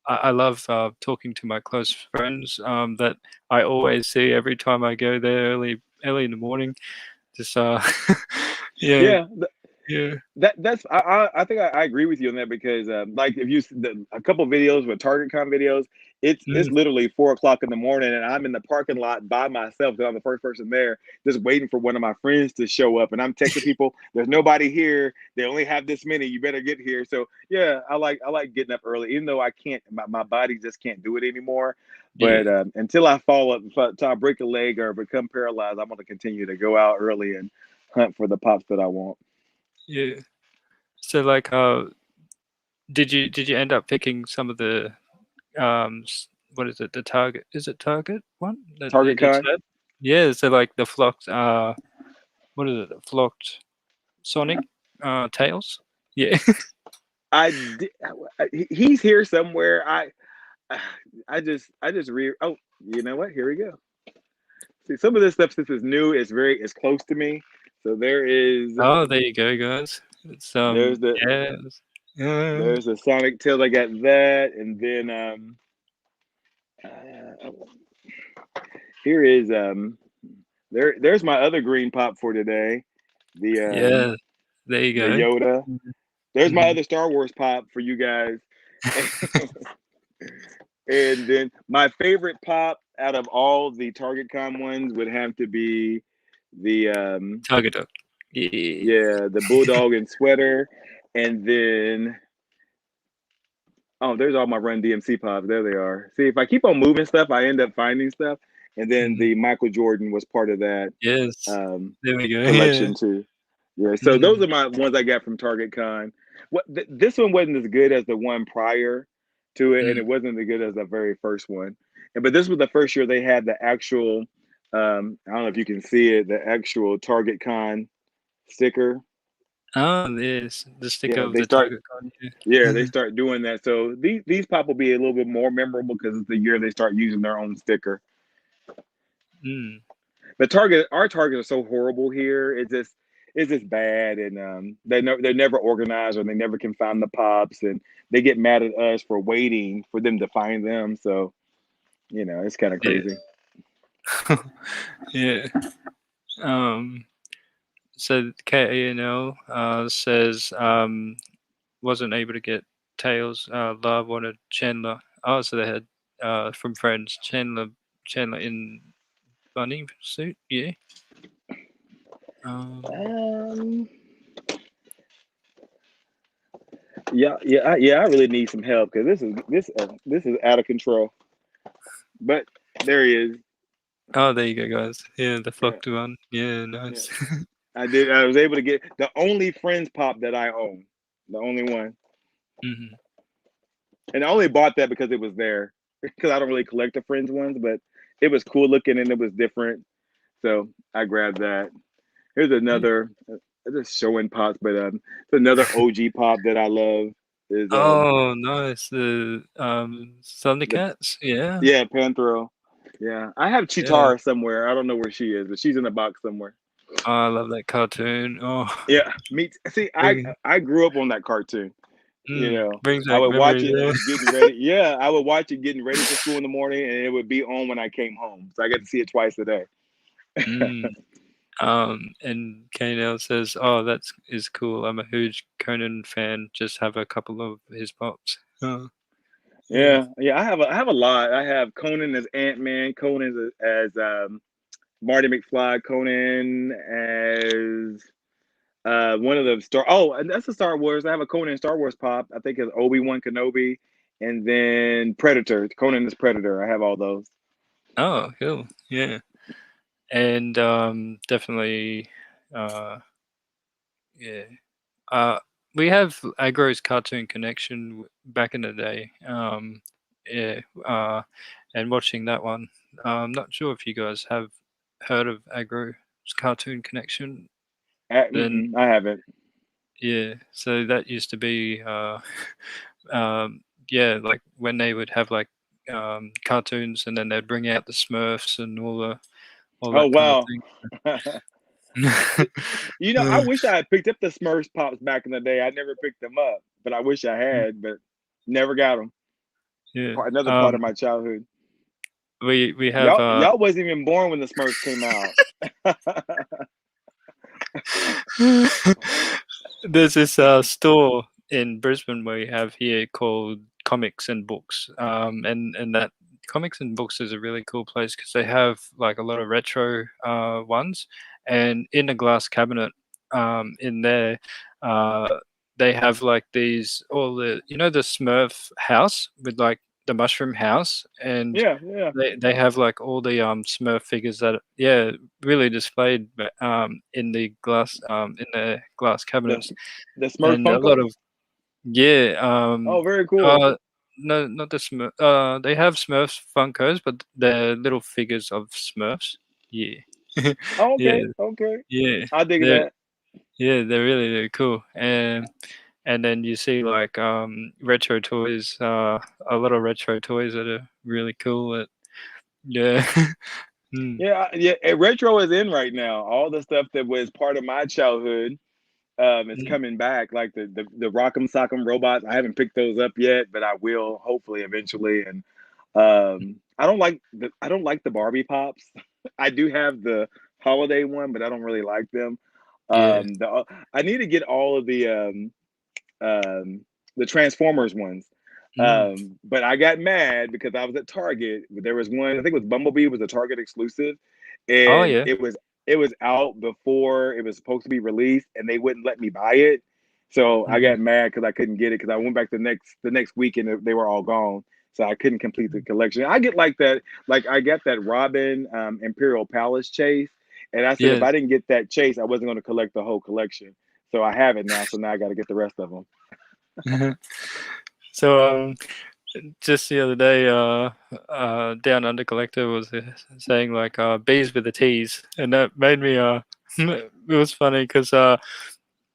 I love talking to my close friends that I always see every time I go there early in the morning. Just yeah. Yeah, Yeah. That's I think I agree with you on that because like if you a couple videos with TargetCon videos, it's Mm, literally 4 o'clock in the morning and I'm in the parking lot by myself because I'm the first person there, just waiting for one of my friends to show up, and I'm texting people, "There's nobody here. They only have this many. You better get here." So yeah, I like getting up early, even though I can't. My body just can't do it anymore. yeah. But until I fall up, until I break a leg or become paralyzed, I'm going to continue to go out early and hunt for the pops that I want. Yeah. So like, did you end up picking some of the what is it? The Target? Is it Target one that you Target just Con. said? Yeah. So like the flocked. What is it? The flocked Sonic. Tails. Yeah. I did, he's here somewhere. I just read. Oh, you know what? Here we go. See, some of this stuff since it's new, it's close to me. So Oh, there you go, guys. It's there's the yeah. Uh, there's the Sonic Tails. I got that, and then uh, here is there's my other green pop for today. The yeah. There you the go. Yoda. There's my Mm-hmm. other Star Wars pop for you guys. And then my favorite pop out of all the Target Con ones would have to be the Target Dog. Yeah. yeah, the Bulldog and sweater. And then oh, there's all my Run DMC pops. There they are. See, if I keep on moving stuff, I end up finding stuff. And then Mhm. the Michael Jordan was part of that Yes. um There we go. Yeah. collection too. Yeah, so those Mm. are my ones I got from Target Con. This one wasn't as good as the one prior to it, and Mm. it wasn't as good as the very first one. But this was the first year they had the actual. I don't know if you can see it, the actual Target Con sticker. Oh, yes. The sticker Yeah, of the Target card. they Yeah. start doing that. So these pop will be a little bit more memorable because it's the year they start using their own sticker. Mm. The our targets are so horrible here. It's just bad, and they're never organized, or they never can find the pops, and they get mad at us for waiting for them to find them. So it's kind of Yeah. crazy. Yeah. Um. So KANL says wasn't able to get Tails. Love wanted Chandler. Oh, so they had from Friends Chandler in bunny suit. Yeah. Um. Um, yeah. I really need some help because this is out of control. But there he is. Oh, there you go, guys. Yeah, the Yeah, flocked one. Yeah, yeah. nice. I did. I was able to get the only Friends pop that I own, the only one, Hmm. and I only bought that because it was there because I don't really collect the Friends ones, but it was cool looking and it was different, so I grabbed that. Here's Yeah. another. Just showing pops, but it's another OG pop that I love is Oh, nice. The the Thundercats. Yeah. yeah Panthro. Yeah, I have Yeah. Chitara somewhere. I don't know where she is, but she's in the box somewhere. Oh, I love that cartoon. Oh, Yeah, me. See, I bring, I grew up on that cartoon. brings I back would watch memories. it Yeah. getting ready. Yeah, I would watch it getting ready for school in the morning, and it would be on when I came home. So I got to see it twice a day. Mm. And KNL says, "Oh, that's is cool. I'm a huge Conan fan. Just have a couple of his pops." Oh, yeah. Yeah. I have a lot. I have Conan as Ant Man, Conan as Marty McFly, Conan as one of the Star. Oh, and that's a Star Wars. I have a Conan Star Wars pop. I think it's Obi-Wan Kenobi, and then Predator. Conan is Predator. I have all those. Oh, cool. Yeah. And definitely, uh, yeah. Uh, we have Agro's Cartoon Connection back in the day. Yeah, and watching that one, I'm not sure if you guys have heard of Agro's Cartoon Connection. Then I haven't. yeah, so that used to be, yeah, like when they would have like cartoons, and then they'd bring out the Smurfs and all Oh that kind of wow. thing. I Uh, wish I had picked up the Smurfs pops back in the day. I never picked them up, but I wish I had, but never got them. yeah. Another part of my childhood. We have Y'all wasn't even born when the Smurfs came out. There's this store in Brisbane we have here called Comics and Books, and that Comics and Books is a really cool place because they have like a lot of retro ones, and in a glass cabinet in there, uh, they have like these all the the Smurf house with like the mushroom house, and Yeah, yeah. they have like all the Smurf figures that really displayed in the glass The cabinets, the Smurf and a lot Funkos. of yeah, Oh, very cool. uh, no, not the Smurf. They have Smurfs Funkos, but they're little figures of Smurfs. Yeah, Oh, yeah, okay, okay. yeah. I dig They're that. they're really really cool, and then you see like retro toys, a lot of retro toys that are really cool. Yeah. Mm, Yeah, yeah. And retro is in right now. All the stuff that was part of my childhood is mm, coming back. Like the Rock'em Sock'em robots. I haven't picked those up yet, but I will hopefully eventually. And I don't like the Barbie pops. I do have the holiday one, but I don't really like them. yeah. I need to get all of um, the Transformers ones. Mm, But I got mad because I was at Target. There was one, I think it was Bumblebee, was a Target exclusive, oh, and yeah. it was out before it was supposed to be released, and they wouldn't let me buy it. So I Mm, got mad because I couldn't get it because I went back the next week and they were all gone. So I couldn't complete the collection. I get like that, like I got that Robin Imperial Palace chase, and I said if yes. I didn't get that chase, I wasn't going to collect the whole collection. So I have it now. So now I got to get the rest of them. So, just the other day, Down Under Collector was saying like bees with the T's, and that made me it was funny because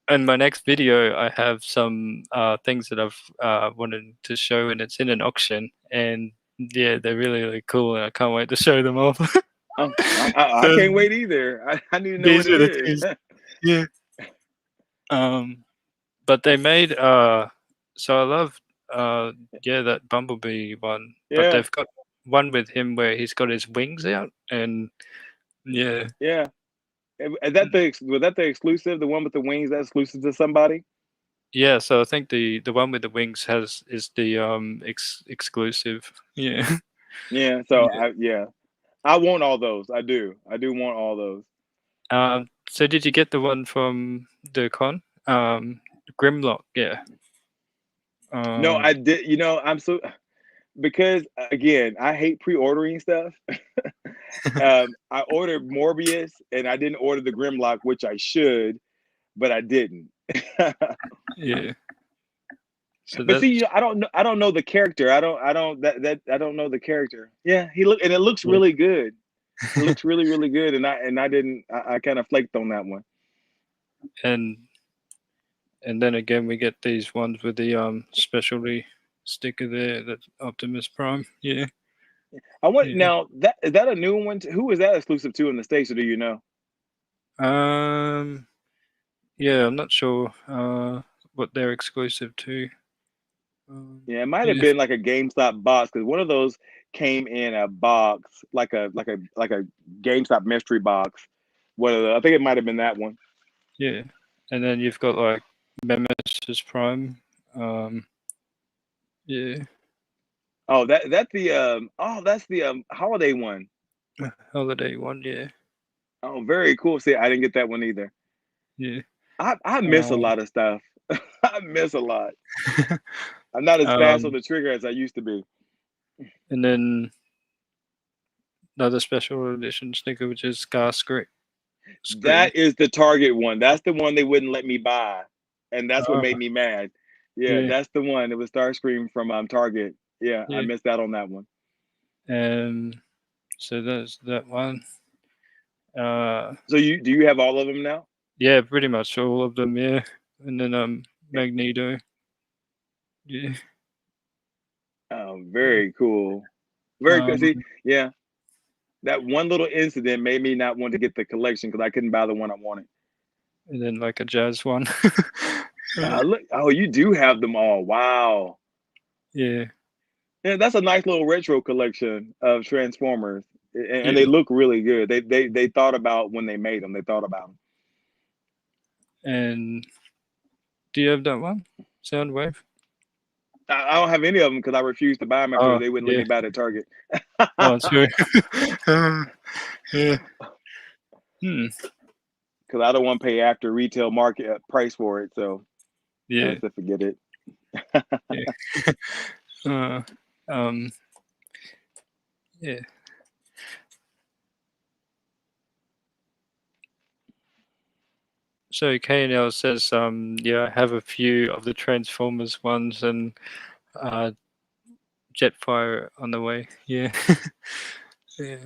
in my next video I have some things that I've wanted to show, and it's in an auction, and yeah, they're really really cool, and I can't wait to show them off. Oh, I So, can't wait either. I need to know what bees it with the is. T's, yeah. But they made so I love yeah, that Bumblebee one, but Yeah, they've got one with him where he's got his wings out, and yeah. yeah. Was that the exclusive? The one with the wings that's exclusive to somebody? Yeah, so I think the one with the wings has is the exclusive. Yeah. Yeah. So Yeah. I want all those. I do. I do want all those. So did you get the one from the con? Grimlock, yeah. No, Um I did. I'm so because again, I hate pre-ordering stuff. I ordered Morbius and I didn't order the Grimlock, which I should, but I didn't. yeah. So But see, that's I don't know the character. I don't know the character. Yeah, and it looks yeah. really good. It looks really, really good, and I didn't. I kind of flaked on that one. and and then again we get these ones with the specialty sticker there, that's Optimus Prime. Yeah. I want Yeah. now that is that a new one? Who is that exclusive to in the States, or do you know? Um yeah, I'm not sure what they're exclusive to. Yeah, it might have Yeah, been like a GameStop box because one of those came in a box, like a GameStop mystery box. I think it might have been that one. yeah. And then you've got like Nemesis Prime. Um yeah. that's the holiday one. Holiday one, yeah. Oh, very cool. See, I didn't get that one either. Yeah. I miss a Um lot of stuff. I miss a lot. I'm not as fast on um the trigger as I used to be. and then another special edition sticker which is Scream. That is the Target one. That's the one they wouldn't let me buy, and that's what Oh, made me mad. Yeah, yeah, that's the one. It was Starscream from Target. Yeah, I yeah. missed out on that one. So there's that one. Uh So do you have all of them now? yeah, pretty much all of them, yeah. And then Magneto. Yeah. Oh, Yeah. very cool. Very cool. Um See, yeah, that one little incident made me not want to get the collection because I couldn't buy the one I wanted. and then like a jazz one. Look, oh, you do have them all. Wow. Yeah, Yeah, that's a nice little retro collection of Transformers, and they yeah. look really good. They thought about when they made them. They thought about them. And Do you have that one? Soundwave? I don't have any of them because I refused to buy them after Oh, they wouldn't let yeah. me buy it at Target. Oh, true. Yeah. Hmm. Because I don't want to pay after retail market price for it. So I Yeah. said, forget it. Yeah. Um. Yeah. So KNL says, yeah, I have a few of the Transformers ones and Jetfire on the way. Yeah. Yeah.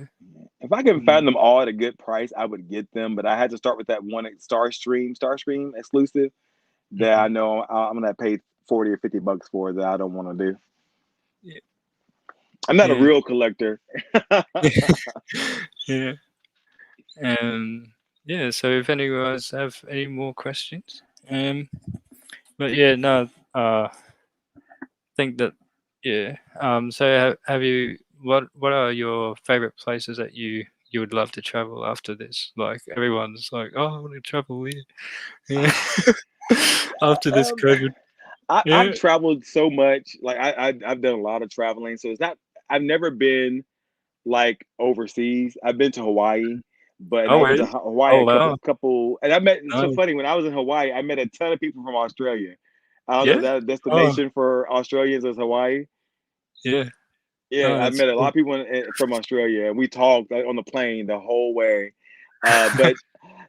If I can Mm. find them all at a good price, I would get them. But I had to start with that one at Starscream exclusive that I Mhm. know I'm gonna pay 40 or $50 for that I don't want to do. Yeah. I'm not a Yeah. real collector. Yeah. Yeah. So if any guys have any more questions, but yeah, no. Think that yeah. So have you? What are your favorite places that you would love to travel after this? Like everyone's like, oh, I want to travel here. Yeah. After this um, COVID. I've Yeah. traveled so much. Like I've done a lot of traveling, so it's not. I've never been like overseas. I've been to Hawaii, but and Oh, I was in really? Hawaii Oh, a wow. couple, and I met. It's so Nice. funny when I was in Hawaii, I met a ton of people from Australia. I don't know if Yeah. that Oh, destination for Australians is Hawaii. yeah. Yeah, Oh, I that's met a lot cool. of people from Australia, and we talked on the plane the whole way. But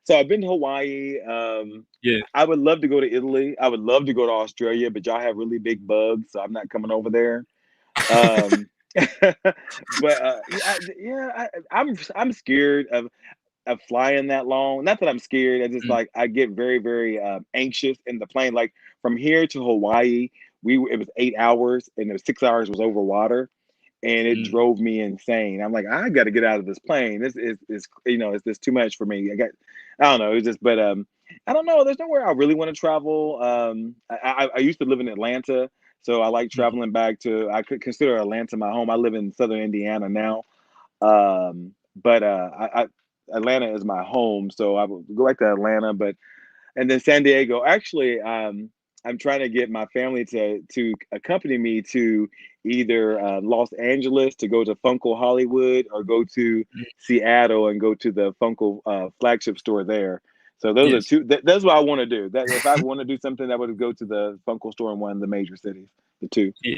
so I've been to Hawaii. Yeah. I would love to go to Italy. I would love to go to Australia, but y'all have really big bugs, so I'm not coming over there. Um, but I'm scared of flying that long. Not that I'm scared. I just Mm, like I get very anxious in the plane. Like from here to Hawaii, it was 8 hours, and the 6 hours was over water, and it mm, drove me insane. I'm like, I got to get out of this plane. This is is this too much for me? I don't know. It's just, but I don't know. There's nowhere I really want to travel. I used to live in Atlanta, so I like mm, traveling back to. I could consider Atlanta my home. I live in Southern Indiana now, but Atlanta is my home, so I would go back to Atlanta. But and then San Diego. Actually, I'm trying to get my family to accompany me to either Los Angeles to go to Funko Hollywood or go to mm. Seattle and go to the Funko flagship store there. So those are Yes. two. That's what I want to do. That if I want to do something, I would go to the Funko store in one of the major cities. The two. Yeah.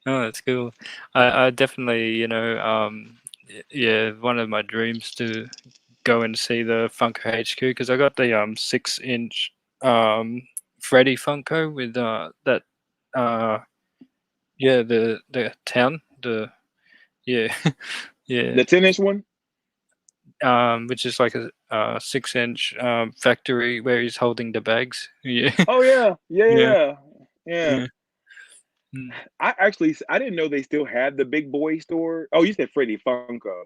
Oh, that's cool. I definitely, yeah, one of my dreams to go and see the Funko HQ because I got the 6-inch Freddy Funko with that uh yeah the town the yeah yeah The 10-inch one. which is like a 6-inch factory where he's holding the bags. Yeah. Oh yeah, Yeah. yeah. Yeah. Mm. I didn't know they still had the big boy store. Oh, you said Freddy Funko.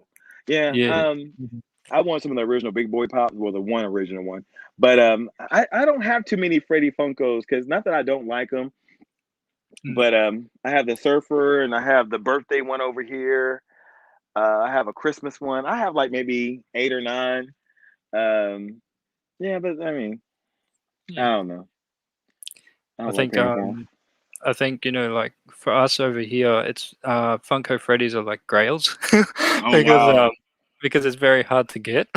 Yeah. Yeah. Mhm. I want some of the original Big Boy Pop, well, the one original one. But I don't have too many Freddy Funkos because not that I don't like them, Mm. but I have the Surfer and I have the birthday one over here. I have a Christmas one. I have like maybe 8 or 9. Um, yeah, but I mean, I Yeah. don't know. I I don't like think paying for them. I think, like for us over here, it's Funko Freddy's are like grails Oh because wow, because it's very hard to get.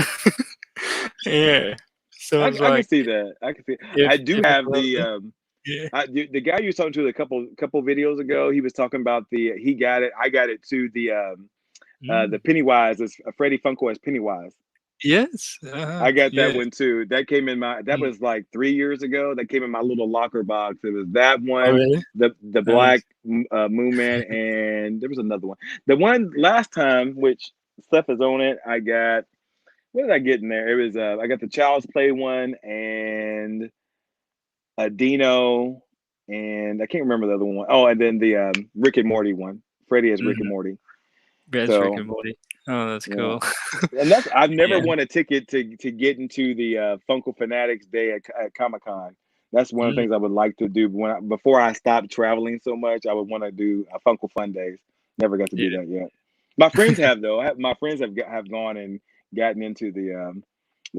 Yeah. So it's I can like see that. I can see. I do if have the yeah. the guy you was talking to a couple videos ago. He was talking about he got it. I got it too. The Mm. Pennywise is Freddy Funko as Pennywise. Yes. I got that Yeah. one too. That came in my. That Mm. was like 3 years ago. That came in my little locker box. It was that Oh, one, really? the Nice. black Moon Man, and there was another one. The one last time, which stuff is on it. I got. What did I get in there? It was I got the Child's Play one and a Dino, and I can't remember the other one. Oh, and then the Rick and Morty one. Freddy as Rick and Mhm. Morty. That's Rick So and Morty. Oh, that's yeah, cool. and that's I've never Yeah. won a ticket to get into the Funko Fanatics Day at Comic Con. That's one of the Mm. things I would like to do before I stop traveling so much. I would want to do a Funko Fun Days. Never got to do Yeah. that yet. My friends have though. My friends have gone and gotten into the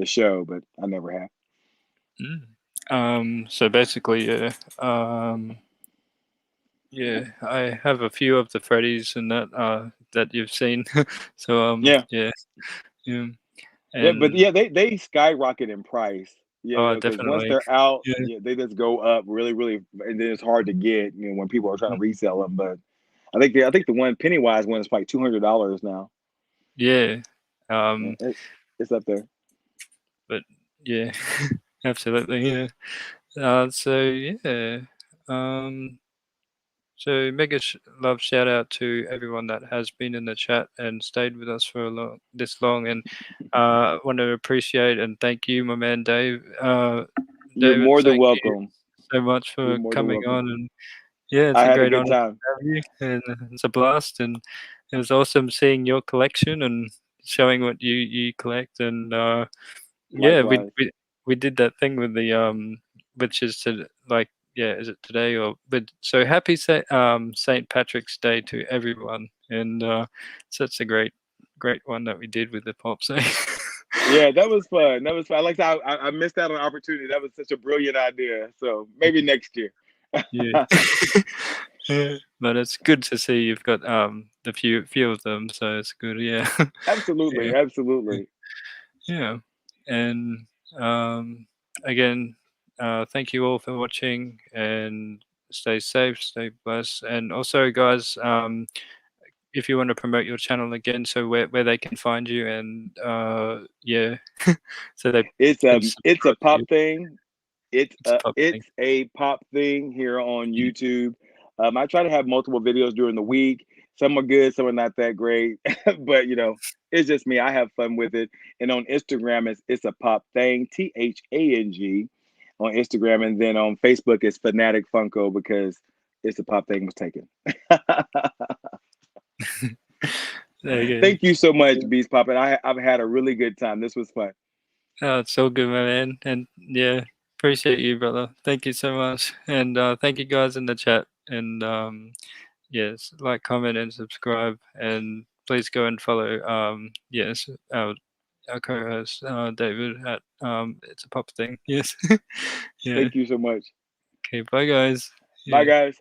show, but I never have. Mm. So basically, yeah. Yeah, I have a few of the Freddies and that you've seen. So Yeah. yeah, yeah, Yeah, but and yeah, they skyrocket in price. Yeah, you oh, know, because once definitely. they're out, Yeah, yeah, they just go up really, really, and then it's hard to get. You know, when people are trying to mm, resell them. But I think the one Pennywise one is like $200 now. yeah. Yeah, Um, it's up there. but yeah, absolutely. Yeah. So yeah. Um, so mega love shout out to everyone that has been in the chat and stayed with us for this long, and want to appreciate and thank you, my man Dave. You're David, more than thank you welcome. so much You're for more than coming welcome. on, and yeah, it's I a had a great good honor to time. have you, and it's a blast, and it was awesome seeing your collection and showing what you collect, and yeah, Likewise. we did that thing with the which is to like yeah, is it today or but so happy Saint Patrick's Day to everyone, and so it's a great one that we did with the pops. Yeah, that was fun. That was fun. Like I said, I missed out on an opportunity. That was such a brilliant idea. So maybe next year. Yeah. Yeah, but it's good to see you've got the few of them, so it's good. Yeah. Absolutely, Yeah. absolutely. Yeah. And um, again, thank you all for watching, and stay safe, stay blessed. And also, guys, if you want to promote your channel again, so where they can find you, and yeah, so they can It's a subscribe to you. pop thing. It's a pop thing. It's a pop thing here on YouTube. I try to have multiple videos during the week. Some are good, some are not that great, but you know, it's just me. I have fun with it. And on Instagram, it's a pop thing, THANG on Instagram, and then on Facebook, it's Fanatic Funko because it's a pop thing was taken. There you Thank you so much, go. Beast Pop, and I've had a really good time. This was fun. Oh, it's all good, my man. And yeah, appreciate you, brother. Thank you so much. And thank you guys in the chat. And yes, like, comment, and subscribe. And please go and follow yes, our co-host David at It's a Pop Thing. Yes. Yeah. Thank you so much. Okay, bye guys. Bye, Yeah. guys.